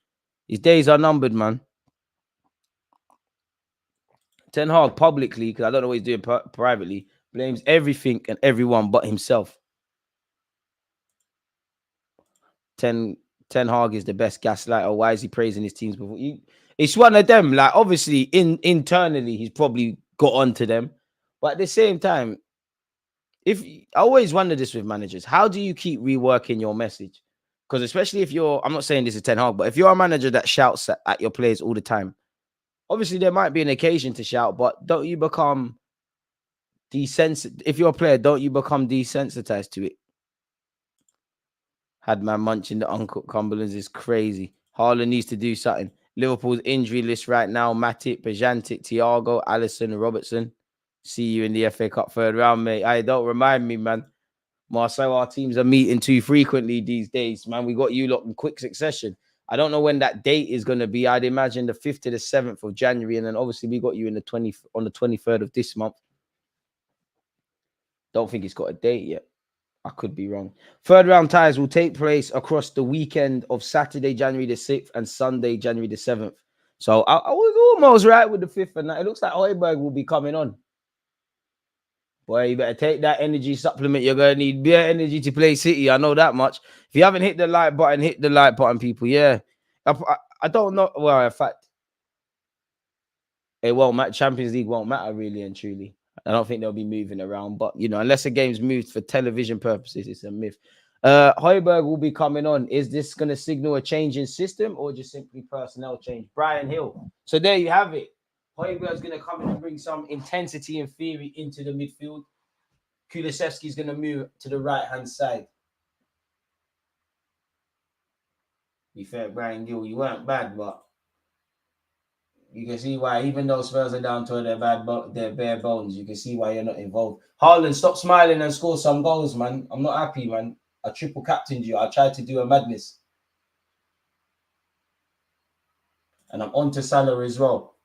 His days are numbered, man. Ten Hag publicly, because I don't know what he's doing privately, blames everything and everyone but himself. Ten Hag is the best gaslighter. Why is he praising his teams before? It's one of them. Like, obviously, internally, he's probably got onto them. But at the same time, I always wonder this with managers, how do you keep reworking your message? Because especially if I'm not saying this is Ten Hag, but if you're a manager that shouts at your players all the time, obviously there might be an occasion to shout, but don't you become desensitized? If you're a player, don't you become desensitized to it? Had man munching the uncooked Cumberlands is crazy. Haaland needs to do something. Liverpool's injury list right now: Matip, Bajantic, Thiago, Alisson, Robertson. See you in the FA Cup third round, mate. Hey, don't remind me, man. Marcel, our teams are meeting too frequently these days, man. We got you lot in quick succession. I don't know when that date is going to be. I'd imagine the 5th to the 7th of January. And then obviously we got you on the 23rd of this month. Don't think it's got a date yet. I could be wrong. Third round ties will take place across the weekend of Saturday, January the 6th and Sunday, January the 7th. So I was almost right with the 5th and that. It looks like Højbjerg will be coming on. Boy, you better take that energy supplement. You're going to need bare energy to play City. I know that much. If you haven't hit the like button, hit the like button, people. Yeah. I don't know. Well, in fact, it won't matter. Champions League won't matter really and truly. I don't think they'll be moving around. But, you know, unless a game's moved for television purposes, it's a myth. Højbjerg will be coming on. Is this going to signal a change in system or just simply personnel change? Brian Hill. So there you have it. Højbjerg's going to come in and bring some intensity and theory into the midfield. Kulusevski's going to move to the right-hand side. Be fair, Brian Gill, you weren't bad, but you can see why, even though Spurs are down to their bare bones, you can see why you're not involved. Haaland, stop smiling and score some goals, man. I'm not happy, man. I triple captained you. I tried to do a madness. And I'm on to Salah as well.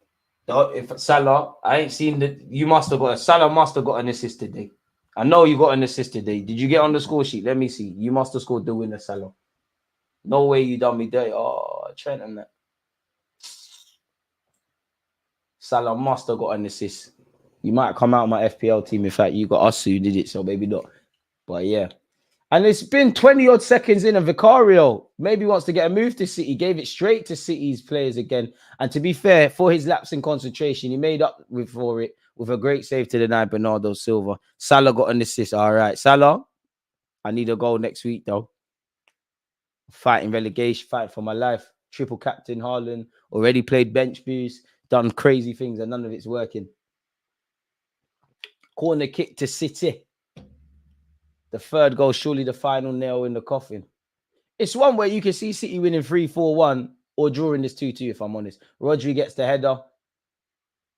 If Salah, I ain't seen that. Salah must have got an assist today. I know you got an assist today. Did you get on the score sheet? Let me see. You must have scored the winner, Salah. No way you done me dirty. Oh, Trent and that. Salah must have got an assist. You might come out of my FPL team. In fact, you got us who did it, so maybe not. But yeah. And it's been 20 odd seconds in, and Vicario maybe wants to get a move to City. Gave it straight to City's players again. And to be fair, for his lapse in concentration, he made up for it with a great save to deny Bernardo Silva. Salah got an assist. All right, Salah, I need a goal next week, though. Fighting relegation, fight for my life. Triple captain Haaland, already played bench boost. done crazy things and none of it's working. Corner kick to City. The third goal, surely the final nail in the coffin. It's one where you can see City winning 3-4-1 or drawing this 2-2, if I'm honest. Rodri gets the header.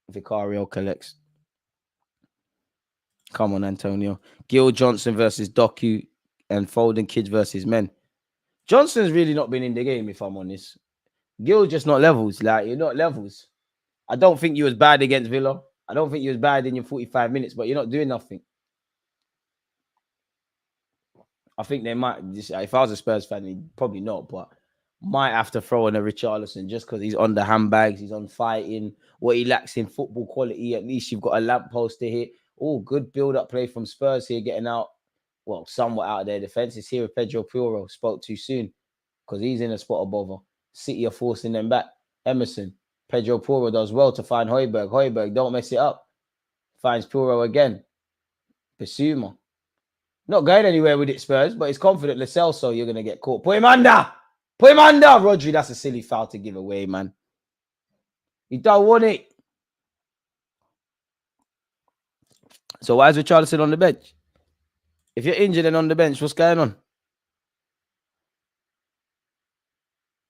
Vicario collects. Come on, Antonio. Gil Johnson versus Doku and Foden kids versus men. Johnson's really not been in the game, if I'm honest. Gil just not levels. Like, you're not levels. I don't think you was bad against Villa. I don't think you was bad in your 45 minutes, but you're not doing nothing. I think they might, if I was a Spurs fan, probably not, but might have to throw in a Richarlison just because he's on the handbags, he's on fighting. What he lacks in football quality, at least you've got a lamppost to hit. Oh, good build-up play from Spurs here, getting out, well, somewhat out of their defense. It's here with Pedro Porro. Spoke too soon because he's in a spot of bother. City are forcing them back. Emerson. Pedro Porro does well to find Højbjerg. Højbjerg, don't mess it up. Finds Porro again. Basuma. Not going anywhere with it, Spurs, but he's confident. Lo Celso, you're going to get caught. Put him under. Put him under. Rodri, that's a silly foul to give away, man. You don't want it. So why is Richarlison on the bench? If you're injured and on the bench, what's going on?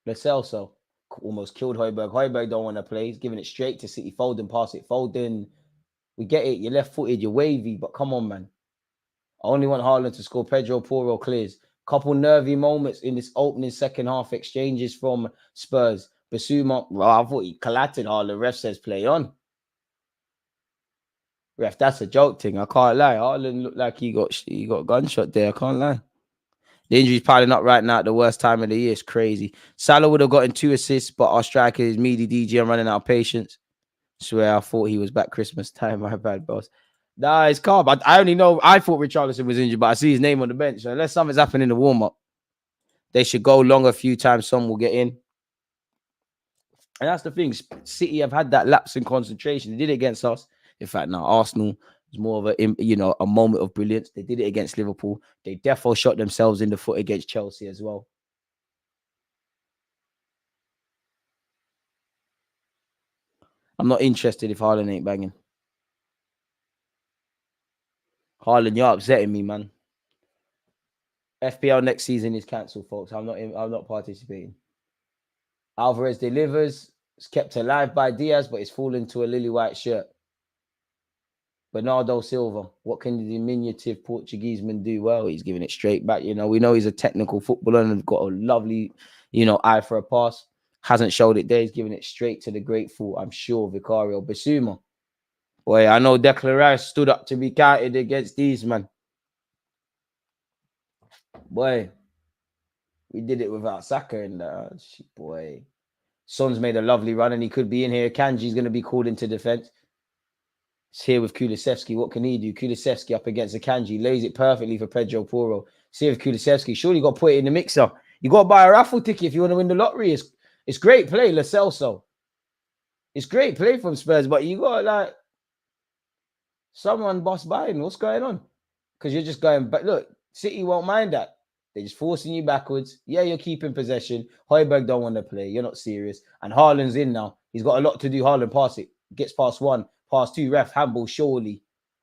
Lo Celso almost killed Højbjerg. Højbjerg don't want to play. He's giving it straight to City. Foden, pass it. Foden. We get it. You're left-footed. You're wavy. But come on, man. I only want Haaland to score. Pedro Porro clears. Couple nervy moments in this opening second half exchanges from Spurs. Basuma, I thought he collided Haaland. Ref says play on. Ref, that's a joke thing. I can't lie. Haaland looked like he got gunshot there. I can't lie. The injury's piling up right now at the worst time of the year. It's crazy. Salah would have gotten 2 assists, but our striker is meaty DG and running out of patience. Swear, I thought he was back Christmas time. My bad, boss. Nah, it's calm. I only know, I thought Richarlison was injured, but I see his name on the bench. So unless something's happened in the warm-up, they should go long a few times. Some will get in. And that's the thing. City have had that lapse in concentration. They did it against us. In fact, now Arsenal is more of a moment of brilliance. They did it against Liverpool. They definitely shot themselves in the foot against Chelsea as well. I'm not interested if Haaland ain't banging. Haaland, you're upsetting me, man. FPL next season is cancelled, folks. I'm not participating. Alvarez delivers. It's kept alive by Diaz, but it's fallen to a lily white shirt. Bernardo Silva. What can the diminutive Portuguese man do? Well, he's giving it straight back. You know, we know he's a technical footballer and got a lovely, eye for a pass. Hasn't showed it there. He's giving it straight to the grateful, I'm sure, Vicario. Basuma. Boy, I know Declan Rice stood up to be counted against these, man. Boy, we did it without Saka in there. Boy. Son's made a lovely run and he could be in here. Kanji's going to be called into defense. It's here with Kulusevski. What can he do? Kulusevski up against the Kanji. Lays it perfectly for Pedro Porro. See with Kulusevski. Surely you got to put it in the mixer. You got to buy a raffle ticket if you want to win the lottery. It's great play, Lo Celso. It's great play from Spurs, but you got like someone boss buying. What's going on? Because you're just going back. Look, City won't mind that. They're just forcing you backwards. Yeah, you're keeping possession. Højbjerg don't want to play. You're not serious. And Haaland's in now. He's got a lot to do. Haaland, pass it. Gets past 1. Past 2. Ref, handball, surely.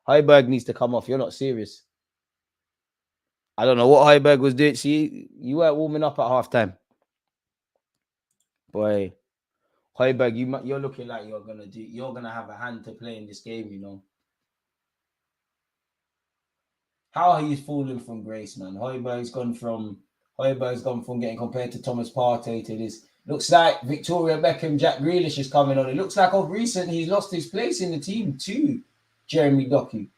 Højbjerg needs to come off. You're not serious. I don't know what Højbjerg was doing. See, you weren't warming up at halftime. Boy. Højbjerg, you're looking like you're going to have a hand to play in this game, you know. How he's fallen from grace, man. Højbjerg's gone from getting compared to Thomas Partey to this. Looks like Victoria Beckham, Jack Grealish is coming on. It looks like of recent he's lost his place in the team to Jeremy Doku.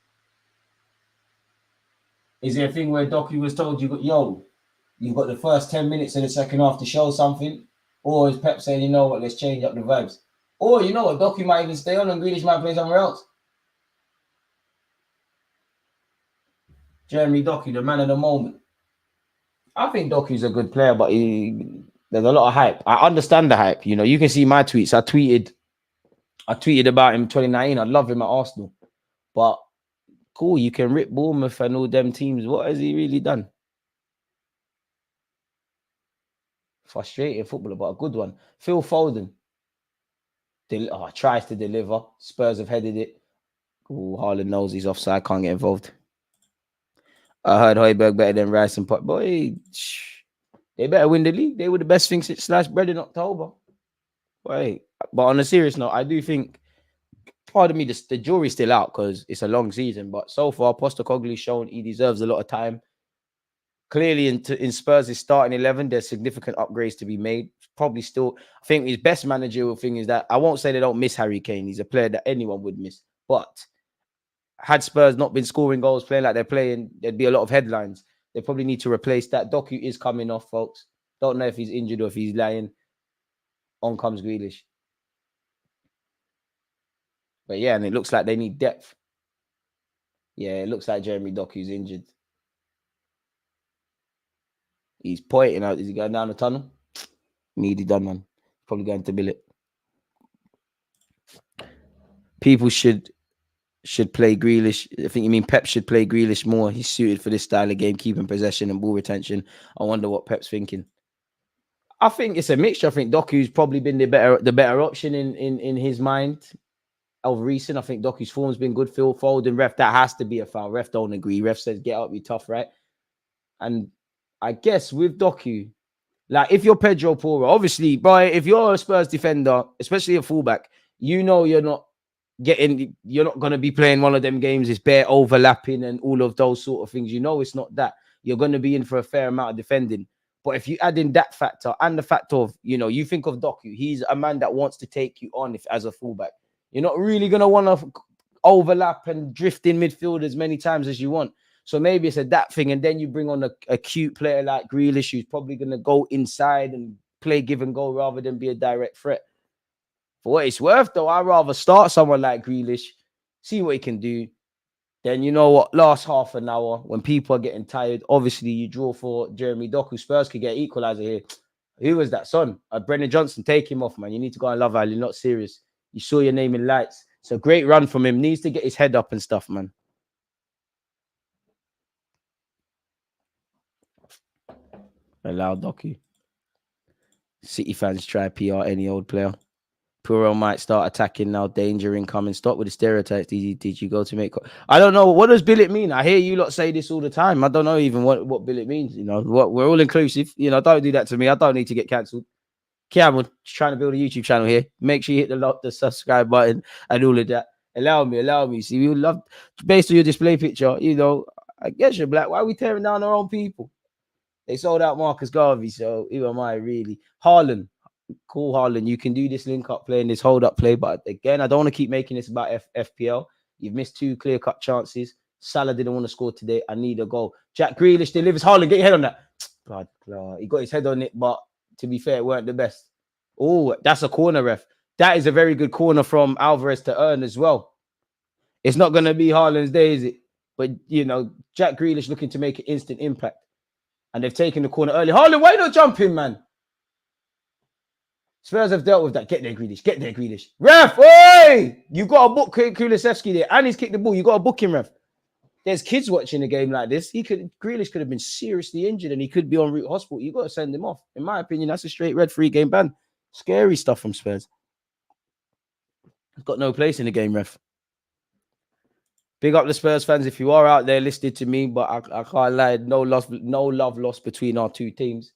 Is there a thing where Doku was told you've got the first 10 minutes of the second half to show something? Or is Pep saying, you know what, let's change up the vibes? Or you know what, Doku might even stay on and Grealish might play somewhere else. Jeremy Doku, the man of the moment. I think Doku's a good player, but there's a lot of hype. I understand the hype. You know, you can see my tweets. I tweeted about him in 2019. I love him at Arsenal. But cool, you can rip Bournemouth and all them teams. What has he really done? Frustrating footballer, but a good one. Phil Foden. tries to deliver. Spurs have headed it. Ooh, Haaland knows he's offside, can't get involved. I heard Højbjerg better than Rice and Pot. Boy, they better win the league. They were the best thing since sliced bread in October. Boy, but on a serious note, I do think, pardon me, the jury's still out because it's a long season. But so far, Postacoglu's shown he deserves a lot of time. Clearly, in Spurs' starting 11, there's significant upgrades to be made. Probably still, I think his best managerial thing is that I won't say they don't miss Harry Kane. He's a player that anyone would miss. But had Spurs not been scoring goals, playing like they're playing, there'd be a lot of headlines. They probably need to replace that. Doku is coming off, folks. Don't know if he's injured or if he's lying. On comes Grealish. But yeah, and it looks like they need depth. Yeah, it looks like Jeremy Doku's injured. He's pointing out. Is he going down the tunnel? Needy done, man. Probably going to bill it. People should play Grealish. I think you mean Pep should play Grealish more. He's suited for this style of game, keeping possession and ball retention. I wonder what Pep's thinking. I think it's a mixture. I think Doku's probably been the better option in his mind of recent. I think Doku's form's been good. Phil Foden, ref, that has to be a foul. Ref don't agree. Ref says get up, you tough, right? And I guess with Doku, like if you're Pedro Porro, obviously, bro, if you're a Spurs defender, especially a fullback, you know you're not going to be playing one of them games. It's bare overlapping and all of those sort of things. You know, it's not that. You're going to be in for a fair amount of defending. But if you add in that factor and the fact of, you think of Doku, he's a man that wants to take you on as a fullback. You're not really going to want to overlap and drift in midfield as many times as you want. So maybe it's a that thing. And then you bring on a cute player like Grealish, who's probably going to go inside and play give and go rather than be a direct threat. For what it's worth, though, I'd rather start someone like Grealish, see what he can do. Then you know what? Last half an hour, when people are getting tired, obviously you draw for Jeremy Doku. Spurs could get equalizer here. Who was that, son? Brendan Johnson, take him off, man. You need to go on Love Island. Not serious. You saw your name in lights. It's a great run from him. Needs to get his head up and stuff, man. Allow Doku. City fans try PR any old player. Puro might start attacking now. Danger incoming. Stop with the stereotypes. Did you go to make? I don't know. What does billet mean? I hear you lot say this all the time. I don't know even what billet means. We're all inclusive. Don't do that to me. I don't need to get cancelled. Cameron, trying to build a YouTube channel here. Make sure you hit the subscribe button and all of that. Allow me. See, we would love, based on your display picture, I guess you're black. Why are we tearing down our own people? They sold out Marcus Garvey, so who am I really? Haaland. Cool, Haaland. You can do this link up play and this hold up play, but again, I don't want to keep making this about FPL. You've missed 2 clear cut chances. Salah didn't want to score today. I need a goal. Jack Grealish delivers. Haaland, get your head on that. God, he got his head on it, but to be fair, it weren't the best. Oh, that's a corner, ref. That is a very good corner from Alvarez to earn as well. It's not going to be Haaland's day, is it? But, Jack Grealish looking to make an instant impact. And they've taken the corner early. Haaland, why not jumping, man? Spurs have dealt with that. Get there, Grealish. Ref, oi! You got to book Kulusevski there. And he's kicked the ball. You got to book him, ref. There's kids watching a game like this. Grealish could have been seriously injured and he could be en route hospital. You got to send him off. In my opinion, that's a straight red 3-game ban. Scary stuff from Spurs. Got no place in the game, ref. Big up the Spurs fans if you are out there listed to me, but I can't lie. No love lost between our two teams.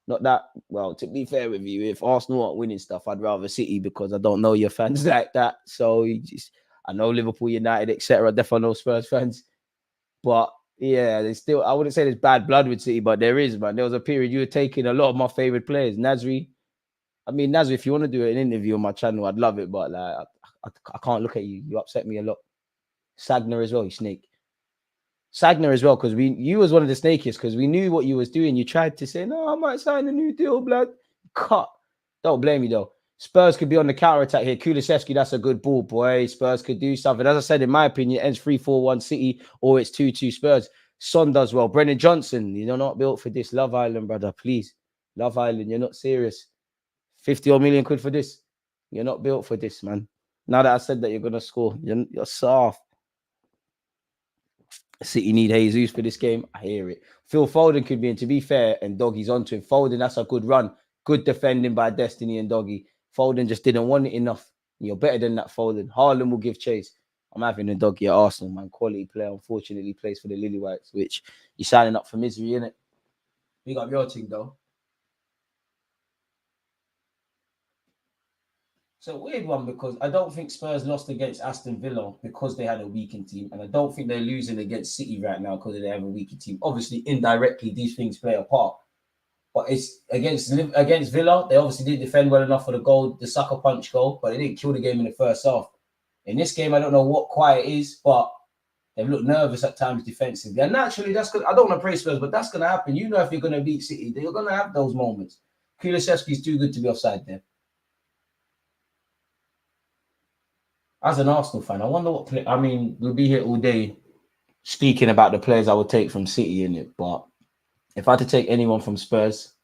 Not that, well, to be fair with you, if Arsenal aren't winning stuff, I'd rather City because I don't know your fans like that. So I know Liverpool, United, etc. Definitely know Spurs fans. But yeah, I wouldn't say there's bad blood with City, but there is, man. There was a period you were taking a lot of my favorite players. Nasri, if you want to do an interview on my channel, I'd love it. But like, I can't look at you. You upset me a lot. Sagner as well, you snake. Sagner as well, because you was one of the snakiest because we knew what you was doing. You tried to say, no, I might sign a new deal, blood. Cut. Don't blame me though. Spurs could be on the counter attack here. Kulusevski, that's a good ball, boy. Spurs could do something. As I said, in my opinion, it ends 3-4-1 City or it's 2-2 Spurs. Son does well. Brendan Johnson, you're not built for this. Love Island, brother, please. Love Island, you're not serious. 50 or million quid for this. You're not built for this, man. Now that I said that you're going to score, you're soft. City need Jesus for this game. I hear it. Phil Foden could be in, to be fair, and Doggy's onto him. Foden, that's a good run. Good defending by Destiny and Doggy. Foden just didn't want it enough. You're better than that Foden. Haaland will give chase. I'm having a doggy at Arsenal, man. Quality player, unfortunately, plays for the Lily Whites, which you're signing up for misery, innit? Big up your team, though. It's a weird one because I don't think Spurs lost against Aston Villa because they had a weakened team, and I don't think they're losing against City right now because they have a weakened team. Obviously, indirectly, these things play a part. But it's against Villa. They obviously didn't defend well enough for the goal, the sucker punch goal, but they didn't kill the game in the first half. In this game, I don't know what quiet is, but they've looked nervous at times defensively. And naturally, that's good. I don't want to praise Spurs, but that's going to happen. You know, if you're going to beat City, they're going to have those moments. Kulusevski's too good to be offside there. As an Arsenal fan, I wonder what play. I mean, we'll be here all day speaking about the players I would take from City in it, but if I had to take anyone from Spurs,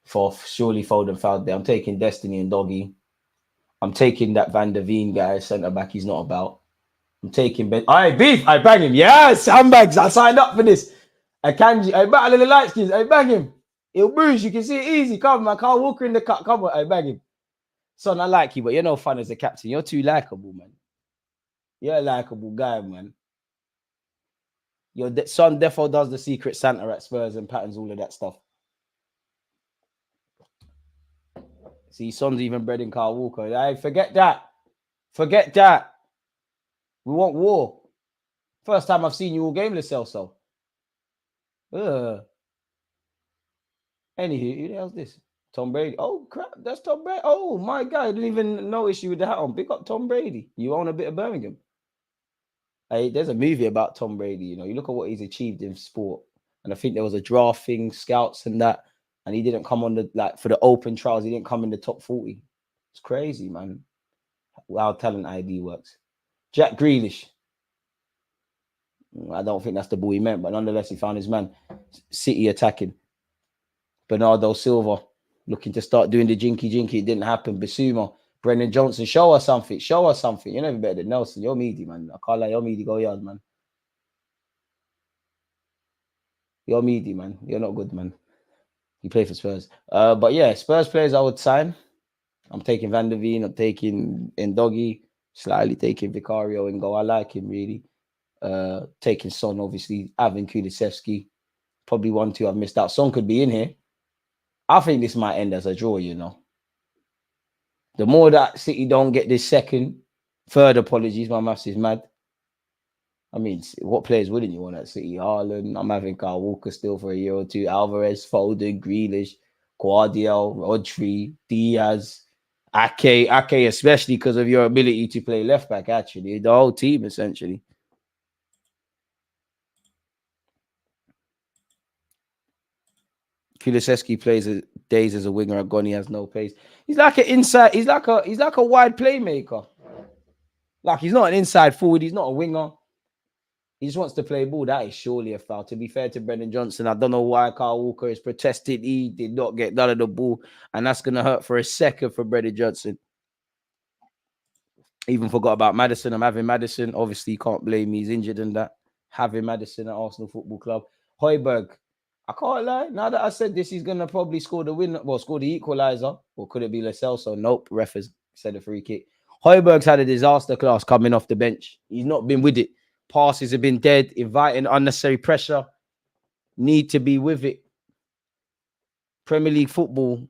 for surely Foden fouled there, I'm taking Destiny and Doggy. I'm taking that Van der Veen guy, centre back. He's not about. I'm taking Ben. All right, beef. I bang him. Yes, handbags. I signed up for this. I battle in the light skins. I bang him. He'll bruise. You can see it easy. Come on, Carl Walker in the cut. Come on, I bang him. Son, I like you, but you're no fun as a captain. You're too likable, man. You're a likable guy, man. Your son defo does the secret Santa at Spurs and patterns all of that stuff. See, son's even bred in Carl Walker. Hey, forget that. Forget that. We want war. First time I've seen you all gameless, Celso. Anywho, who the hell's this? Tom Brady. Oh, crap. That's Tom Brady. Oh, my God. I didn't even notice you with the hat on. Pick up Tom Brady. You own a bit of Birmingham. Hey, there's a movie about Tom Brady. You know, you look at what he's achieved in sport. And I think there was a draft thing, scouts and that. And he didn't come on for the open trials. He didn't come in the top 40. It's crazy, man. How talent ID works. Jack Grealish. I don't think that's the boy he meant, but nonetheless, he found his man. City attacking. Bernardo Silva looking to start doing the jinky. It didn't happen. Basuma. Brendan Johnson. Show us something. You're never better than Nelson. You're meaty, man. I can't lie. You're meaty. Go yard, man. You're meaty, man. You're not good, man. You play for Spurs. But yeah, Spurs players I would sign. I'm taking Van der Veen. I'm taking Ndoggy. Slightly taking Vicario and go. I like him, really. Taking Son, obviously. Having Kulusevski. Probably 1-2 I've missed out. Son could be in here. I think this might end as a draw, you know. The more that City don't get this third apologies, my maths is mad. I mean, what players wouldn't you want at City? Haaland, I'm having Kyle Walker still for a year or two. Alvarez, Foden, Grealish, Guardiola, Rodri, Diaz, Ake, especially because of your ability to play left back, actually. The whole team, essentially. Kulusevski plays days as a winger. Agoni has no pace. He's like an inside. He's like a wide playmaker. Like he's not an inside forward. He's not a winger. He just wants to play ball. That is surely a foul. To be fair to Brendan Johnson, I don't know why Carl Walker is protested. He did not get none of the ball, and that's gonna hurt for a second for Brendan Johnson. Even forgot about Maddison. I'm having Maddison. Obviously, you can't blame me. He's injured and that. Having Maddison at Arsenal Football Club. Højbjerg. I can't lie. Now that I said this, he's going to probably score the win. Well, score the equalizer. Or could it be Lo Celso? Nope. Ref has said a free kick. Højbjerg's had a disaster class coming off the bench. He's not been with it. Passes have been dead. Inviting unnecessary pressure. Need to be with it. Premier League football,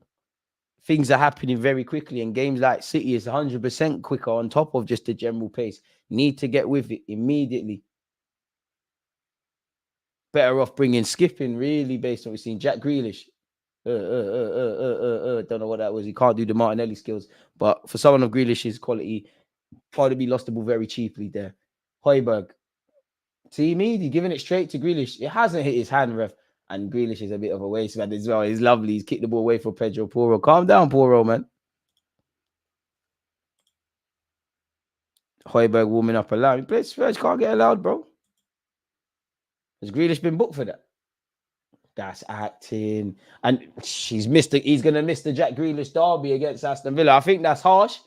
things are happening very quickly. And games like City is 100% quicker on top of just the general pace. Need to get with it immediately. Better off bringing skipping, really, based on what we've seen. Jack Grealish. Don't know what that was. He can't do the Martinelli skills. But for someone of Grealish's quality, probably lost the ball very cheaply there. Højbjerg. See me? He's giving it straight to Grealish. It hasn't hit his hand, ref. And Grealish is a bit of a waste man as well. He's lovely. He's kicked the ball away for Pedro Porro. Calm down, Porro, man. Højbjerg warming up a lot. He plays Spurs, can't get allowed, bro. Has Grealish been booked for that? That's acting. And he's going to miss the Jack Grealish derby against Aston Villa. I think that's harsh.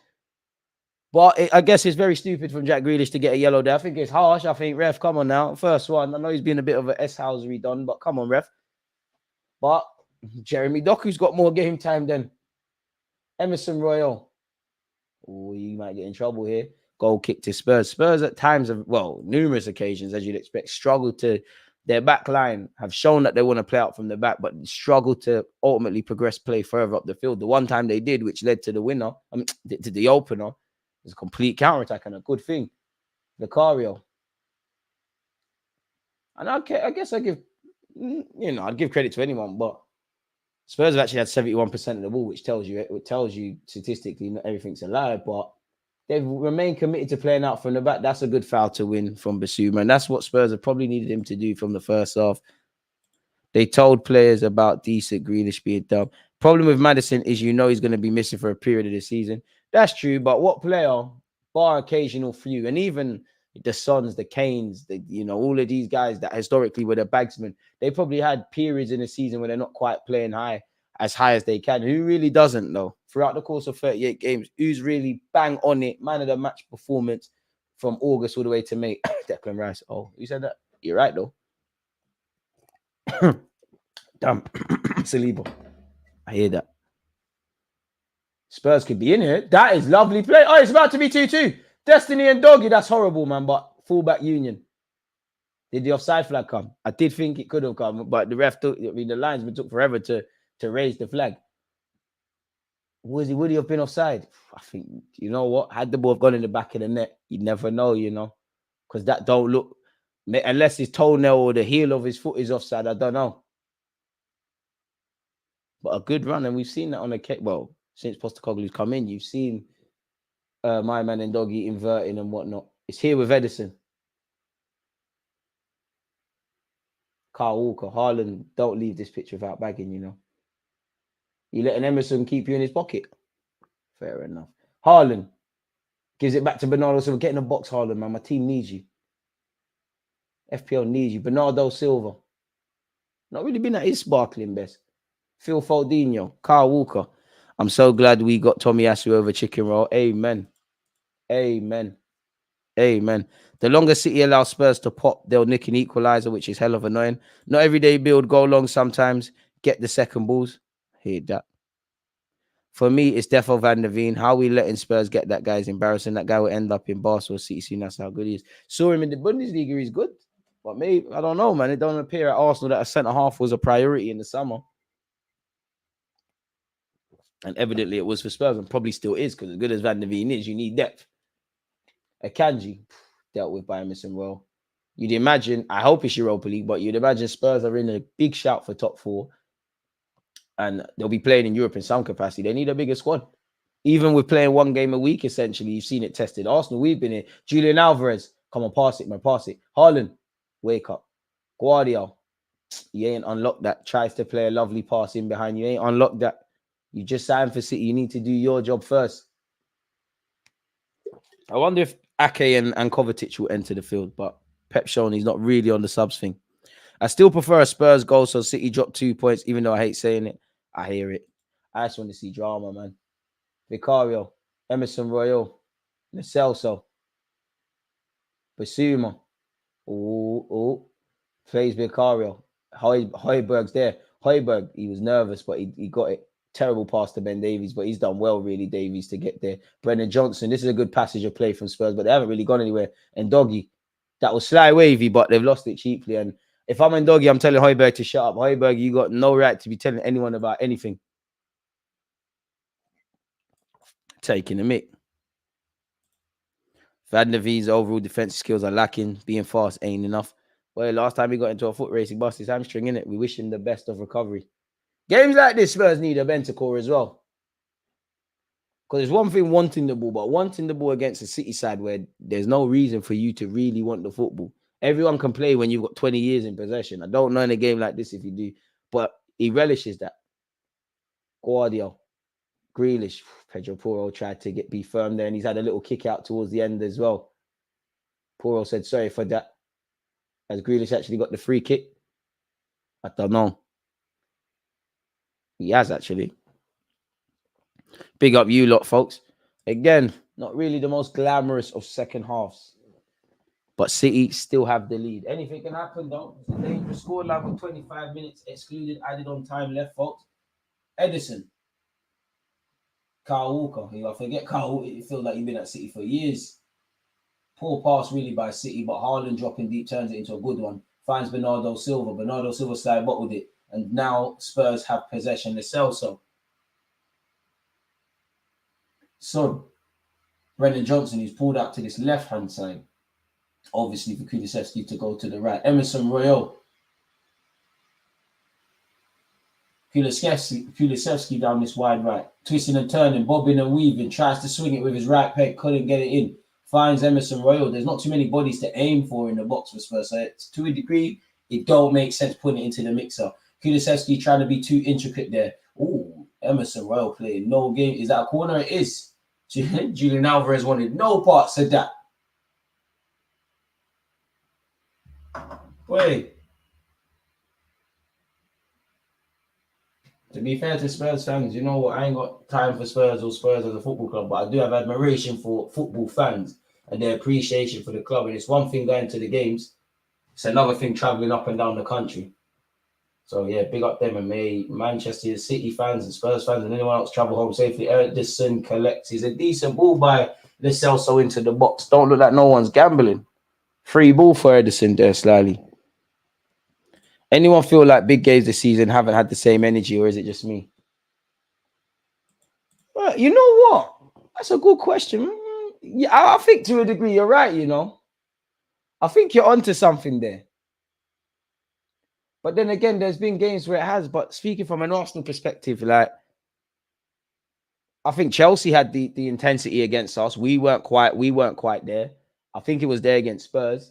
But I guess it's very stupid from Jack Grealish to get a yellow there. I think it's harsh. I think, ref, come on now. First one. I know he's been a bit of an S-housery done, but come on, ref. But Jeremy Doku's got more game time than Emerson Royal. Oh, you might get in trouble here. Goal kick to Spurs. Spurs at times have, well, numerous occasions, as you'd expect, struggled to. Their back line have shown that they want to play out from the back, but struggle to ultimately progress play further up the field. The one time they did, which led to the winner, to the opener, was a complete counter-attack and a good thing. Vicario. And I guess I give, I'd give credit to anyone, but Spurs have actually had 71% of the ball, which tells you statistically not everything's a lie, but they've remained committed to playing out from the back. That's a good foul to win from Basuma, and that's what Spurs have probably needed him to do from the first half. They told players about decent Grealish being dumb. Problem with Maddison is he's going to be missing for a period of the season. That's true, but what player, bar occasional few, and even the Sons, the Kanes, all of these guys that historically were the bagsmen, they probably had periods in the season where they're not quite playing as high as they can. Who really doesn't, though? Throughout the course of 38 games, who's really bang on it, man of the match performance from August all the way to May? Declan Rice. Oh, you said that? You're right, though. Damn. Saliba. I hear that. Spurs could be in here. That is lovely play. Oh, it's about to be 2-2. Destiny and Doggy. That's horrible, man. But fullback union. Did the offside flag come? I did think it could have come, but the ref the linesman took forever to raise the flag. Would he have been offside? I think, you know what? Had the ball gone in the back of the net, you'd never know, because that don't look, unless his toenail or the heel of his foot is offside, I don't know. But a good run, and we've seen that on since Postacoglu's come in, you've seen my man and Doggy inverting and whatnot. It's here with Edison. Carl Walker, Haaland, don't leave this pitch without bagging, You letting Emerson keep you in his pocket? Fair enough. Haaland gives it back to Bernardo Silva. Get in the box, Haaland, man. My team needs you. FPL needs you. Bernardo Silva. Not really been at his sparkling best. Phil Foldinho, Carl Walker. I'm so glad we got Tomiyasu over Chicken Roll. Amen. Amen. Amen. The longer City allow Spurs to pop, they'll nick an equalizer, which is hell of annoying. Not every day build, go long sometimes. Get the second balls. Hear that. For me, it's Defo Van der Veen. How we letting Spurs get that guy is embarrassing. That guy will end up in Barcelona City soon. That's how good he is. Saw him in the Bundesliga. He's good. But maybe, I don't know, man. It don't appear at Arsenal that a centre-half was a priority in the summer. And evidently it was for Spurs and probably still is, because as good as Van der Veen is, you need depth. Akanji, dealt with by Emerson well. You'd imagine, I hope it's Europa League, but you'd imagine Spurs are in a big shout for top 4. And they'll be playing in Europe in some capacity. They need a bigger squad. Even with playing one game a week, essentially, you've seen it tested. Arsenal, we've been here. Julian Alvarez, come on, pass it, man, pass it. Haaland, wake up. Guardiola, you ain't unlocked that. Tries to play a lovely pass in behind you. Ain't unlocked that. You just signed for City. You need to do your job first. I wonder if Ake and Kovacic will enter the field, but Pep shown he's not really on the subs thing. I still prefer a Spurs goal, so City dropped 2 points, even though I hate saying it. I hear it. I just want to see drama, man. Vicario, Emerson Royal, Lo Celso, Basuma. Oh, plays Vicario. Højbjerg's there. Højbjerg, he was nervous, but he got it. Terrible pass to Ben Davies, but he's done well, really, Davies, to get there. Brendan Johnson, this is a good passage of play from Spurs, but they haven't really gone anywhere. And Doggy, that was sly wavy, but they've lost it cheaply. And if I'm in Doggy, I'm telling Højbjerg to shut up. Højbjerg, you got no right to be telling anyone about anything. Taking the mick. Van der Veen's overall defensive skills are lacking. Being fast ain't enough. Well, last time he got into a foot race, he bust his hamstring, innit? We wish him the best of recovery. Games like this, Spurs need a Bentancur as well. Because it's one thing wanting the ball, but wanting the ball against a City side where there's no reason for you to really want the football. Everyone can play when you've got 20 years in possession. I don't know in a game like this if you do, but he relishes that. Guardiola, Grealish, Pedro Porro tried to be firm there, and he's had a little kick out towards the end as well. Porro said sorry for that. Has Grealish actually got the free kick? I don't know. He has actually. Big up you lot, folks. Again, not really the most glamorous of second halves. But City still have the lead. Anything can happen, though. It's a dangerous scoreline with 25 minutes excluded, added on time left, folks. Edison. Kyle Walker. I forget Kyle Walker. It feels like he's been at City for years. Poor pass really by City, but Haaland dropping deep turns it into a good one. Finds Bernardo Silva. Bernardo Silva slide bottled it. And now Spurs have possession. Lo Celso. So, Brendan Johnson, who's pulled out to this left-hand side. Obviously, for Kulusevski to go to the right. Emerson Royal. Kulusevski down this wide right. Twisting and turning, bobbing and weaving. Tries to swing it with his right peg. Couldn't get it in. Finds Emerson Royal. There's not too many bodies to aim for in the box for Spurs. So to a degree, it don't make sense putting it into the mixer. Kulusevski trying to be too intricate there. Ooh, Emerson Royal playing no game. Is that a corner? It is. Julian Alvarez wanted no parts of that. Wait. To be fair to Spurs fans, you know what? I ain't got time for Spurs or Spurs as a football club, but I do have admiration for football fans and their appreciation for the club. And it's one thing going to the games, it's another thing traveling up and down the country. So yeah, big up them, and may Manchester City fans and Spurs fans and anyone else travel home safely. Edison collects. He's a decent ball by Lo Celso into the box. Don't look like no one's gambling. Free ball for Edison there slightly. Anyone feel like big games this season haven't had the same energy, or is it just me? Well, you know what? That's a good question. Yeah, I think to a degree you're right, you know. I think you're onto something there. But then again, there's been games where it has. But speaking from an Arsenal perspective, like, I think Chelsea had the intensity against us. We weren't quite there. I think it was there against Spurs.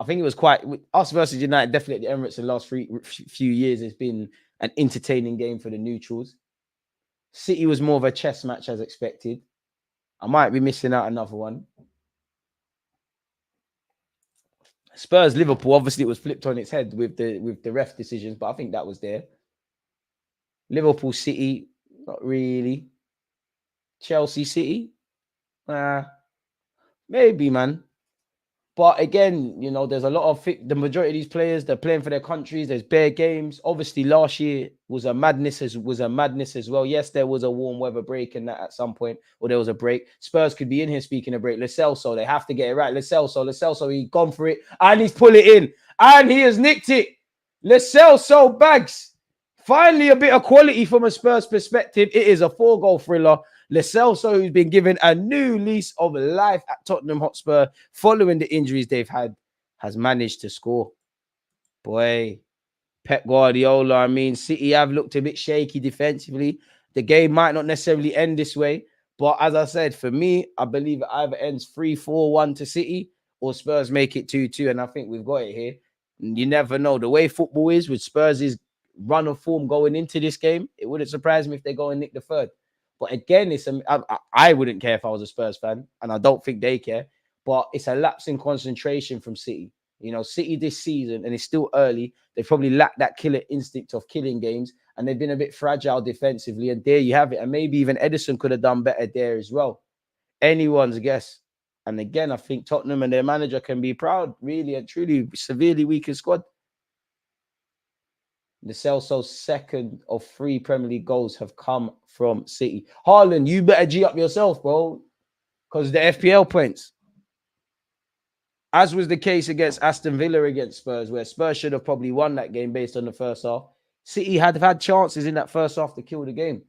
I think it was quite us versus United. Definitely at the Emirates in the last few years, it's been an entertaining game for the neutrals. City was more of a chess match as expected. I might be missing out another one. Spurs Liverpool, obviously it was flipped on its head with the ref decisions, but I think that was there. Liverpool City, not really. Chelsea City, maybe, man. But again, you know, there's a lot of the majority of these players, they're playing for their countries. There's bare games. Obviously, last year was a madness as well. Yes, there was a warm weather break and that at some point, or there was a break. Spurs could be in here speaking of break. Lo Celso, they have to get it right. Lo Celso, he's gone for it and he's pulled it in and he has nicked it. Lo Celso bags. Finally, a bit of quality from a Spurs perspective. It is a 4-goal thriller. Lo Celso, who's been given a new lease of life at Tottenham Hotspur following the injuries they've had, has managed to score. Boy, Pep Guardiola, I mean, City have looked a bit shaky defensively. The game might not necessarily end this way, but as I said, for me, I believe it either ends 3-4-1 to City or Spurs make it 2-2, and I think we've got it here. You never know. The way football is with Spurs' run of form going into this game, it wouldn't surprise me if they go and nick the third. But again, I wouldn't care if I was a Spurs fan, and I don't think they care. But it's a lapse in concentration from City. You know, City this season, and it's still early, they probably lack that killer instinct of killing games, and they've been a bit fragile defensively. And there you have it. And maybe even Edison could have done better there as well. Anyone's guess. And again, I think Tottenham and their manager can be proud, really and truly. Severely weakened squad. Lo Celso's second of 3 Premier League goals have come from City. Haaland, you better G up yourself, bro, because the FPL points. As was the case against Aston Villa against Spurs, where Spurs should have probably won that game based on the first half. City had chances in that first half to kill the game.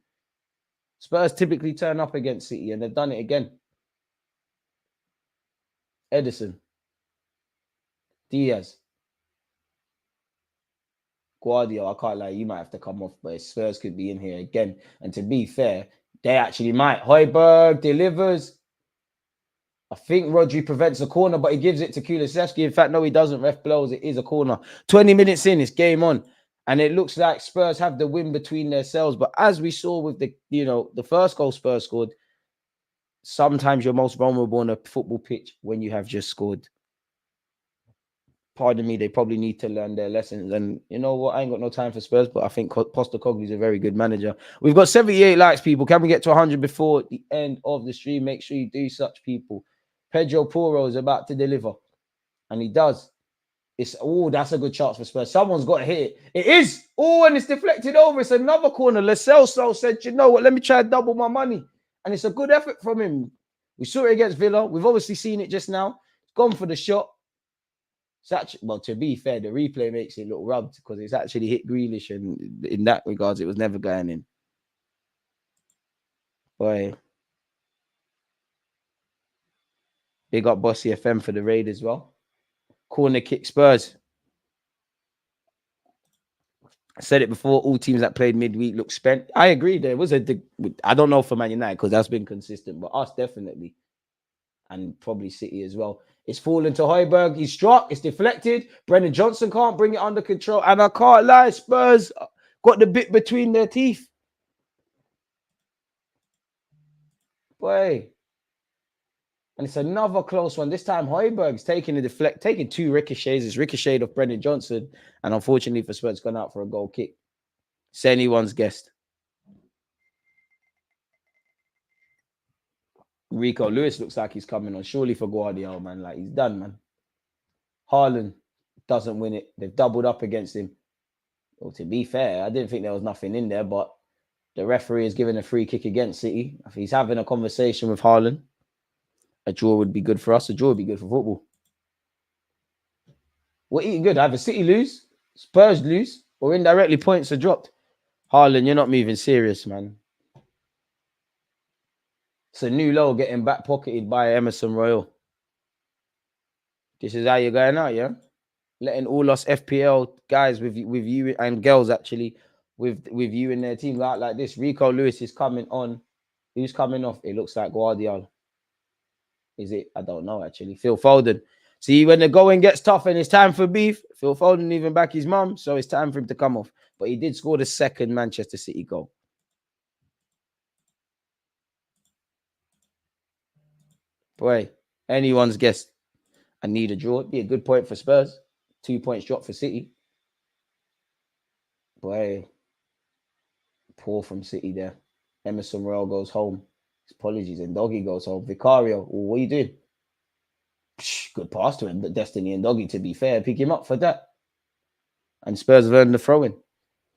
Spurs typically turn up against City, and they've done it again. Edison. Diaz. Guardiola, I can't lie, you might have to come off, but Spurs could be in here again. And to be fair, they actually might. Højbjerg delivers. I think Rodri prevents a corner, but he gives it to Kulusevski. In fact, no, he doesn't. Ref blows. It is a corner. 20 minutes in, it's game on. And it looks like Spurs have the win between themselves. But as we saw with the first goal Spurs scored, sometimes you're most vulnerable on a football pitch when you have just scored. Pardon me, they probably need to learn their lessons. And you know what? I ain't got no time for Spurs, but I think Postecoglou is a very good manager. We've got 78 likes, people. Can we get to 100 before the end of the stream? Make sure you do such, people. Pedro Porro is about to deliver. And he does. That's a good chance for Spurs. Someone's got to hit it. It is. And it's deflected over. It's another corner. Lo Celso said, you know what? Let me try and double my money. And it's a good effort from him. We saw it against Villa. We've obviously seen it just now. Gone for the shot. It's actually, well, to be fair, the replay makes it look rubbed because it's actually hit Grealish, and in that regards, it was never going in. Boy. Big up Bossy FM for the raid as well. Corner kick Spurs. I said it before, all teams that played midweek look spent. I agree. There was I don't know for Man United because that's been consistent, but us definitely. And probably City as well. It's fallen to Højbjerg. He's struck. It's deflected. Brennan Johnson can't bring it under control. And I can't lie, Spurs got the bit between their teeth. Boy. And it's another close one. This time, Højbjerg's taking two ricochets. It's ricocheted off Brennan Johnson. And unfortunately for Spurs, gone out for a goal kick. It's anyone's guess. Rico Lewis looks like he's coming on. Surely for Guardiola, man. Like, he's done, man. Haaland doesn't win it. They've doubled up against him. Well, to be fair, I didn't think there was nothing in there, but the referee is giving a free kick against City. If he's having a conversation with Haaland, a draw would be good for us. A draw would be good for football. We're eating good. Either City lose, Spurs lose, or indirectly points are dropped. Haaland, you're not moving serious, man. It's a new low getting back pocketed by Emerson Royal. This is how you're going out, yeah? Letting all us FPL guys with you and girls actually with you in their team out like this. Rico Lewis is coming on. Who's coming off? It looks like Guardiola. Is it? I don't know, actually. Phil Foden. See, when the going gets tough and it's time for beef, Phil Foden even back his mum, so it's time for him to come off. But he did score the second Manchester City goal. Boy, anyone's guess. I need a draw. It'd be a good point for Spurs. 2 points drop for City. Boy, poor from City there. Emerson Royal goes home. Apologies, and Doggy goes home. Vicario, what are you doing? Good pass to him, but Destiny and Doggy, to be fair, pick him up for that. And Spurs have earned the throw-in.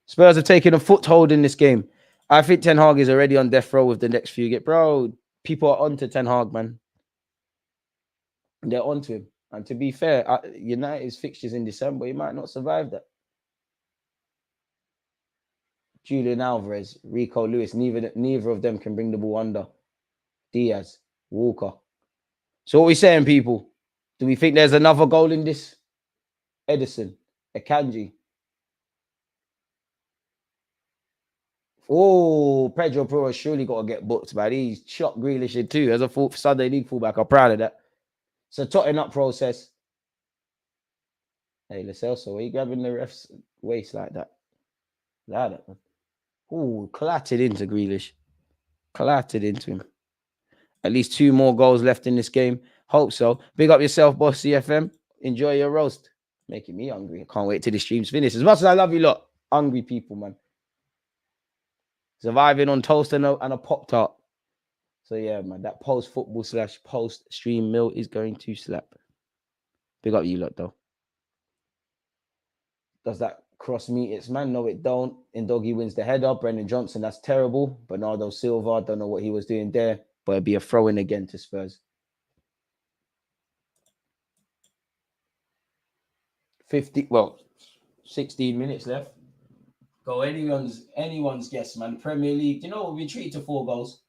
Spurs have taken a foothold in this game. I think Ten Hag is already on death row with the next few. Bro, people are on to Ten Hag, man. They're on to him. And to be fair, United's fixtures in December, he might not survive that. Julian Alvarez, Rico Lewis, neither of them can bring the ball under. Diaz, Walker. So what are we saying, people? Do we think there's another goal in this? Edison, Akanji. Oh, Pedro Porro surely got to get booked, man. He's shot Grealish in too. As a Sunday League fullback, I'm proud of that. It's a totting up process. Hey, Lo Celso, are you grabbing the ref's waist like that? Like that, man. Oh, clattered into Grealish. Clattered into him. At least 2 more goals left in this game. Hope so. Big up yourself, boss CFM. Enjoy your roast. Making me hungry. I can't wait till the stream's finished. As much as I love you lot, hungry people, man. Surviving on toast and a Pop-Tart. So yeah, man, that post-football / post-stream meal is going to slap. Big up you lot, though. Does that cross meet its man? No, it don't. Ndoggy wins the header. Brendan Johnson, that's terrible. Bernardo Silva, don't know what he was doing there. But it'd be a throw-in again to Spurs. 16 minutes left. Go anyone's guess, man. Premier League. You know, we treated to 4 goals.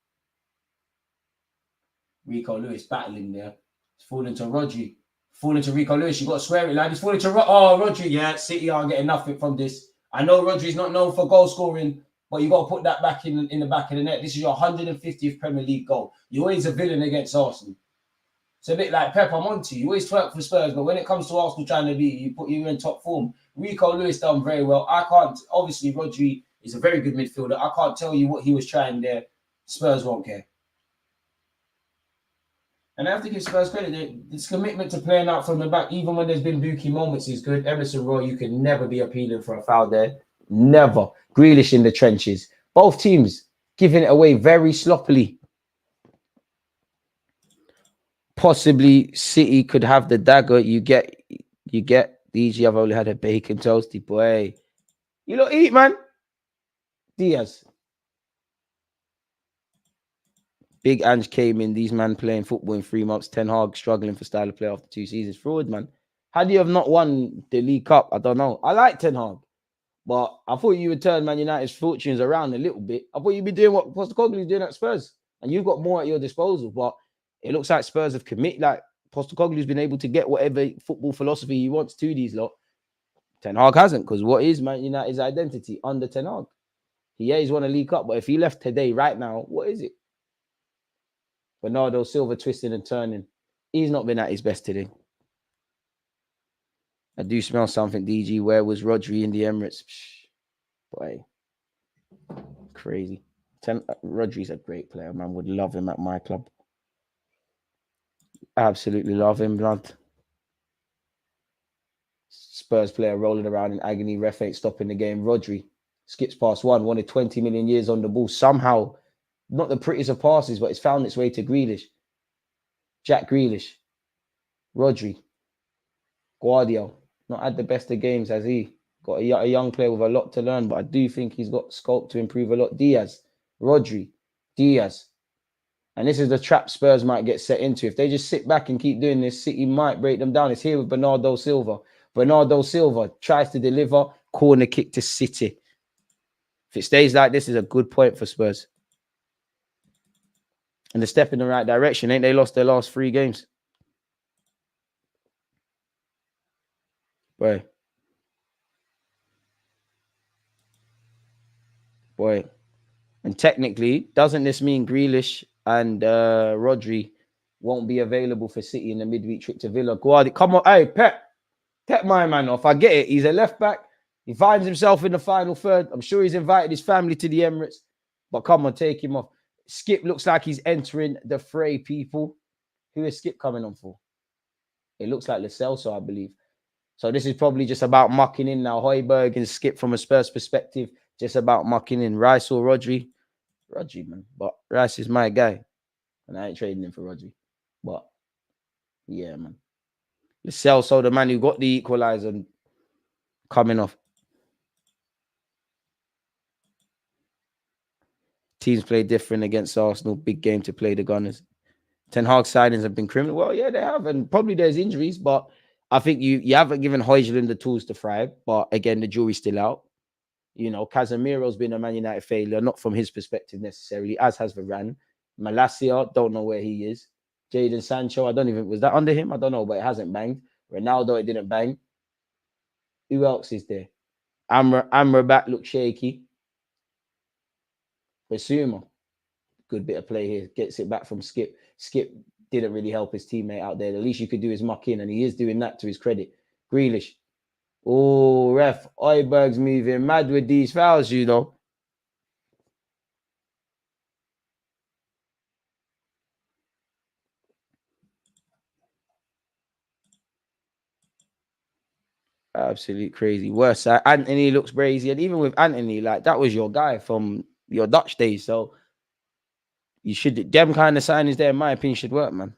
Rico Lewis battling there. It's falling to Rodri. Falling to Rico Lewis. You got to swear it, lad. He's falling to Rodri. Yeah, City are getting nothing from this. I know Rodri's not known for goal scoring, but you got to put that back in the back of the net. This is your 150th Premier League goal. You're always a villain against Arsenal. It's a bit like Pep, I'm on to you. You always twerk for Spurs, but when it comes to Arsenal trying to beat you, put you in top form. Rico Lewis done very well. Obviously, Rodri is a very good midfielder. I can't tell you what he was trying there. Spurs won't care. And I have to give Spurs credit. This commitment to playing out from the back, even when there's been booky moments, is good. Emerson Royal, you can never be appealing for a foul there. Never. Grealish in the trenches. Both teams giving it away very sloppily. Possibly City could have the dagger. You get DG. I've only had a bacon toasty, boy. You lot eat, man. Diaz. Big Ange came in. These man playing football in 3 months. Ten Hag struggling for style of play after 2 seasons. Fraud, man. How do you have not won the League Cup? I don't know. I like Ten Hag, but I thought you would turn Man United's fortunes around a little bit. I thought you'd be doing what Postacoglu's doing at Spurs, and you've got more at your disposal. But it looks like Spurs have committed. Like Postacoglu's been able to get whatever football philosophy he wants to these lot. Ten Hag hasn't, because what is Man United's identity under Ten Hag? He's won a League Cup, but if he left today, right now, what is it? Bernardo Silva twisting and turning. He's not been at his best today. I do smell something, DG. Where was Rodri in the Emirates? Boy, crazy. Rodri's a great player, man. Would love him at my club. Absolutely love him, blood. Spurs player rolling around in agony. Ref ain't stopping the game. Rodri skips past one. Wanted 20 million years on the ball. Somehow, not the prettiest of passes, but it's found its way to Grealish. Jack Grealish. Rodri. Guardiola. Not had the best of games, has he? Got a young player with a lot to learn, but I do think he's got scope to improve a lot. Diaz. Rodri. Diaz. And this is the trap Spurs might get set into. If they just sit back and keep doing this, City might break them down. It's here with Bernardo Silva. Bernardo Silva tries to deliver. Corner kick to City. If it stays like this, is a good point for Spurs. And they're step in the right direction. Ain't they lost their last 3 games? Boy. And technically, doesn't this mean Grealish and Rodri won't be available for City in the midweek trip to Villa? Guardiola, come on. Hey, Pep my man off. I get it. He's a left back. He finds himself in the final third. I'm sure he's invited his family to the Emirates. But come on, take him off. Skip looks like he's entering the fray, people. Who is Skip coming on for? It looks like Lo Celso, I believe. So this is probably just about mucking in now. Højbjerg and Skip from a Spurs perspective, just about mucking in. Rice or Rodri? Rodri, man. But Rice is my guy. And I ain't trading him for Rodri. But, yeah, man. Lo Celso, the man who got the equalizer, coming off. Teams play different against Arsenal. Big game to play the Gunners. Ten Hag signings have been criminal. Well, yeah, they have. And probably there's injuries, but I think you haven't given Højlund the tools to thrive. But again, the jury's still out. You know, Casemiro's been a Man United failure, not from his perspective necessarily, as has Varane. Malacia, don't know where he is. Jadon Sancho, I don't even, was that under him? I don't know, but it hasn't banged. Ronaldo, it didn't bang. Who else is there? Amrabat looked shaky. Basuma, good bit of play here. Gets it back from Skip. Skip didn't really help his teammate out there. The least you could do is muck in, and he is doing that to his credit. Grealish. Oh, ref. Højbjerg's moving mad with these fouls, you know. Absolute crazy. Worse. Anthony looks crazy. And even with Anthony, like, that was your guy from your Dutch days. So you should, them kind of signings there, in my opinion, should work, man.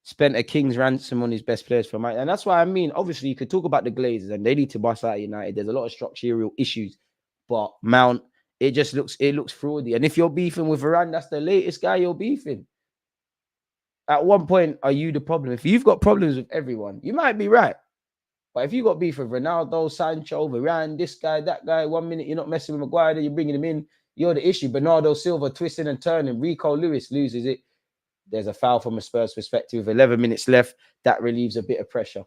Spent a king's ransom on his best players for my, and that's why I mean, obviously, you could talk about the Glazers and they need to bust out United. There's a lot of structural issues, but Mount, it looks fraudy. And if you're beefing with Varane, that's the latest guy you're beefing. At one point, are you the problem? If you've got problems with everyone, you might be right. But if you got beef with Ronaldo, Sancho, Varane, this guy, that guy, 1 minute you're not messing with Maguire, then you're bringing him in, you're the issue. Bernardo Silva twisting and turning. Rico Lewis loses it. There's a foul from a Spurs perspective. 11 minutes left. That relieves a bit of pressure.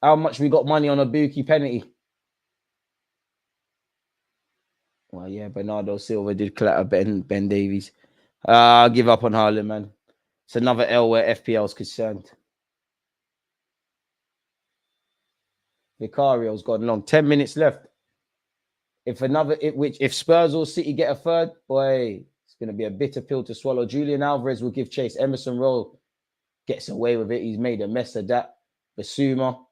How much we got money on a Buki penalty? Well, yeah, Bernardo Silva did clatter Ben Davies. I'll give up on Haaland, man. It's another L where FPL is concerned. Vicario's gone long. 10 minutes left. If Spurs or City get a third, boy, it's going to be a bitter pill to swallow. Julian Alvarez will give chase. Emerson Rowe gets away with it. He's made a mess of that. Basuma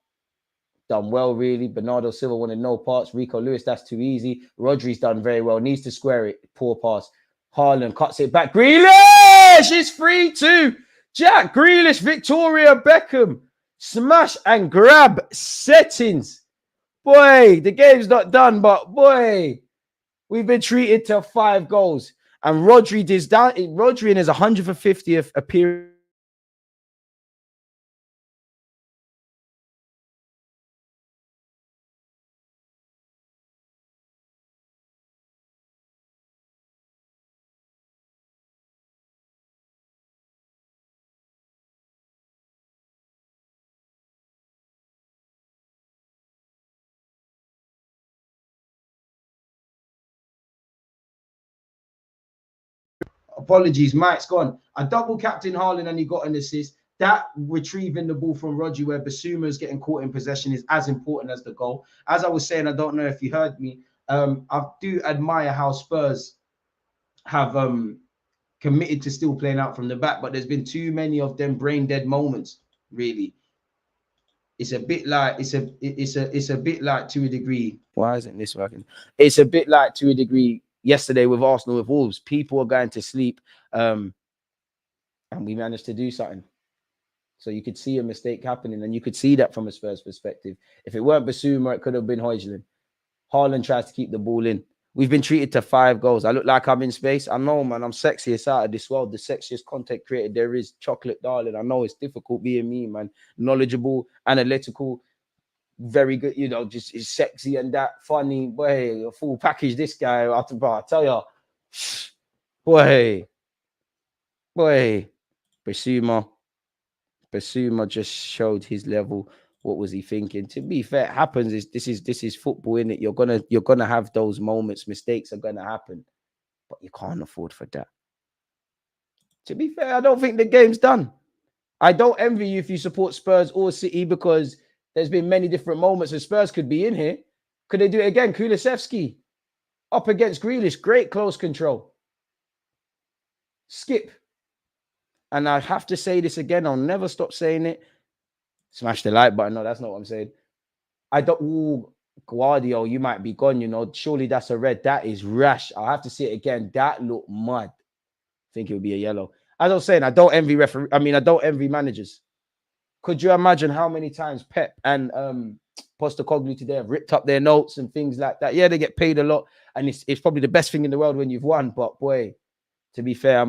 done well, really. Bernardo Silva wanted no parts. Rico Lewis, that's too easy. Rodri's done very well. Needs to square it. Poor pass. Haaland cuts it back. Grealish is 3-2. Jack Grealish, Victoria Beckham. Smash and grab settings. Boy, the game's not done, but boy, we've been treated to 5 goals. And Rodri does that. Rodri in his 150th appearance. Apologies, Mike's gone. I double captain Haaland and he got an assist. That retrieving the ball from Rodri where Basuma is getting caught in possession is as important as the goal. As I was saying, I don't know if you heard me. I do admire how Spurs have committed to still playing out from the back, but there's been too many of them brain dead moments. Really, it's a bit like it's a bit like to a degree. Why isn't this working? It's a bit like to a degree yesterday with Arsenal with Wolves. People are going to sleep, and we managed to do something. So you could see a mistake happening, and you could see that from a Spurs perspective. If it weren't Basuma, it could have been Højlund. Haaland tries to keep the ball in. We've been treated to 5 goals. I look like I'm in space. I know, man. I'm sexiest out of this world. The sexiest content creator there is. Chocolate darling. I know it's difficult being me, man. Knowledgeable, analytical, very good. You know, just is sexy and that funny. Boy, a full package. This guy. I tell you, boy, Basuma just showed his level. What was he thinking? To be fair, it happens. This is football, innit? You're gonna have those moments. Mistakes are gonna happen, but you can't afford for that. To be fair, I don't think the game's done. I don't envy you if you support Spurs or City because there's been many different moments and Spurs could be in here. Could they do it again? Kulusevski up against Grealish, great close control. Skip. And I have to say this again. I'll never stop saying it. Smash the like button. No, that's not what I'm saying. I don't. Ooh, Guardiola, you might be gone. You know, surely that's a red. That is rash. I'll have to see it again. That looked mad. I think it would be a yellow. As I was saying, I don't envy referee. I mean, I don't envy managers. Could you imagine how many times Pep and Postecoglou today have ripped up their notes and things like that? Yeah, they get paid a lot, and it's probably the best thing in the world when you've won. But boy, to be fair,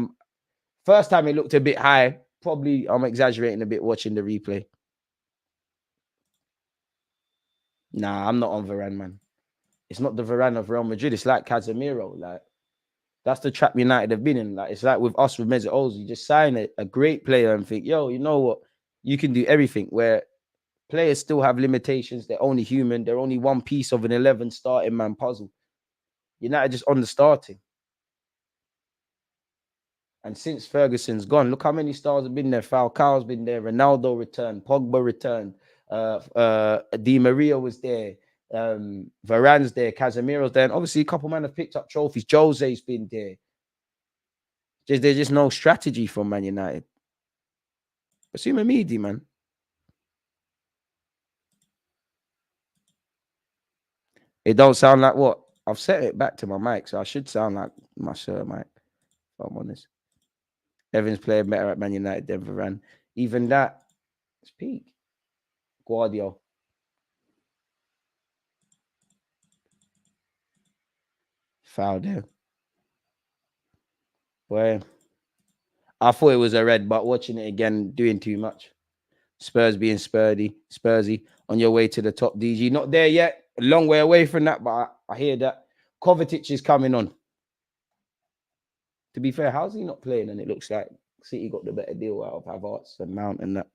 first time it looked a bit high. Probably I'm exaggerating a bit watching the replay. Nah, I'm not on Varane, man. It's not the Varane of Real Madrid. It's like Casemiro. Like, that's the trap United have been in. Like, it's like with us with Mesut Ozil. You just sign a great player and think, yo, you know what? You can do everything. Where players still have limitations. They're only human. They're only one piece of an 11 starting man puzzle. United just on the starting. And since Ferguson's gone, look how many stars have been there. Falcao's been there. Ronaldo returned. Pogba returned. Di Maria was there. Varane's there. Casemiro's there. And obviously, a couple men have picked up trophies. Jose's been there. There's just no strategy from Man United. Basuma Midi, man. It don't sound like what? I've set it back to my mic, so I should sound like my shirt mic, if I'm honest. Evans playing better at Man United than Varane. Even that, it's peak. Guardiola. Foul there. Well, I thought it was a red, but watching it again, doing too much. Spurs being Spursy on your way to the top, DG. Not there yet. A long way away from that, but I hear that. Kovacic is coming on. To be fair, how's he not playing? And it looks like City got the better deal out of Havertz and Mount and that.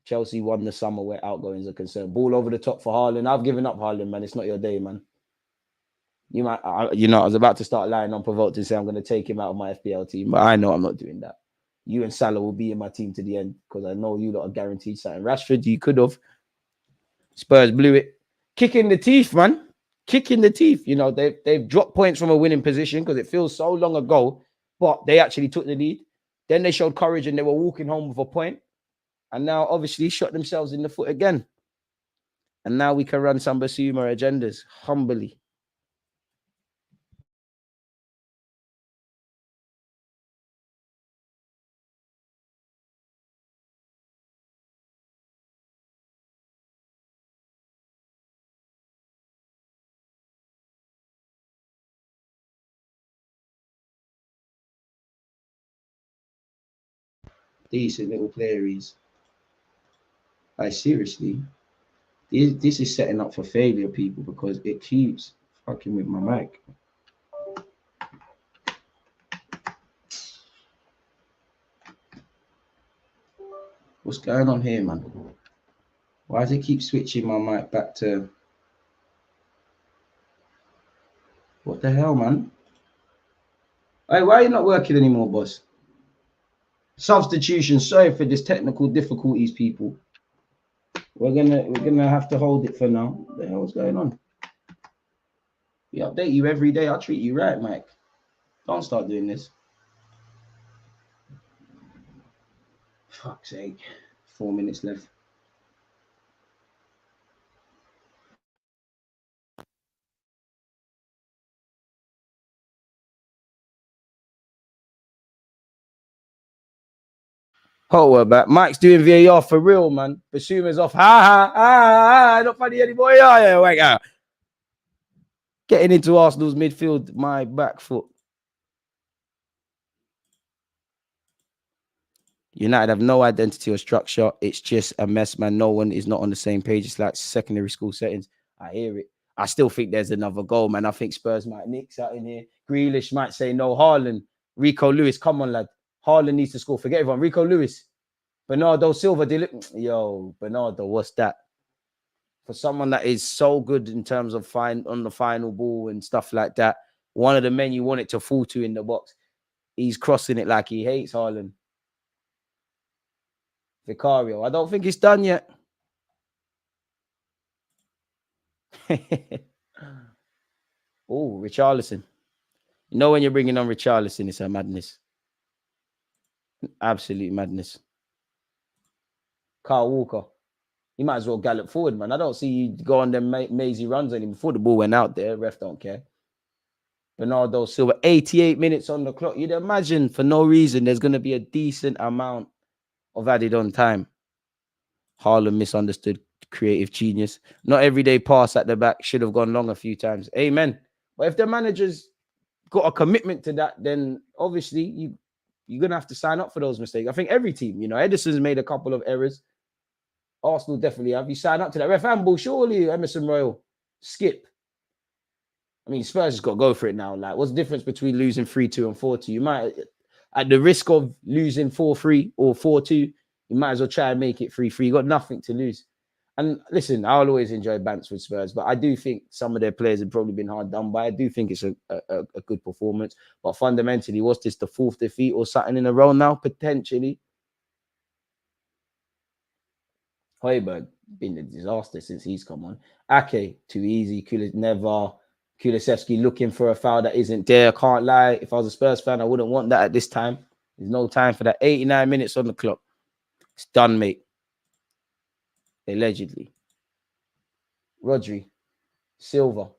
Chelsea won the summer where outgoings are concerned. Ball over the top for Haaland. I've given up Haaland, man. It's not your day, man. You might, I was about to start lying unprovoked and say I'm going to take him out of my FPL team, but I know I'm not doing that. You and Salah will be in my team to the end because I know you lot are guaranteed something. Rashford, you could have. Spurs blew it. Kick in the teeth, man. Kick in the teeth. You know, they've dropped points from a winning position because it feels so long ago, but they actually took the lead. Then they showed courage and they were walking home with a point. And now, obviously, shot themselves in the foot again. And now we can run some Basuma agendas humbly. decent little player he is. Like, seriously. This is setting up for failure, people, because it keeps fucking with my mic. What's going on here, man? Why does it keep switching my mic back to... What the hell, man? Hey, why are you not working anymore, boss? Substitution. Sorry for this technical difficulties, people. We're gonna have to hold it for now. What the hell's going on? We update you every day. I'll treat you right, Mike. Don't start doing this. Fuck's sake. 4 minutes left. Oh, we're back. Mike's doing VAR for real, man. Basuma's off. Not funny anymore. Yeah, wait out. Getting into Arsenal's midfield, my back foot. United have no identity or structure. It's just a mess, man. No one is not on the same page. It's like secondary school settings. I hear it. I still think there's another goal, man. I think Spurs might nix out in here. Grealish might say no. Haaland, Rico Lewis, come on, lad. Haaland needs to score. Forget everyone. Rico Lewis, Bernardo Silva. Yo, Bernardo, what's that? For someone that is so good in terms of on the final ball and stuff like that, one of the men you want it to fall to in the box, he's crossing it like he hates Haaland. Vicario, I don't think it's done yet. Oh, Richarlison. You know when you're bringing on Richarlison, it's a madness. Absolute madness. Carl Walker. You might as well gallop forward, man. I don't see you go on them mazy runs anymore. Before the ball went out there, ref don't care. Bernardo Silva, 88 minutes on the clock. You'd imagine for no reason there's going to be a decent amount of added on time. Haaland misunderstood, creative genius. Not everyday pass at the back, should have gone long a few times. Amen. But if the manager's got a commitment to that, then obviously you're going to have to sign up for those mistakes. I think every team, Edison's made a couple of errors. Arsenal definitely have. You sign up to that. Ref handball, surely, Emerson Royal. Skip. I mean, Spurs has got to go for it now. Like, what's the difference between losing 3-2 and 4-2? You might, at the risk of losing 4-3 or 4-2, you might as well try and make it 3-3. You got nothing to lose. And listen, I'll always enjoy bants with Spurs, but I do think some of their players have probably been hard done by. I do think it's a good performance. But fundamentally, was this the fourth defeat or something in a row now? Potentially. Højbjerg been a disaster since he's come on. Ake, too easy. Kulusevski looking for a foul that isn't there. Can't lie. If I was a Spurs fan, I wouldn't want that at this time. There's no time for that. 89 minutes on the clock. It's done, mate. Allegedly. Rodri. Silva.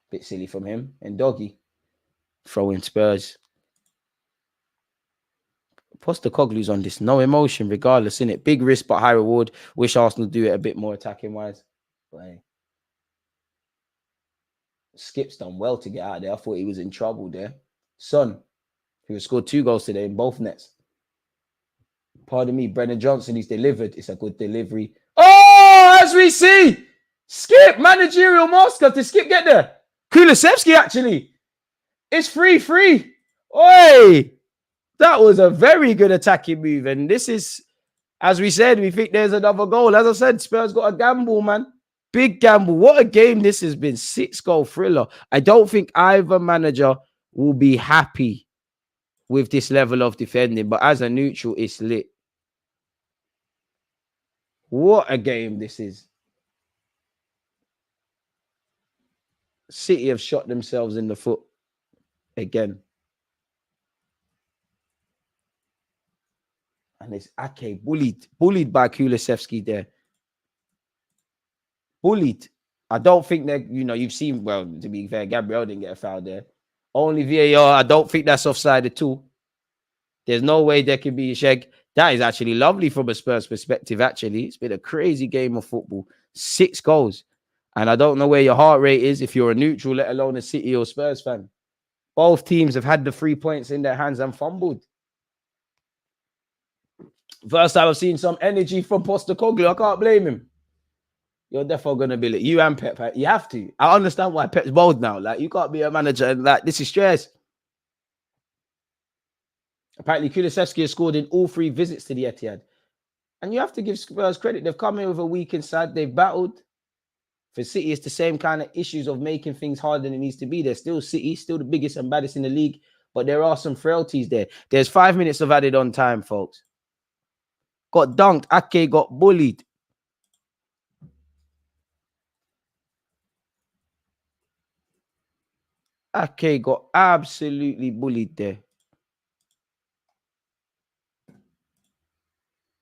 Bit silly from him. And Doggy. Throwing Spurs. Postacoglu's on this. No emotion, regardless, innit? Big risk, but high reward. Wish Arsenal do it a bit more attacking-wise. But hey. Skip's done well to get out of there. I thought he was in trouble there. Son, who has scored 2 goals today in both nets. Pardon me, Brennan Johnson, he's delivered. It's a good delivery. Oh, as we see, Skip, managerial master. Did Skip get there? Kulusevski, actually. It's 3-3. Oi! That was a very good attacking move. And this is, as we said, we think there's another goal. As I said, Spurs got a gamble, man. Big gamble. What a game this has been. 6-goal thriller. I don't think either manager will be happy with this level of defending. But as a neutral, it's lit. What a game this is. City have shot themselves in the foot again. And it's Ake bullied by Kulusevski there. Bullied. I don't think that, you've seen, well, to be fair, Gabriel didn't get a foul there. Only VAR. I don't think that's offside at all. There's no way there can be a shake. That is actually lovely from a Spurs perspective, actually. It's been a crazy game of football. 6 goals. And I don't know where your heart rate is if you're a neutral, let alone a City or Spurs fan. Both teams have had the 3 points in their hands and fumbled. First time I've seen some energy from Postecoglou. I can't blame him. You're definitely going to be like you and Pep. You have to. I understand why Pep's bold now. Like, you can't be a manager and like, this is stress. Apparently, Kulusevski has scored in all 3 visits to the Etihad. And you have to give Spurs credit. They've come in with a weak inside. They've battled. For City, it's the same kind of issues of making things harder than it needs to be. They're still City, still the biggest and baddest in the league. But there are some frailties there. There's 5 minutes of added on time, folks. Got dunked. Ake got bullied. Ake got absolutely bullied there.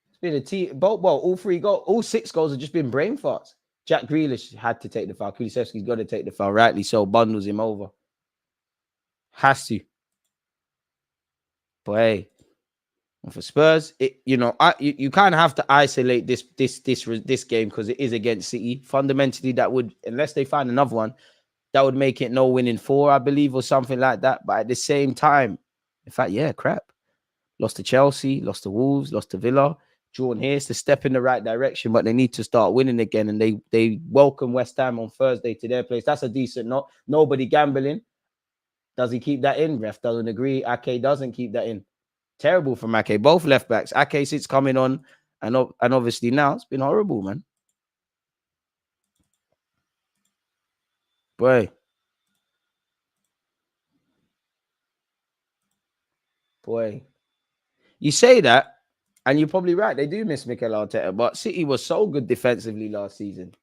It's been a team. Well, all 6 goals have just been brain farts. Jack Grealish had to take the foul. Kulusevski's got to take the foul, rightly so. Bundles him over. Has to. But hey, for Spurs, you kind of have to isolate this game because it is against City. Fundamentally, that would, unless they find another one, that would make it no winning 4, I believe, or something like that. But at the same time, in fact, yeah, crap. Lost to Chelsea, lost to Wolves, lost to Villa. Drawn here, it's a step in the right direction, but they need to start winning again. And they welcome West Ham on Thursday to their place. That's a decent note. Nobody gambling. Does he keep that in? Ref doesn't agree. Ake doesn't keep that in. Terrible from Ake. Both left backs. Ake sits coming on, and obviously now it's been horrible, man. Boy. You say that, and you're probably right. They do miss Mikel Arteta, but City was so good defensively last season.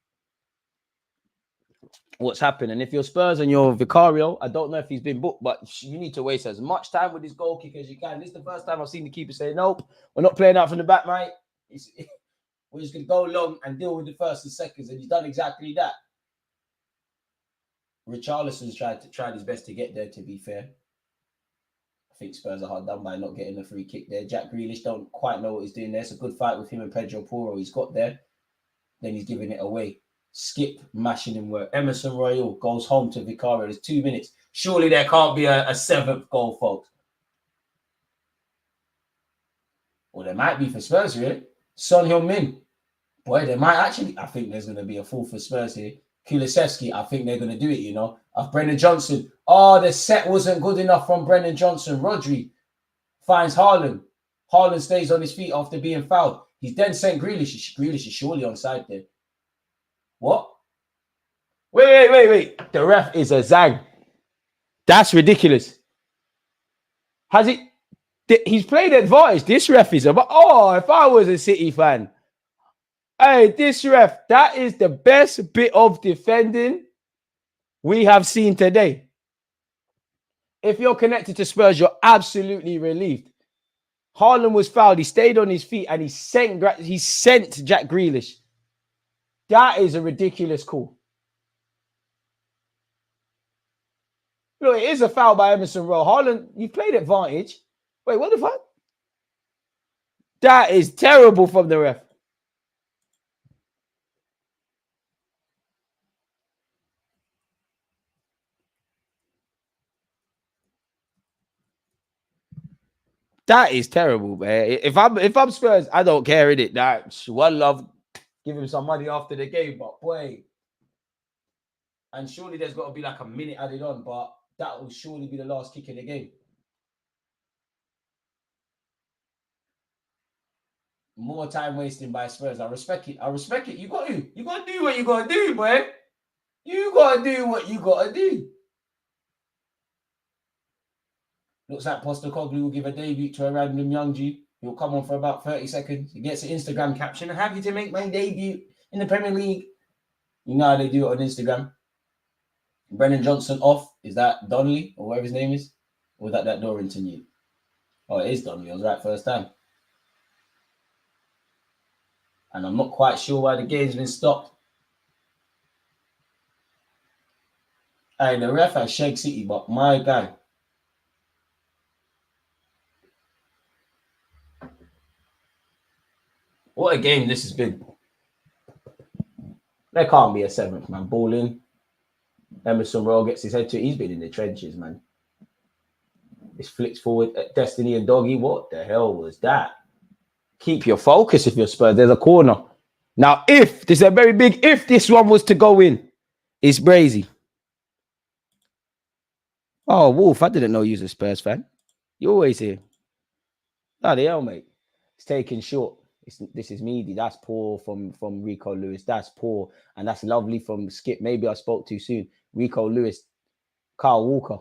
What's happened? And if you're Spurs and you're Vicario, I don't know if he's been booked, but you need to waste as much time with this goal kick as you can. This is the first time I've seen the keeper say, nope, we're not playing out from the back, mate. We're just going to go long and deal with the first and seconds, and he's done exactly that. Richarlison's tried his best to get there, to be fair. I think Spurs are hard done by not getting a free kick there. Jack Grealish don't quite know what he's doing there. It's a good fight with him and Pedro Porro. He's got there. Then he's giving it away. Skip mashing him where Emerson Royal goes home to Vicario. There's 2 minutes. Surely there can't be a 7th goal, folks. Well, there might be for Spurs here. Son Heung-min. Boy, there might actually. I think there's going to be a 4th for Spurs here. Kulusevski, I think they're going to do it, you know. Of Brennan Johnson. Oh, the set wasn't good enough from Brennan Johnson. Rodri finds Haaland. Haaland stays on his feet after being fouled. He's then sent Grealish. Grealish is surely onside there. What? Wait. The ref is a zag. That's ridiculous. Has it? He's played advantage. This ref is about. Oh, if I was a City fan. Hey, this ref, that is the best bit of defending we have seen today. If you're connected to Spurs, you're absolutely relieved. Haaland was fouled. He stayed on his feet and he sent Jack Grealish. That is a ridiculous call. Look, it is a foul by Emerson Rowe. Haaland, you played advantage. Wait, what the fuck? That is terrible from the ref. That is terrible, man. If I'm Spurs, I don't care, innit? That's one love. Give him some money after the game, but boy. And surely there's got to be like a minute added on, but that will surely be the last kick in the game. More time wasting by Spurs. I respect it. You got to do what you got to do, boy. You got to do what you got to do. Looks like Postecoglou will give a debut to a random young G. He'll come on for about 30 seconds. He gets an Instagram caption. I'm happy to make my debut in the Premier League. You know how they do it on Instagram. Brennan Johnson off. Is that Donnelly or whatever his name is? Or is that Dorrington you? Oh, it is Donnelly. I was right first time. And I'm not quite sure why the game's been stopped. Hey, the ref has Shake City, but my guy. What a game this has been. There can't be a 7th, man. Ball in. Emerson Royal gets his head to it. He's been in the trenches, man. This flicks forward. Destiny and Doggy. What the hell was that? keep your focus if you're Spurs. There's a corner. Now, if there's a very big if this one was to go in, it's brazy. Oh, Wolf, I didn't know you was a Spurs fan. You're always here. Bloody hell, mate. It's taken short. This is meaty. That's poor from Rico Lewis. That's poor. And that's lovely from Skip. Maybe I spoke too soon. Rico Lewis, Kyle Walker.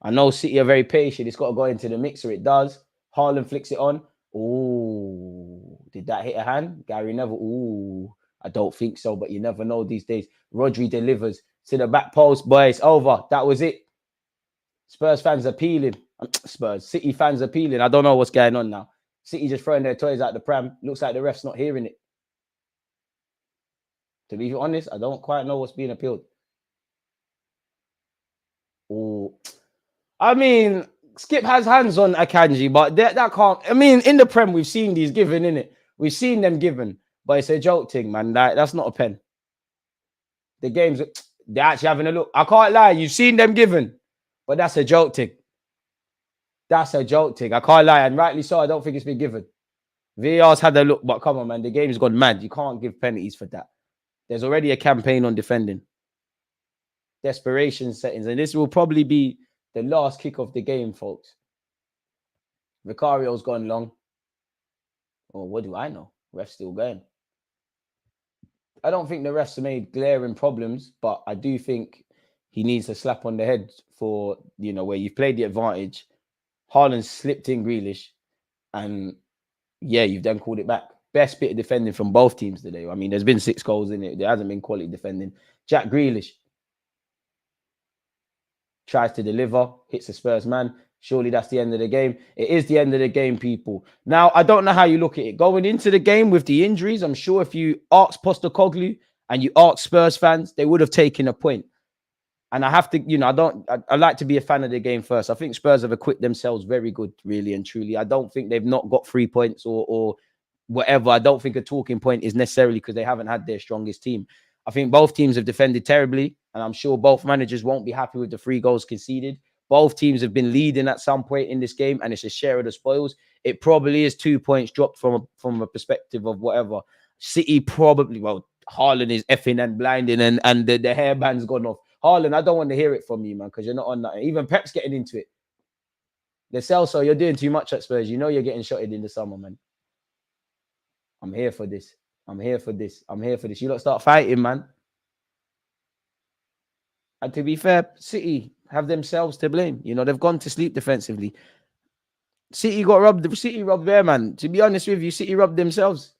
I know City are very patient. It's got to go into the mixer. It does. Haaland flicks it on. Oh, did that hit a hand? Gary Neville. Oh, I don't think so, but you never know these days. Rodri delivers to the back post. Boy, it's over. That was it. Spurs fans appealing. City fans appealing. I don't know what's going on now. City just throwing their toys out the pram. Looks like the ref's not hearing it. To be honest, I don't quite know what's being appealed. Oh, I mean, Skip has hands on Akanji, but that can't. I mean, in the Prem, we've seen these given, innit? We've seen them given, but it's a joke thing, man. That's not a pen. The games, they're actually having a look. I can't lie, you've seen them given, but that's a joke thing. That's a joke thing. I can't lie, and rightly so. I don't think it's been given. VAR's had a look, but come on, man. The game's gone mad. You can't give penalties for that. There's already a campaign on defending. Desperation settings, and this will probably be the last kick of the game, folks. Vicario's gone long. Oh, what do I know? Ref's still going. I don't think the refs have made glaring problems, but I do think he needs a slap on the head for, where you've played the advantage. Haaland slipped in Grealish, and yeah, you've then called it back. Best bit of defending from both teams today. I mean, there's been 6 goals in it. There hasn't been quality defending. Jack Grealish tries to deliver, hits the Spurs man. Surely that's the end of the game. It is the end of the game, people. Now, I don't know how you look at it. Going into the game with the injuries, I'm sure if you asked Postecoglou and you asked Spurs fans, they would have taken a point. And I have to, I like to be a fan of the game first. I think Spurs have acquitted themselves very good, really and truly. I don't think they've not got 3 points or whatever. I don't think a talking point is necessarily because they haven't had their strongest team. I think both teams have defended terribly, and I'm sure both managers won't be happy with the 3 goals conceded. Both teams have been leading at some point in this game, and it's a share of the spoils. It probably is 2 points dropped from a perspective of whatever. City probably, Haaland is effing and blinding, and the hairband's gone off. Haaland, I don't want to hear it from you, man, because you're not on that. Even Pep's getting into it. Lo Celso, you're doing too much at Spurs. You know you're getting shotted in the summer, man. I'm here for this. I'm here for this. I'm here for this. You lot start fighting, man. And to be fair, City have themselves to blame. They've gone to sleep defensively. City got robbed. City robbed their man. To be honest with you, City robbed themselves.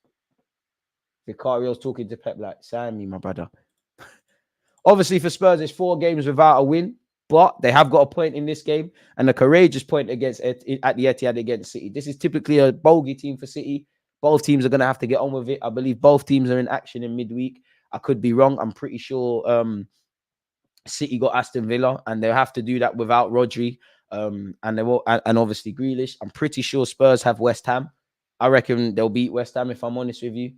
Vicario's talking to Pep like, Sammy, my brother. Obviously, for Spurs, it's 4 games without a win, but they have got a point in this game and a courageous point at the Etihad against City. This is typically a bogey team for City. Both teams are going to have to get on with it. I believe both teams are in action in midweek. I could be wrong. I'm pretty sure City got Aston Villa, and they'll have to do that without Rodri, and obviously Grealish. I'm pretty sure Spurs have West Ham. I reckon they'll beat West Ham, if I'm honest with you.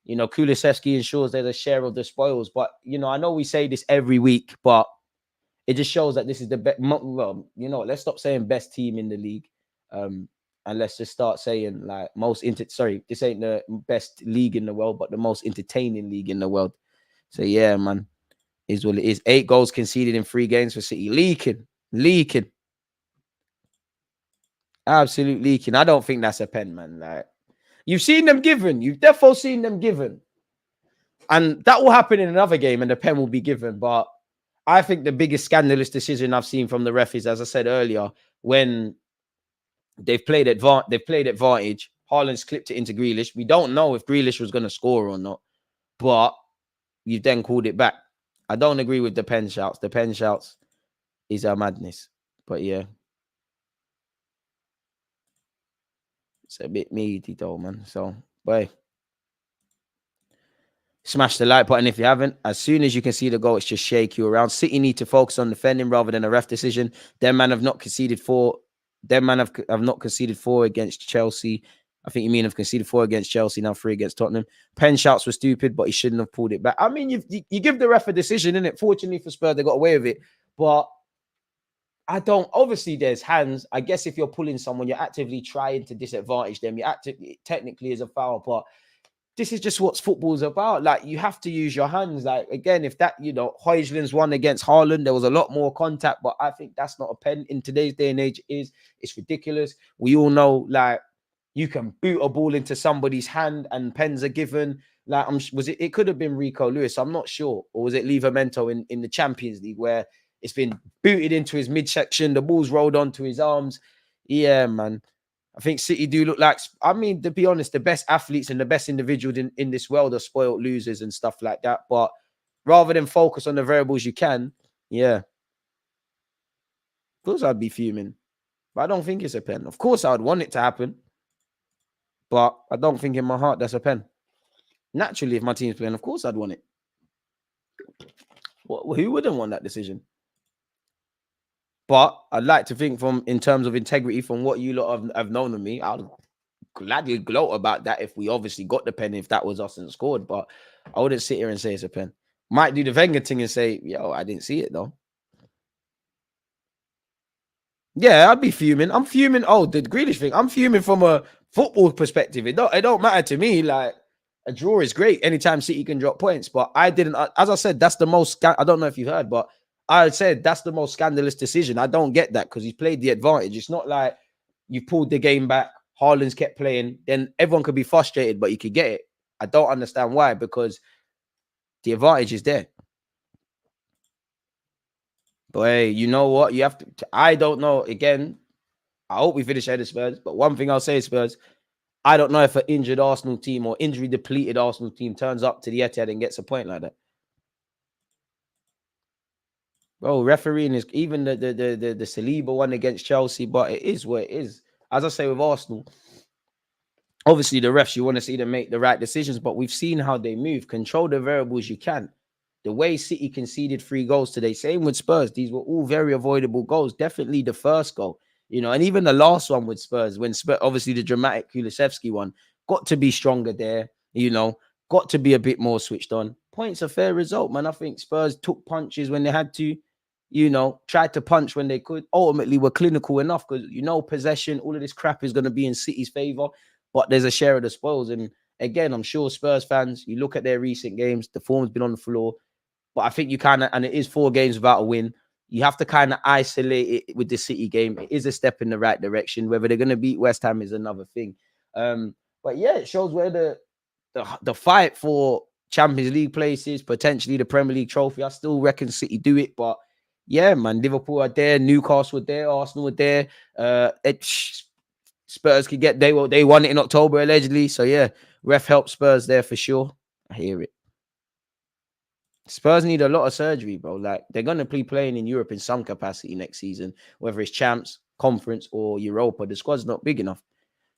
Kulusevski ensures there's a share of the spoils. But, I know we say this every week, but it just shows that this is the best. Well, let's stop saying best team in the league. And let's just start saying like this ain't the best league in the world, but the most entertaining league in the world. So, yeah, man, is what it is. 8 goals conceded in 3 games for City. Leaking. Absolute leaking. I don't think that's a pen, man. Like, you've seen them given. You've definitely seen them given. And that will happen in another game and the pen will be given. But I think the biggest scandalous decision I've seen from the ref is, as I said earlier, when they've played advantage. Haaland's clipped it into Grealish. We don't know if Grealish was going to score or not. But you've then called it back. I don't agree with the pen shouts. The pen shouts is a madness. But yeah. It's a bit meaty though, man. So, boy. Smash the like button if you haven't. As soon as you can see the goal, it's just shake you around. City need to focus on defending rather than a ref decision. Them man have not conceded 4. Them man have not conceded 4 against Chelsea. I think you mean have conceded 4 against Chelsea, now 3 against Tottenham. Pen shouts were stupid, but he shouldn't have pulled it back. I mean, you give the ref a decision, innit? Fortunately for Spurs, they got away with it. But I don't. Obviously, there's hands. I guess if you're pulling someone, you're actively trying to disadvantage them. You actively, technically, is a foul, but this is just what football's about. Like, you have to use your hands. Like, again, if that, Højlund's one against Haaland, there was a lot more contact, but I think that's not a pen in today's day and age. It's ridiculous. We all know, like, you can boot a ball into somebody's hand and pens are given. Like, it could have been Rico Lewis, I'm not sure, or was it Livramento in the Champions League where it's been booted into his midsection, the ball's rolled onto his arms. Yeah, man. I think City do look like, I mean, to be honest, the best athletes and the best individuals in this world are spoiled losers and stuff like that. But rather than focus on the variables you can, yeah. Of course I'd be fuming. But I don't think it's a pen. Of course I would want it to happen. But I don't think in my heart that's a pen. Naturally, if my team's playing, of course I'd want it. Who wouldn't want that decision? But I'd like to think in terms of integrity, from what you lot have known of me, I'd gladly gloat about that if we obviously got the pen, if that was us and scored. But I wouldn't sit here and say it's a pen. Might do the Wenger thing and say, yo, I didn't see it though. Yeah, I'd be fuming. I'm fuming. Oh, the Grealish thing. I'm fuming from a football perspective. It don't matter to me. Like, a draw is great anytime City can drop points. But I didn't, as I said, that's the most, I don't know if you've heard, but I said that's the most scandalous decision. I don't get that because he's played the advantage. It's not like you pulled the game back, Haaland's kept playing, then everyone could be frustrated, but you could get it. I don't understand why, because the advantage is there. But hey, you know what? You have to, I don't know. Again, I hope we finish ahead of Spurs. But one thing I'll say, Spurs, I don't know if an injured Arsenal team or injury depleted Arsenal team turns up to the Etihad and gets a point like that. Bro, refereeing is even the Saliba one against Chelsea, but it is what it is. As I say with Arsenal, obviously the refs, you want to see them make the right decisions, but we've seen how they move. Control the variables you can. The way City conceded 3 goals today, same with Spurs. These were all very avoidable goals. Definitely the first goal, and even the last one with Spurs, when Spurs, obviously the dramatic Kulusevski one, got to be stronger there, got to be a bit more switched on. Points a fair result, man. I think Spurs took punches when they had to, tried to punch when they could. Ultimately, were clinical enough because, possession, all of this crap is going to be in City's favor, but there's a share of the spoils. And again, I'm sure Spurs fans, you look at their recent games, the form's been on the floor. But I think you kind of, and it is 4 games without a win. You have to kind of isolate it with the City game. It is a step in the right direction. Whether they're going to beat West Ham is another thing. But yeah, it shows where the fight for Champions League places, potentially the Premier League trophy. I still reckon City do it, but yeah, man, Liverpool are there, Newcastle are there, Arsenal are there. Spurs could get, they won it in October allegedly. So yeah, ref help Spurs there for sure. I hear it. Spurs need a lot of surgery, bro. Like, they're going to be playing in Europe in some capacity next season, whether it's Champs, Conference, or Europa. The squad's not big enough.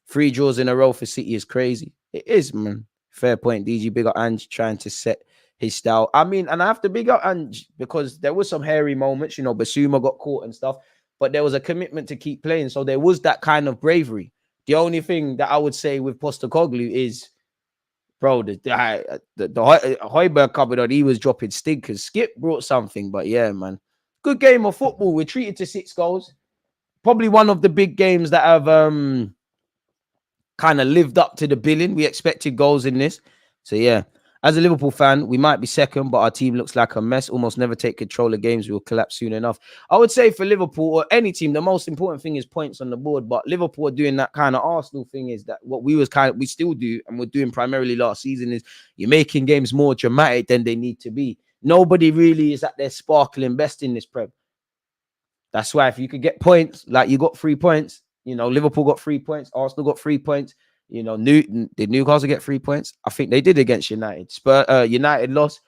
3 draws in a row for City is crazy. It is, man. Fair point. DG, big up Ange trying to set his style. I mean, and I have to big up Ange because there was some hairy moments. Basuma got caught and stuff, but there was a commitment to keep playing. So there was that kind of bravery. The only thing that I would say with Postecoglou is, bro, the Højbjerg cupboard on, he was dropping stinkers. Skip brought something, but yeah, man. Good game of football. We're treated to 6 goals. Probably one of the big games that have kind of lived up to the billing. We expected goals in this. So yeah, as a Liverpool fan, we might be second, but our team looks like a mess. Almost never take control of games. We'll collapse soon enough. I would say for Liverpool or any team, the most important thing is points on the board. But Liverpool are doing that kind of Arsenal thing, is that what we still do, and we're doing primarily last season, is you're making games more dramatic than they need to be. Nobody really is at their sparkling best in this Prem. That's why if you could get points, like you got 3 points, Liverpool got 3 points, Arsenal got 3 points. Did Newcastle get 3 points? I think they did against United. United lost.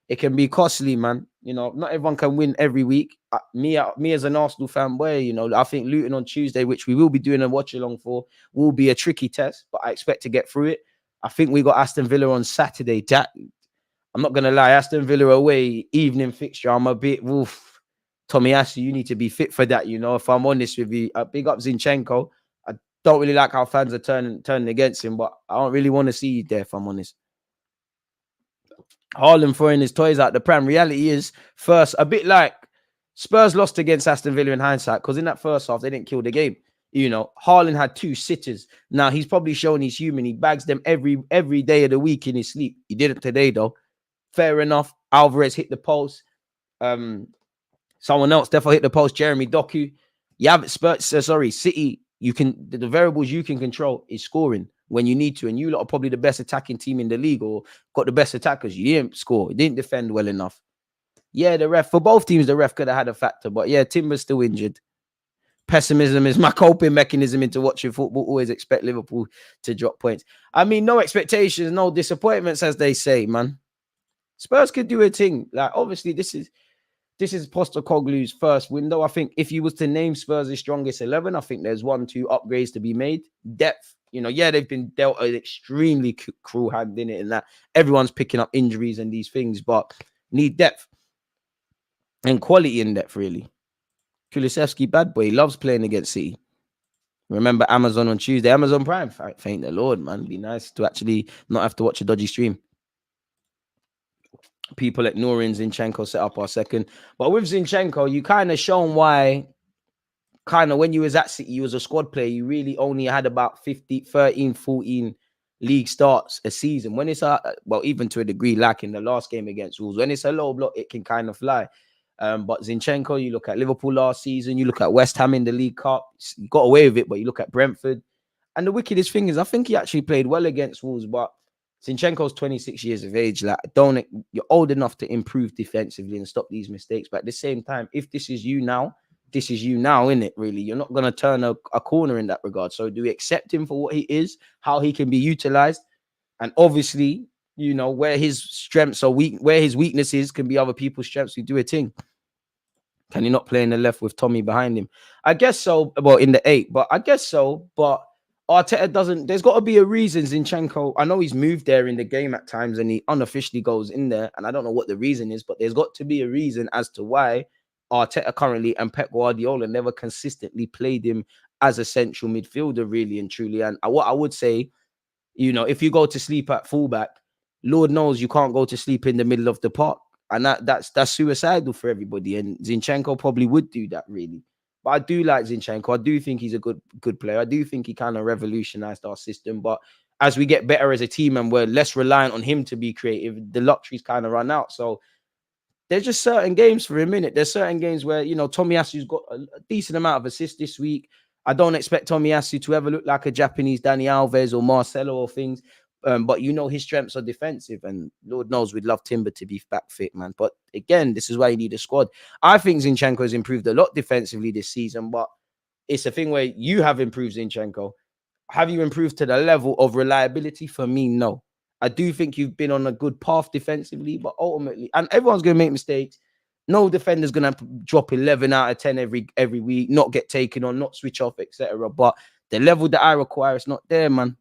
It can be costly, man. Not everyone can win every week. Me as an Arsenal fan, I think Luton on Tuesday, which we will be doing a watch along for, will be a tricky test, but I expect to get through it. I think we got Aston Villa on Saturday. I'm not gonna lie, Aston Villa away, evening fixture. I'm a bit woof. Tomiyasu, you need to be fit for that. If I'm honest with you, big up Zinchenko. I don't really like how fans are turning against him, but I don't really want to see you there, if I'm honest. Haaland throwing his toys out the pram. Reality is, first, a bit like Spurs lost against Aston Villa in hindsight because in that first half, they didn't kill the game. You know, Haaland had 2 sitters. Now, he's probably shown he's human. He bags them every day of the week in his sleep. He did it today, though. Fair enough. Alvarez hit the post. Someone else definitely hit the post. Jeremy Doku. You have Spurs, City. You can the variables you can control is scoring when you need to, and you lot are probably the best attacking team in the league, or got the best attackers. You didn't score. You didn't defend well enough. Yeah, the ref for both teams, the ref could have had a factor, but yeah, Timber's still injured. Pessimism is my coping mechanism into watching football. Always expect Liverpool to drop points. I mean, no expectations, no disappointments, as they say, man. Spurs could do a thing. Like, obviously, this is Postecoglou's first window. I think if you was to name Spurs' strongest 11, I think there's 1-2 upgrades to be made. Depth, you know, yeah, they've been dealt an extremely cruel hand in it, and that everyone's picking up injuries and these things, but need depth and quality in depth, really. Kulusevski, bad boy, loves playing against City. Remember Amazon on Tuesday, Amazon Prime. Thank the Lord, man. It'd be nice to actually not have to watch a dodgy stream. People ignoring Zinchenko set up our second. But with Zinchenko, you kind of shown why, kind of when you was at City, you was a squad player. You really only had about 13, 14 league starts a season. When it's well, even to a degree, like in the last game against Wolves, when it's a low block, it can kind of fly. But Zinchenko, you look at Liverpool last season, you look at West Ham in the League Cup, you got away with it, but you look at Brentford. And the wickedest thing is, I think he actually played well against Wolves, but Zinchenko's 26 years of age. Like, you're old enough to improve defensively and stop these mistakes. But at the same time, if this is you now, isn't it? Really, you're not going to turn a corner in that regard. So do we accept him for what he is, how he can be utilized, and obviously, you know, where his strengths are weak, where his weaknesses can be other people's strengths. We do a thing. Can he not play in the left with Tommy behind him? I guess so. Well, in the 8, but I guess so. But Arteta doesn't. There's got to be a reason. Zinchenko, I know he's moved there in the game at times, and he unofficially goes in there, and I don't know what the reason is, but there's got to be a reason as to why Arteta currently and Pep Guardiola never consistently played him as a central midfielder, really and truly. And what I would say, you know, if you go to sleep at fullback, Lord knows you can't go to sleep in the middle of the park. And that's suicidal for everybody. And Zinchenko probably would do that, really. But I do like Zinchenko. I do think he's a good player. I do think he kind of revolutionized our system. But as we get better as a team and we're less reliant on him to be creative, the luxury's kind of run out. So there's just certain games for a minute. There's certain games where, you know, Tomiyasu's got a decent amount of assists this week. I don't expect Tomiyasu to ever look like a Japanese Dani Alves or Marcelo or things. But you know his strengths are defensive, and Lord knows we'd love Timber to be back fit, man. But again, this is why you need a squad. I think Zinchenko has improved a lot defensively this season, but it's a thing where you have improved Zinchenko. Have you improved to the level of reliability? For me, no. I do think you've been on a good path defensively, but ultimately, and everyone's going to make mistakes. No defender's going to drop 11 out of 10 every week, not get taken on, not switch off, etc. But the level that I require is not there, man.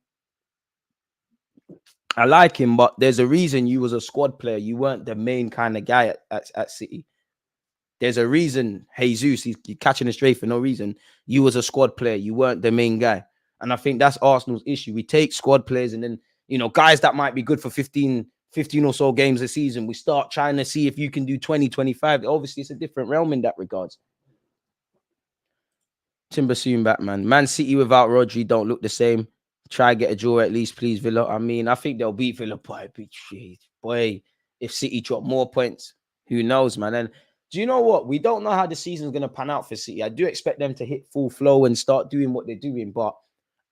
I like him, but there's a reason you was a squad player. You weren't the main kind of guy at City. There's a reason Jesus, he's catching a straight for no reason. You was a squad player. You weren't the main guy. And I think that's Arsenal's issue. We take squad players and then, you know, guys that might be good for 15 or so games a season, we start trying to see if you can do 20, 25. Obviously, it's a different realm in that regards. Timber soon back, man. Man City without Rodri don't look the same. Try get a draw at least, please, Villa. I mean, I think they'll beat Villa by a bit. Boy, if City drop more points, who knows, man? And do you know what? We don't know how the season's going to pan out for City. I do expect them to hit full flow and start doing what they're doing, but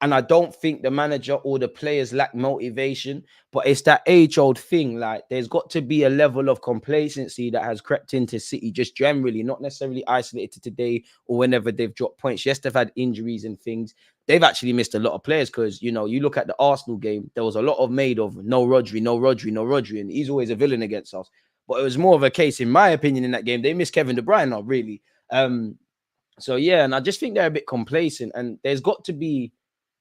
and I don't think the manager or the players lack motivation, but it's that age-old thing. Like, there's got to be a level of complacency that has crept into City just generally, not necessarily isolated to today or whenever they've dropped points. Yes, they've had injuries and things. They've actually missed a lot of players because, you know, you look at the Arsenal game, there was a lot of made of no Rodri, no Rodri, no Rodri, and he's always a villain against us. But it was more of a case, in my opinion, in that game, they missed Kevin De Bruyne, not really. So, yeah, and I just think they're a bit complacent, and there's got to be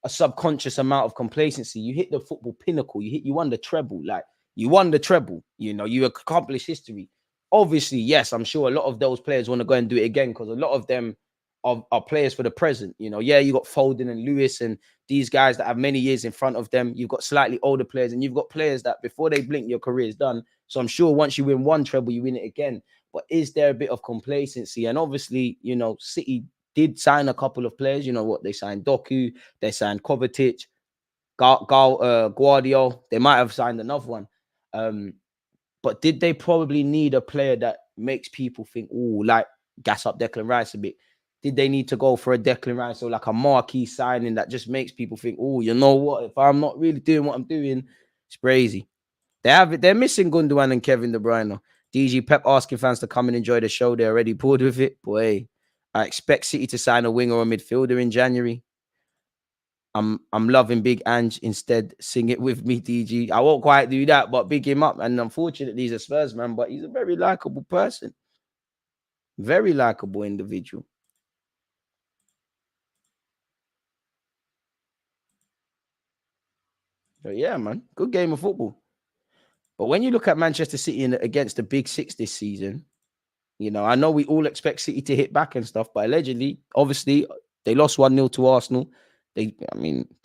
a subconscious amount of complacency. You hit the football pinnacle. You won the treble. Like, you won the treble. You know, you accomplished history. Obviously, yes, I'm sure a lot of those players want to go and do it again because a lot of them are players for the present. You know, yeah, you got Foden and Lewis and these guys that have many years in front of them. You've got slightly older players and you've got players that before they blink, your career is done. So I'm sure once you win one treble, you win it again. But is there a bit of complacency? And obviously, you know, City did sign a couple of players. You know what? They signed Doku, they signed Kovacic, Guardiola. They might have signed another one. But did they probably need a player that makes people think, oh, like gas up Declan Rice a bit? Did they need to go for a Declan Rice or like a marquee signing that just makes people think, oh, you know what? If I'm not really doing what I'm doing, it's crazy. They're missing Gundogan and Kevin De Bruyne. DG Pep asking fans to come and enjoy the show. They're already bored with it. Boy, I expect City to sign a winger or a midfielder in January. I'm loving Big Ange. Instead, sing it with me, DG. I won't quite do that, but big him up. And unfortunately, he's a Spurs man, but he's a very likable person. Very likable individual. So yeah, man, good game of football. But when you look at Manchester City against the Big Six this season, you know, I know we all expect City to hit back and stuff, but allegedly, obviously, they lost 1-0 to Arsenal. They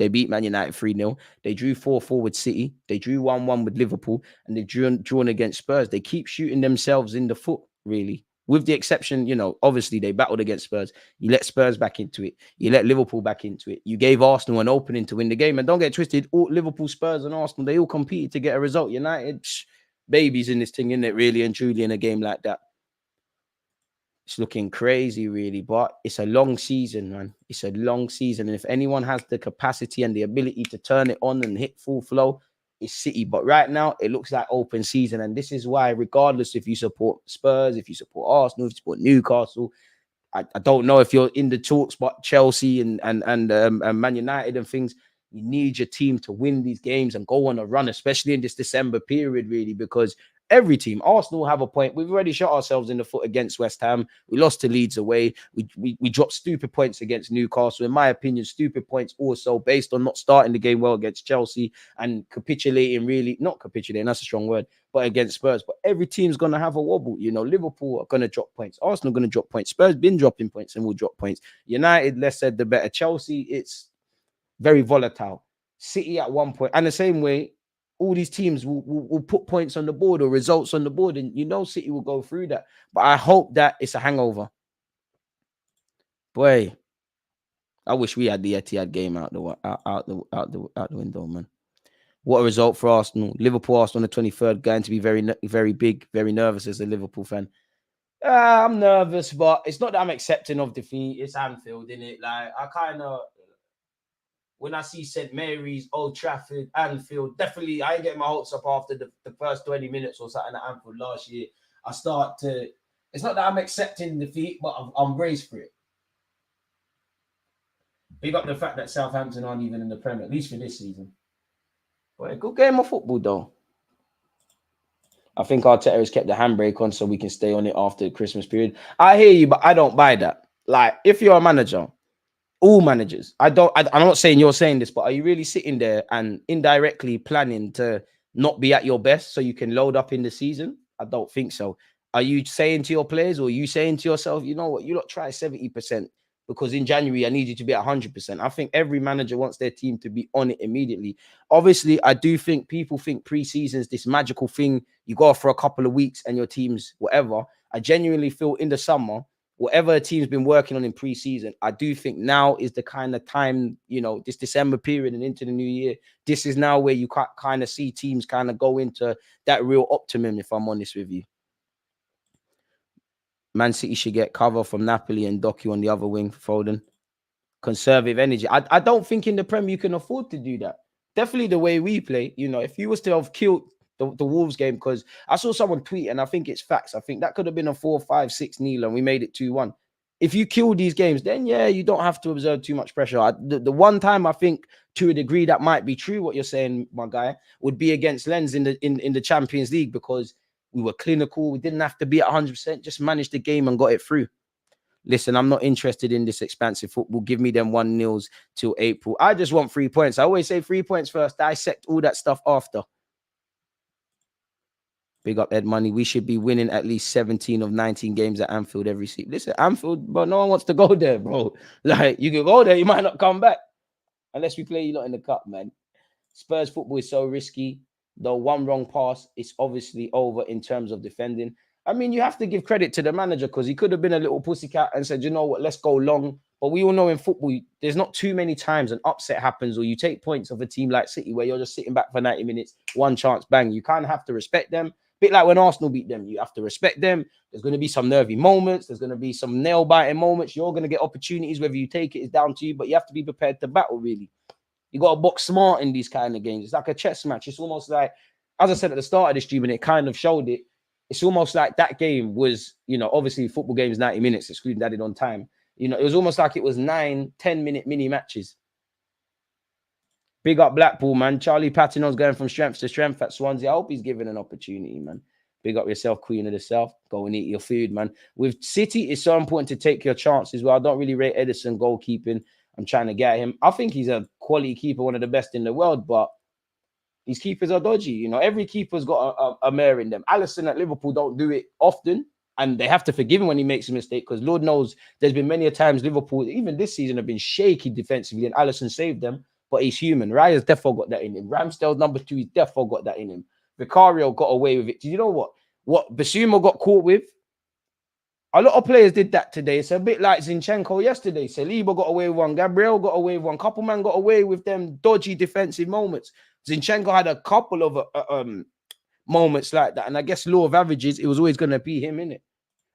beat Man United 3-0. They drew 4-4 with City. They drew 1-1 with Liverpool, and they've drawn against Spurs. They keep shooting themselves in the foot, really. With the exception, you know, obviously they battled against Spurs. You let Spurs back into it. You let Liverpool back into it. You gave Arsenal an opening to win the game. And don't get twisted, all Liverpool, Spurs, and Arsenal, they all competed to get a result. United, babies in this thing, isn't it, really and truly, in a game like that. It's looking crazy, really, but it's a long season, man. It's a long season. And if anyone has the capacity and the ability to turn it on and hit full flow, it's City. But right now, it looks like open season. And this is why, regardless if you support Spurs, if you support Arsenal, if you support Newcastle, I don't know if you're in the talks, but Chelsea and Man United and things, you need your team to win these games and go on a run, especially in this December period, really, because every team, Arsenal have a point. We've already shot ourselves in the foot against West Ham. We lost to Leeds away. We dropped stupid points against Newcastle. In my opinion, stupid points also based on not starting the game well against Chelsea and capitulating, really, not capitulating, that's a strong word, but against Spurs. But every team's going to have a wobble. You know, Liverpool are going to drop points. Arsenal are going to drop points. Spurs been dropping points and will drop points. United, less said, the better. Chelsea, it's very volatile. City at one point, and the same way, all these teams will put points on the board or results on the board, and you know City will go through that. But I hope that it's a hangover. Boy, I wish we had the Etihad game out the window, man. What a result for Arsenal. Liverpool, Arsenal on the 23rd, going to be very big, very nervous as a Liverpool fan. I'm nervous, but it's not that I'm accepting of defeat. It's Anfield, innit? Like, I kind of, when I see St. Mary's, Old Trafford, Anfield, definitely, I ain't getting my hopes up after the first 20 minutes or something at Anfield last year. I start to, it's not that I'm accepting defeat, but I'm braced for it. Big up the fact that Southampton aren't even in the Premier, at least for this season. But a good game of football, though. I think Arteta has kept the handbrake on so we can stay on it after the Christmas period. I hear you, but I don't buy that. Like, if you're a manager, all managers, I'm not saying you're saying this, but are you really sitting there and indirectly planning to not be at your best so you can load up in the season? I don't think so. Are you saying to your players, or are you saying to yourself, you know what, you lot try 70%, because in January I need you to be at 100%. I think every manager wants their team to be on it immediately. Obviously, I do think people think pre-season is this magical thing. You go off for a couple of weeks and your team's whatever. I genuinely feel in the summer, whatever a team's been working on in pre-season, I do think now is the kind of time, you know, this December period and into the new year, this is now where you kind of see teams kind of go into that real optimum, if I'm honest with you. Man City should get cover from Napoli and Doku on the other wing for Foden. Conservative energy. I don't think in the Premier you can afford to do that. Definitely the way we play, you know, if you was to have killed the Wolves game, because I saw someone tweet, and I think it's facts. I think that could have been a 4-5-6-0 and we made it 2-1. If you kill these games, then yeah, you don't have to observe too much pressure. The one time I think to a degree that might be true, what you're saying, my guy, would be against Lens in the Champions League, because we were clinical. We didn't have to be at 100%, just managed the game and got it through. Listen, I'm not interested in this expansive football. Give me them 1-0s till April. I just want 3 points. I always say 3 points first, dissect all that stuff after. Big up Ed Money. We should be winning at least 17 of 19 games at Anfield every season. Listen, Anfield, but no one wants to go there, bro. Like, you can go there, you might not come back unless we play you lot in the cup, man. Spurs football is so risky. Though one wrong pass, it's obviously over in terms of defending. I mean, you have to give credit to the manager because he could have been a little pussycat and said, you know what, let's go long. But we all know in football, there's not too many times an upset happens or you take points of a team like City where you're just sitting back for 90 minutes, one chance, bang. You kind of have to respect them. Bit like when Arsenal beat them, you have to respect them. There's going to be some nervy moments. There's going to be some nail-biting moments. You're going to get opportunities. Whether you take it is down to you, but you have to be prepared to battle, really. You got to box smart in these kind of games. It's like a chess match. It's almost like, as I said at the start of the stream, and it kind of showed it, it's almost like that game was, you know, obviously football games 90 minutes, excluding added on time. You know, it was almost like it was 9, 10-minute mini matches. Big up Blackpool, man. Charlie Patino's going from strength to strength at Swansea. I hope he's given an opportunity, man. Big up yourself, Queen of the South. Go and eat your food, man. With City, it's so important to take your chances. Well, I don't really rate Edison goalkeeping. I'm trying to get him. I think he's a quality keeper, one of the best in the world, but these keepers are dodgy. You know, every keeper's got a mare in them. Alisson at Liverpool don't do it often, and they have to forgive him when he makes a mistake because Lord knows there's been many a times Liverpool, even this season, have been shaky defensively, and Alisson saved them, but he's human. Raya's defo got that in him. Ramsdale's number 2, he's defo got that in him. Vicario got away with it. Do you know what? What Basuma got caught with? A lot of players did that today. It's a bit like Zinchenko yesterday. Saliba got away with one. Gabriel got away with one. Couple man got away with them dodgy defensive moments. Zinchenko had a couple of moments like that. And I guess law of averages, it was always going to be him, innit?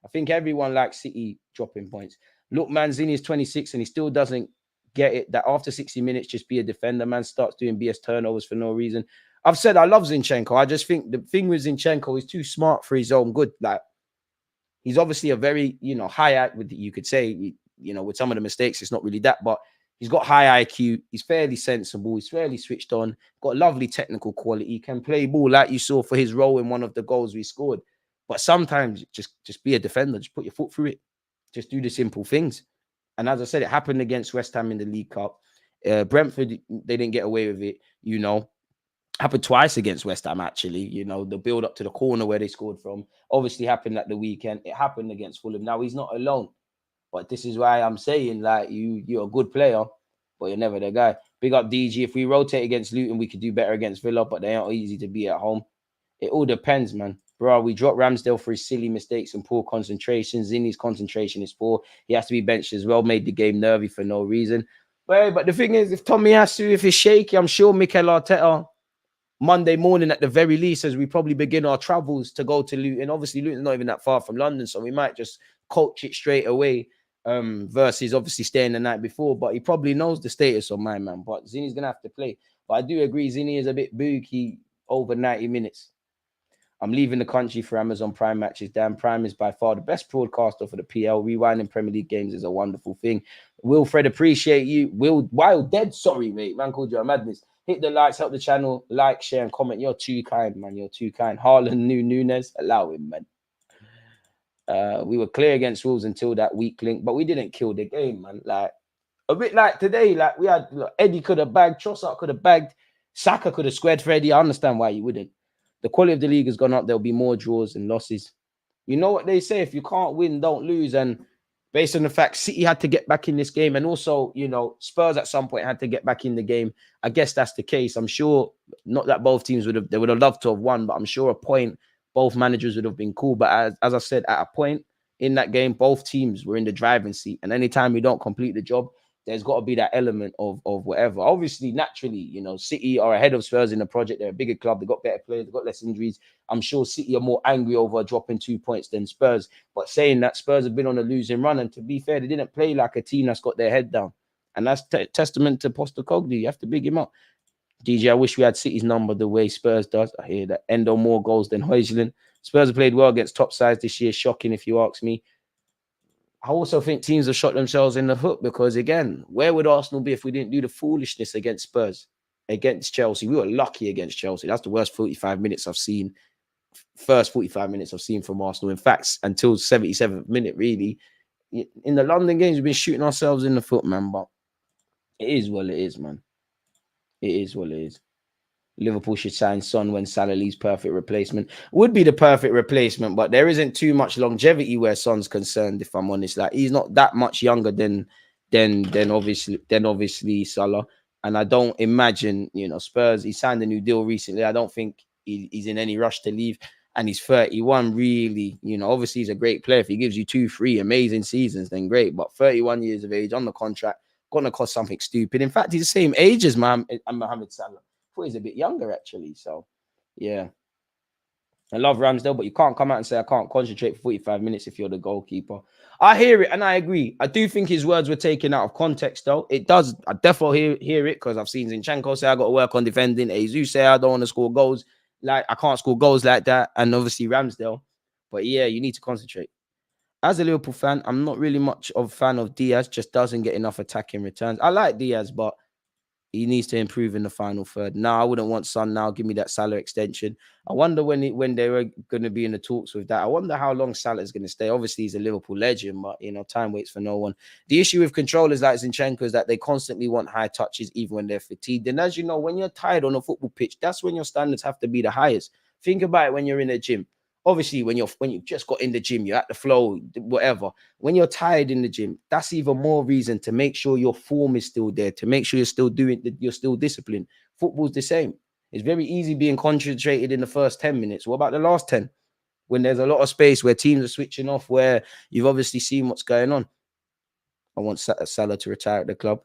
I think everyone likes City dropping points. Look, Manzini is 26 and he still doesn't get it that after 60 minutes, just be a defender. Man starts doing BS turnovers for no reason. I've said I love Zinchenko. I just think the thing with Zinchenko is too smart for his own good. Like, he's obviously a very, you know, high, you could say, you know, with some of the mistakes, it's not really that, but he's got high IQ. He's fairly sensible. He's fairly switched on. Got lovely technical quality. He can play ball like you saw for his role in one of the goals we scored. But sometimes just be a defender. Just put your foot through it. Just do the simple things. And as I said, it happened against West Ham in the League Cup. Brentford, they didn't get away with it, you know. Happened twice against West Ham, actually. You know, the build up to the corner where they scored from obviously happened at the weekend. It happened against Fulham. Now, he's not alone. But this is why I'm saying, like, you're a good player, but you're never the guy. Big up DG. If we rotate against Luton, we could do better against Villa, but they aren't easy to be at home. It all depends, man. Bro, we dropped Ramsdale for his silly mistakes and poor concentration. Zinni's concentration is poor. He has to be benched as well. Made the game nervy for no reason. But the thing is, if Tomiyasu, if he's shaky, I'm sure Mikel Arteta, Monday morning at the very least, as we probably begin our travels to go to Luton. Obviously, Luton's not even that far from London, so we might just coach it straight away versus obviously staying the night before. But he probably knows the status of my man. But Zinni's going to have to play. But I do agree, Zinni is a bit booky over 90 minutes. I'm leaving the country for Amazon Prime matches. Dan Prime is by far the best broadcaster for the PL. Rewinding Premier League games is a wonderful thing. Wilfred, appreciate you. Wild Dead, sorry, mate. Man called you a madness. Hit the likes, help the channel, like, share, and comment. You're too kind, man. You're too kind. Harlan Nunez, allow him, man. We were clear against Wolves until that weak link, but we didn't kill the game, man. Like, a bit like today, like we had Eddie could have bagged, Trossard could have bagged, Saka could have squared for Eddie. I understand why you wouldn't. The quality of the league has gone up. There'll be more draws and losses. You know what they say, if you can't win, don't lose. And based on the fact City had to get back in this game, and also, you know, Spurs at some point had to get back in the game. I guess that's the case. I'm sure, not that both teams would have loved to have won, but I'm sure a point, both managers would have been cool. But as I said, at a point in that game, both teams were in the driving seat. And anytime you don't complete the job, there's got to be that element of whatever. Obviously, naturally, you know, City are ahead of Spurs in the project. They're a bigger club. They've got better players. They've got less injuries. I'm sure City are more angry over dropping 2 points than Spurs. But saying that, Spurs have been on a losing run. And to be fair, they didn't play like a team that's got their head down. And that's testament to Postecoglou. You have to big him up. DJ, I wish we had City's number the way Spurs does. I hear that. Endo more goals than Højlund. Spurs have played well against top sides this year. Shocking, if you ask me. I also think teams have shot themselves in the foot because, again, where would Arsenal be if we didn't do the foolishness against Spurs, against Chelsea? We were lucky against Chelsea. That's the worst 45 minutes I've seen. First 45 minutes I've seen from Arsenal. In fact, until 77th minute, really. In the London games, we've been shooting ourselves in the foot, man. But it is what it is, man. It is what it is. Liverpool should sign Son when Salah leaves. Perfect replacement. Would be the perfect replacement, but there isn't too much longevity where Son's concerned, if I'm honest. Like, he's not that much younger than obviously Salah. And I don't imagine, you know, Spurs, he signed a new deal recently. I don't think he's in any rush to leave. and he's 31, really, you know, obviously he's a great player. If he gives you 2-3 amazing seasons, then great. But 31 years of age on the contract, gonna cost something stupid. In fact, he's the same age as Mohamed Salah. I thought he's a bit younger, actually. So, yeah. I love Ramsdale, but you can't come out and say I can't concentrate for 45 minutes if you're the goalkeeper. I hear it and I agree. I do think his words were taken out of context, though. It does. I definitely hear it because I've seen Zinchenko say I got to work on defending. Jesus say I don't want to score goals. Like I can't score goals like that. And obviously Ramsdale. But yeah, you need to concentrate. As a Liverpool fan, I'm not really much of a fan of Diaz. Just doesn't get enough attacking returns. I like Diaz, but he needs to improve in the final third. Now, I wouldn't want Son now. Give me that Salah extension. I wonder when they were going to be in the talks with that. I wonder how long Salah is going to stay. Obviously, he's a Liverpool legend, but, you know, time waits for no one. The issue with controllers like Zinchenko is that they constantly want high touches even when they're fatigued. And as you know, when you're tired on a football pitch, that's when your standards have to be the highest. Think about it when you're in a gym. Obviously, when you've just got in the gym, you're at the flow, whatever. When you're tired in the gym, that's even more reason to make sure your form is still there, to make sure you're still disciplined. Football's the same. It's very easy being concentrated in the first 10 minutes. What about the last 10? When there's a lot of space where teams are switching off, where you've obviously seen what's going on. I want Salah to retire at the club.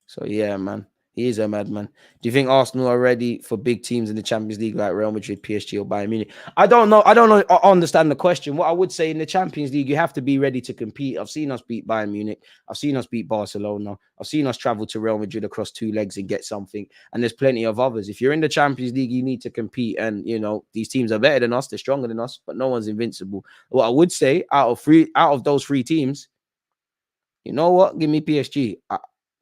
So, yeah, man. He is a madman. Do you think Arsenal are ready for big teams in the Champions League like Real Madrid, PSG, or Bayern Munich? I don't know. I understand the question. What I would say in the Champions League, you have to be ready to compete. I've seen us beat Bayern Munich. I've seen us beat Barcelona. I've seen us travel to Real Madrid across 2 legs and get something. And there's plenty of others. If you're in the Champions League, you need to compete. And, you know, these teams are better than us. They're stronger than us, but no one's invincible. What I would say, out of those 3 teams, you know what? Give me PSG.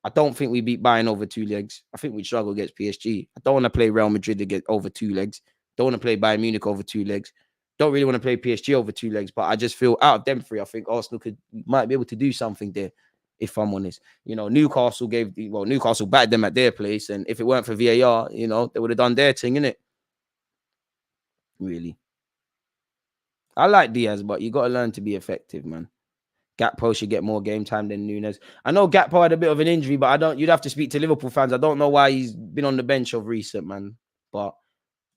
I don't think we beat Bayern over 2 legs. I think we struggle against PSG. I don't want to play Real Madrid to get over 2 legs. Don't want to play Bayern Munich over 2 legs. Don't really want to play PSG over 2 legs. But I just feel out of them 3, I think Arsenal might be able to do something there, if I'm honest. You know, Newcastle batted them at their place. And if it weren't for VAR, you know, they would have done their thing, innit? Really. I like Diaz, but you got to learn to be effective, man. Gakpo should get more game time than Núñez. I know Gakpo had a bit of an injury, but you'd have to speak to Liverpool fans. I don't know why he's been on the bench of recent, man. But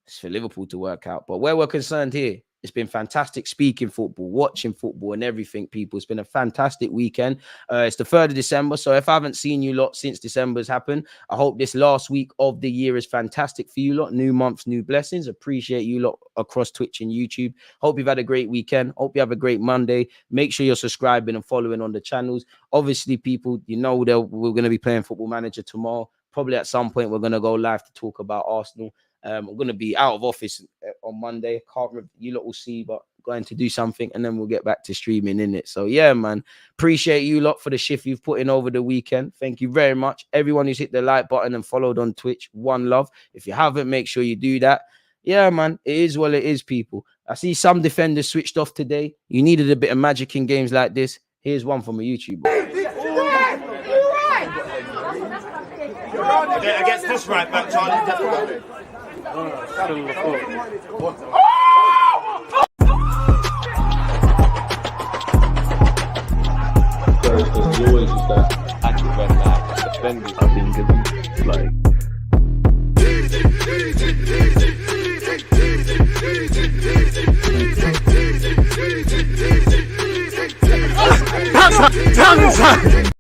it's for Liverpool to work out. But where we're concerned here, it's been fantastic speaking football, watching football and everything, people. It's been a fantastic weekend. It's the 3rd of December. So if I haven't seen you lot since December's happened, I hope this last week of the year is fantastic for you lot. New months, new blessings. Appreciate you lot across Twitch and YouTube. Hope you've had a great weekend. Hope you have a great Monday. Make sure you're subscribing and following on the channels. Obviously, people, you know, we're going to be playing Football Manager tomorrow. Probably at some point, we're going to go live to talk about Arsenal. I'm going to be out of office on Monday. Can't remember, you lot will see, but going to do something and then we'll get back to streaming in it. So yeah, man, appreciate you lot for the shift you've put in over the weekend. Thank you very much. Everyone who's hit the like button and followed on Twitch, one love. If you haven't, make sure you do that. Yeah, man, it is what it is, people. I see some defenders switched off today. You needed a bit of magic in games like this. Here's one from a YouTuber. Against this right back, Charlie, definitely. There's always just that active red flag. Defenders, I think, is like. Tongue